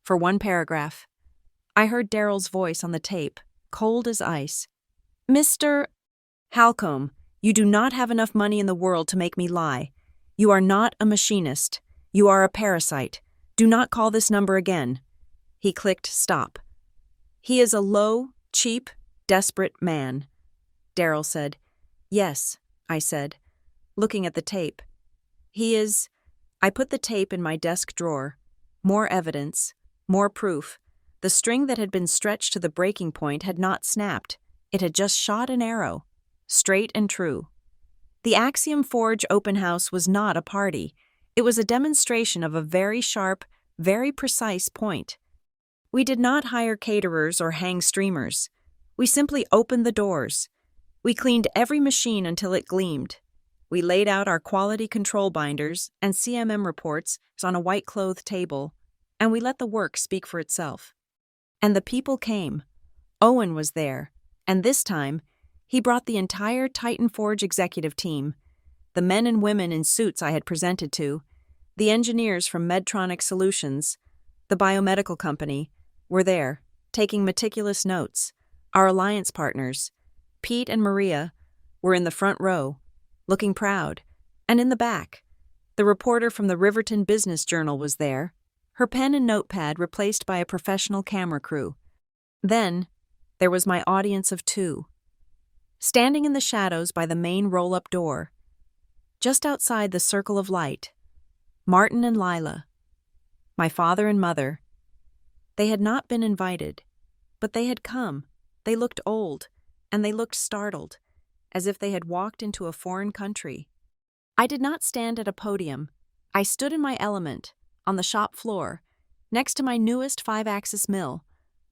for one paragraph. I heard Daryl's voice on the tape, cold as ice. Mr. Halcombe, you do not have enough money in the world to make me lie. You are not a machinist. You are a parasite. Do not call this number again. He clicked stop. He is a low, cheap, desperate man. Daryl said. Yes, I said, looking at the tape. He is. I put the tape in my desk drawer. More evidence, more proof. The string that had been stretched to the breaking point had not snapped. It had just shot an arrow. Straight and true. The Axiom Forge open house was not a party. It was a demonstration of a very sharp, very precise point. We did not hire caterers or hang streamers. We simply opened the doors. We cleaned every machine until it gleamed. We laid out our quality control binders and CMM reports on a white-clothed table, and we let the work speak for itself. And the people came. Owen was there, and this time, he brought the entire Titan Forge executive team, the men and women in suits I had presented to, the engineers from Medtronic Solutions, the biomedical company, were there, taking meticulous notes. Our alliance partners, Pete and Maria, were in the front row, looking proud, and in the back. The reporter from the Riverton Business Journal was there, her pen and notepad replaced by a professional camera crew. Then, there was my audience of two. Standing in the shadows by the main roll-up door, just outside the circle of light, Martin and Lila, my father and mother. They had not been invited, but they had come. They looked old, and they looked startled, as if they had walked into a foreign country. I did not stand at a podium. I stood in my element, on the shop floor, next to my newest 5-axis mill.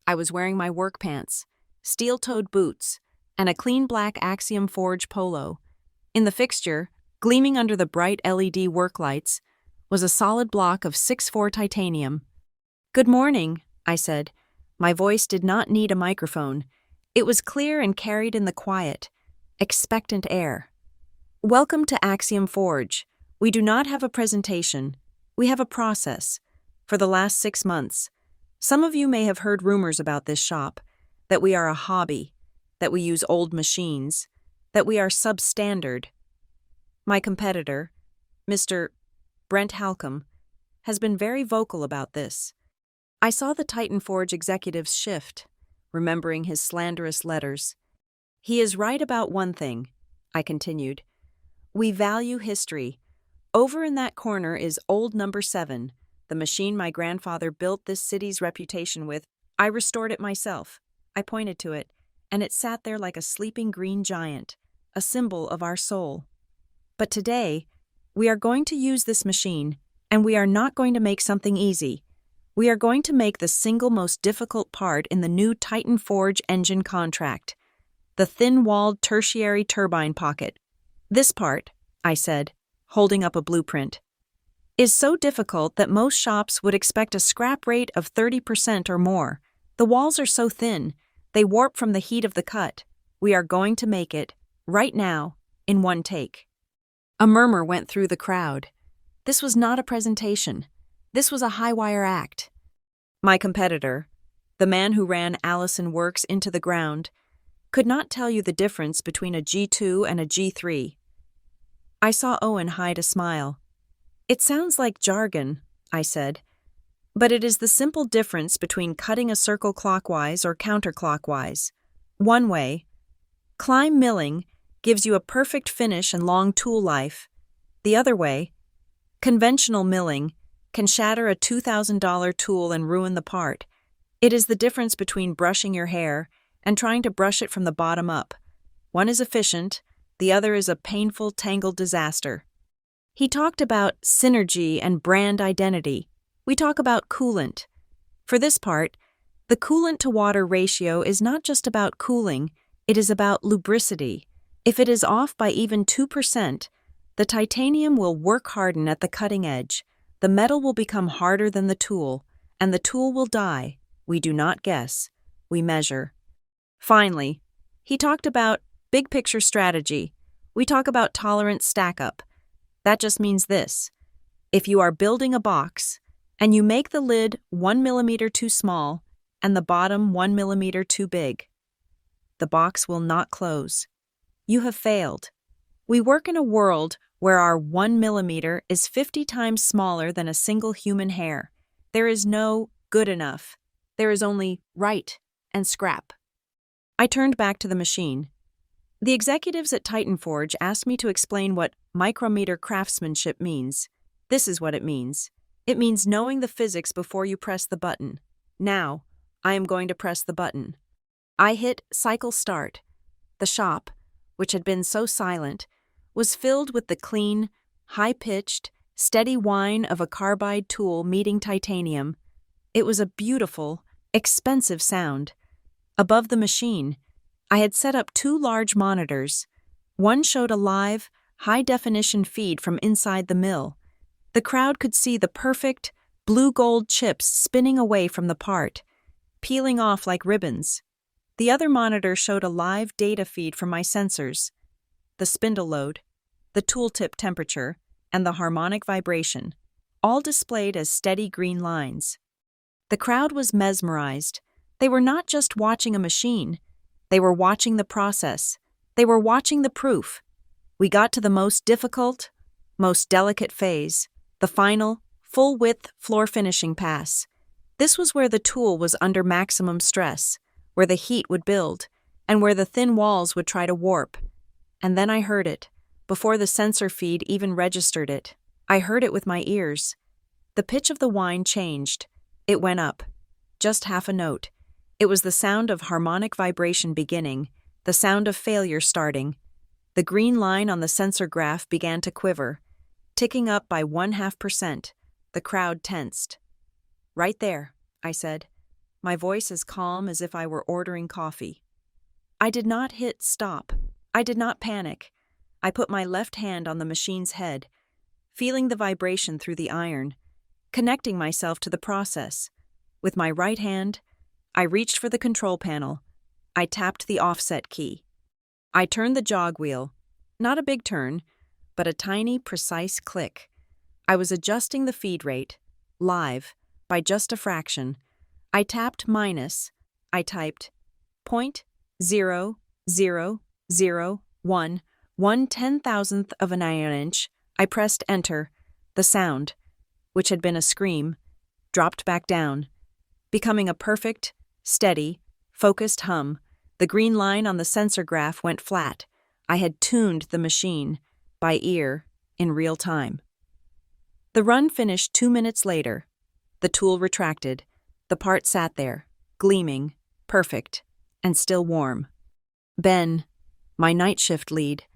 I was wearing my work pants, steel-toed boots, and a clean black Axiom Forge polo. In the fixture, gleaming under the bright LED work lights, was a solid block of 6'4" titanium. "Good morning," I said. My voice did not need a microphone. It was clear and carried in the quiet, expectant air. "Welcome to Axiom Forge. We do not have a presentation. We have a process. For the last 6 months, some of you may have heard rumors about this shop, that we are a hobby, that we use old machines, that we are substandard. My competitor, Mr. Brent Halcombe, has been very vocal about this. I saw the Titan Forge executives shift, remembering his slanderous letters. He is right about one thing," I continued. "We value history. Over in that corner is old number 7, the machine my grandfather built this city's reputation with. I restored it myself." I pointed to it, and it sat there like a sleeping green giant, a symbol of our soul. "But today, we are going to use this machine, and we are not going to make something easy. We are going to make the single most difficult part in the new Titan Forge engine contract, the thin-walled tertiary turbine pocket. This part," I said, holding up a blueprint, "is so difficult that most shops would expect a scrap rate of 30% or more. The walls are so thin, they warp from the heat of the cut. We are going to make it, right now, in one take." A murmur went through the crowd. This was not a presentation. This was a high-wire act. My competitor, the man who ran Allison Works into the ground, could not tell you the difference between a G2 and a G3. I saw Owen hide a smile. "It sounds like jargon," I said, "but it is the simple difference between cutting a circle clockwise or counterclockwise. One way, climb milling, gives you a perfect finish and long tool life. The other way, conventional milling, can shatter a $2,000 tool and ruin the part. It is the difference between brushing your hair and trying to brush it from the bottom up. One is efficient, the other is a painful, tangled disaster." He talked about synergy and brand identity. We talk about coolant. For this part, the coolant-to-water ratio is not just about cooling, it is about lubricity. If it is off by even 2%, the titanium will work harden at the cutting edge. The metal will become harder than the tool, and the tool will die. We do not guess, we measure. Finally, he talked about big picture strategy. We talk about tolerance stack up. That just means this. If you are building a box and you make the lid 1 millimeter too small and the bottom 1 millimeter too big, the box will not close. You have failed. We work in a world where our 1 millimeter is 50 times smaller than a single human hair. There is no good enough. There is only right and scrap. I turned back to the machine. The executives at Titan Forge asked me to explain what micrometer craftsmanship means. This is what it means. It means knowing the physics before you press the button. Now, I am going to press the button. I hit cycle start. The shop, which had been so silent, was filled with the clean, high-pitched, steady whine of a carbide tool meeting titanium. It was a beautiful, expensive sound. Above the machine, I had set up 2 large monitors. One showed a live, high-definition feed from inside the mill. The crowd could see the perfect, blue-gold chips spinning away from the part, peeling off like ribbons. The other monitor showed a live data feed from my sensors, the spindle load, the tooltip temperature, and the harmonic vibration, all displayed as steady green lines. The crowd was mesmerized. They were not just watching a machine. They were watching the process. They were watching the proof. We got to the most difficult, most delicate phase, the final, full-width floor finishing pass. This was where the tool was under maximum stress, where the heat would build, and where the thin walls would try to warp. And then I heard it, before the sensor feed even registered it. I heard it with my ears. The pitch of the whine changed. It went up. Just half a note. It was the sound of harmonic vibration beginning, the sound of failure starting. The green line on the sensor graph began to quiver, ticking up by 0.5%. The crowd tensed. "Right there," I said, my voice as calm as if I were ordering coffee. I did not hit stop. I did not panic. I put my left hand on the machine's head, feeling the vibration through the iron, connecting myself to the process. With my right hand, I reached for the control panel. I tapped the offset key. I turned the jog wheel. Not a big turn, but a tiny, precise click. I was adjusting the feed rate, live, by just a fraction. I tapped minus. I typed 0.0001, 1/10,000th of an inch. I pressed enter. The sound, which had been a scream, dropped back down, becoming a perfect, steady, focused hum. The green line on the sensor graph went flat. I had tuned the machine, by ear, in real time. The run finished 2 minutes later. The tool retracted. The part sat there, gleaming, perfect, and still warm. Ben, my night shift lead,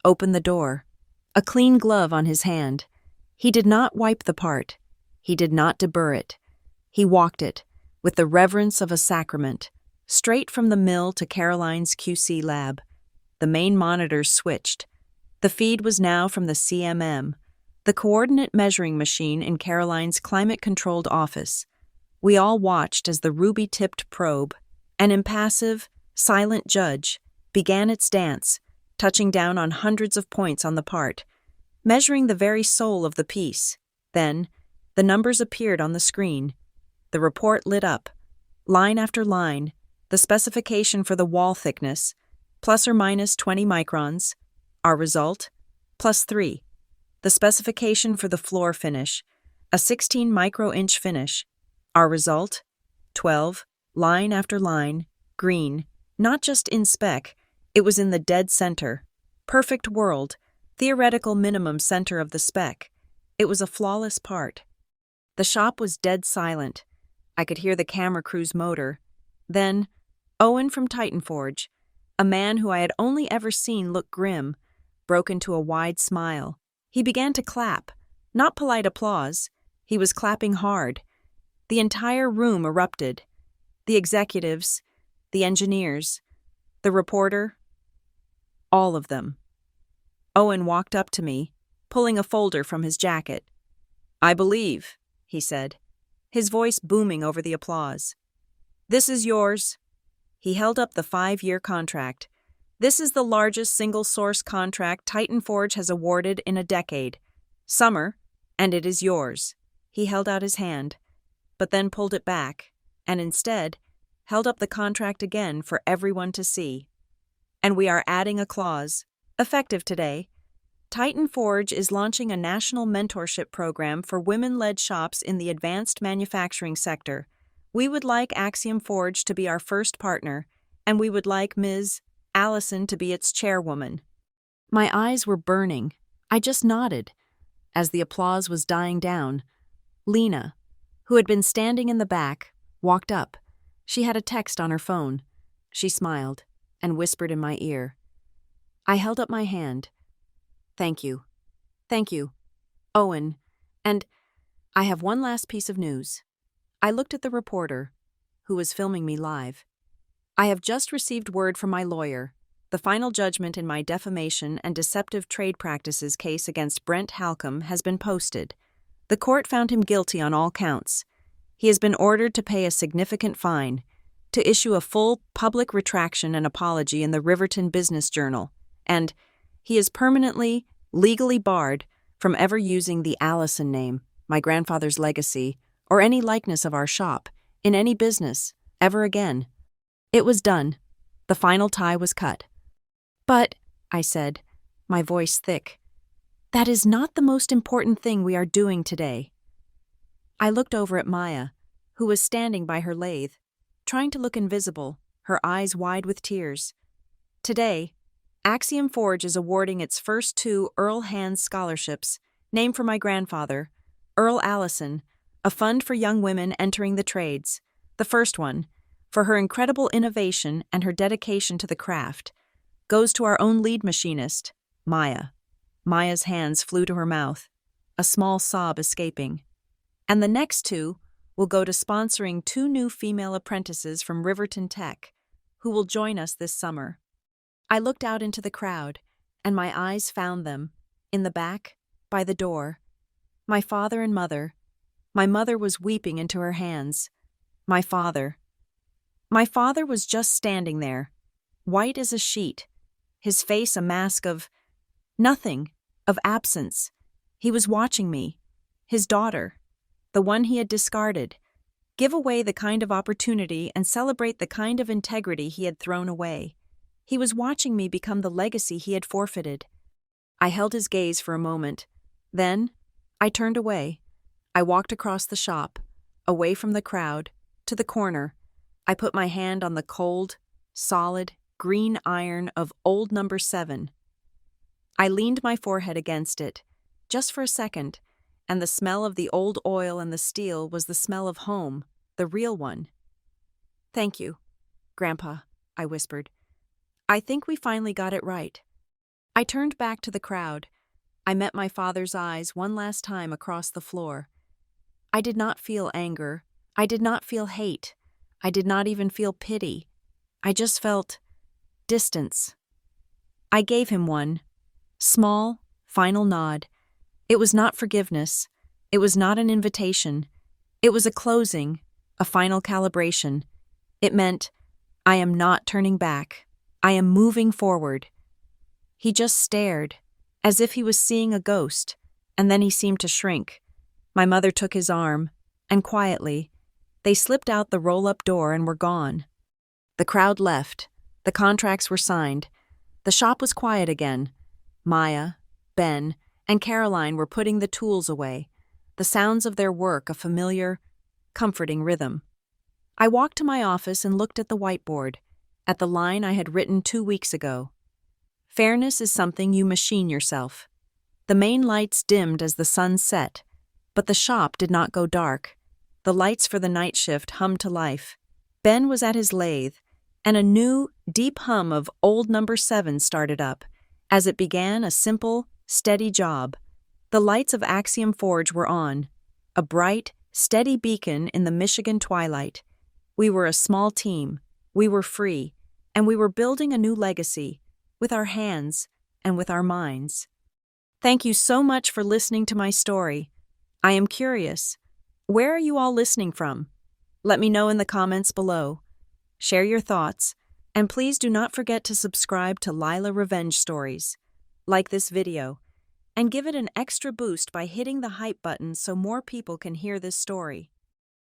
opened the door, a clean glove on his hand. He did not wipe the part. He did not deburr it. He walked it, with the reverence of a sacrament, straight from the mill to Caroline's QC lab. The main monitors switched. The feed was now from the CMM, the coordinate measuring machine in Caroline's climate-controlled office. We all watched as the ruby-tipped probe, an impassive, silent judge, began its dance, touching down on hundreds of points on the part, measuring the very soul of the piece. Then, the numbers appeared on the screen. The report lit up, line after line, the specification for the wall thickness, plus or minus 20 microns. Our result, +3. The specification for the floor finish, a 16 micro-inch finish. Our result, 12, line after line, green, not just in spec, it was in the dead center. Perfect world, theoretical minimum center of the spec. It was a flawless part. The shop was dead silent. I could hear the camera crew's motor. Then, Owen from Titan Forge, a man who I had only ever seen look grim, broke into a wide smile. He began to clap, not polite applause. He was clapping hard. The entire room erupted. The executives, the engineers, the reporter, all of them. Owen walked up to me, pulling a folder from his jacket. "I believe," he said, his voice booming over the applause. This is yours." He held up the 5-year contract. "This is the largest single-source contract Titan Forge has awarded in a decade. Summer, and it is yours." He held out his hand, but then pulled it back, and instead held up the contract again for everyone to see. "And we are adding a clause, effective today. Titan Forge is launching a national mentorship program for women-led shops in the advanced manufacturing sector. We would like Axiom Forge to be our first partner, and we would like Ms. Allison to be its chairwoman." My eyes were burning. I just nodded. As the applause was dying down, Lena, who had been standing in the back, walked up. She had a text on her phone. She smiled and whispered in my ear. I held up my hand. "Thank you. Thank you, Owen. And I have one last piece of news." I looked at the reporter, who was filming me live. "I have just received word from my lawyer. The final judgment in my defamation and deceptive trade practices case against Brent Halcombe has been posted. The court found him guilty on all counts. He has been ordered to pay a significant fine, to issue a full public retraction and apology in the Riverton Business Journal, and he is permanently, legally barred from ever using the Allison name, my grandfather's legacy, or any likeness of our shop, in any business, ever again." It was done. The final tie was cut. "But," I said, my voice thick, "that is not the most important thing we are doing today." I looked over at Maya, who was standing by her lathe, trying to look invisible, her eyes wide with tears. "Today, Axiom Forge is awarding its first 2 Earl Hands scholarships, named for my grandfather, Earl Allison, a fund for young women entering the trades. The first one, for her incredible innovation and her dedication to the craft, goes to our own lead machinist, Maya." Maya's hands flew to her mouth, a small sob escaping. "And the next 2 will go to sponsoring 2 new female apprentices from Riverton Tech, who will join us this summer." I looked out into the crowd, and my eyes found them, in the back, by the door. My father and mother. My mother was weeping into her hands. My father was just standing there, white as a sheet, his face a mask of nothing, of absence. He was watching me, his daughter, the one he had discarded, give away the kind of opportunity and celebrate the kind of integrity he had thrown away. He was watching me become the legacy he had forfeited. I held his gaze for a moment. Then, I turned away. I walked across the shop, away from the crowd, to the corner. I put my hand on the cold, solid, green iron of old number 7. I leaned my forehead against it, just for a second, and the smell of the old oil and the steel was the smell of home, the real one. "Thank you, Grandpa," I whispered. "I think we finally got it right." I turned back to the crowd. I met my father's eyes one last time across the floor. I did not feel anger. I did not feel hate. I did not even feel pity. I just felt distance. I gave him one, small, final nod. It was not forgiveness. It was not an invitation. It was a closing, a final calibration. It meant, I am not turning back. I am moving forward. He just stared, as if he was seeing a ghost, and then he seemed to shrink. My mother took his arm, and quietly, they slipped out the roll-up door and were gone. The crowd left. The contracts were signed. The shop was quiet again. Maya, Ben, and Caroline were putting the tools away, the sounds of their work a familiar, comforting rhythm. I walked to my office and looked at the whiteboard, at the line I had written 2 weeks ago. Fairness is something you machine yourself. The main lights dimmed as the sun set, but the shop did not go dark. The lights for the night shift hummed to life. Ben was at his lathe, and a new, deep hum of old number 7 started up, as it began a simple, steady job. The lights of Axiom Forge were on, a bright, steady beacon in the Michigan twilight. We were a small team, we were free, and we were building a new legacy, with our hands and with our minds. Thank you so much for listening to my story. I am curious, where are you all listening from? Let me know in the comments below. Share your thoughts, and please do not forget to subscribe to Lila Revenge Stories. Like this video, and give it an extra boost by hitting the hype button so more people can hear this story.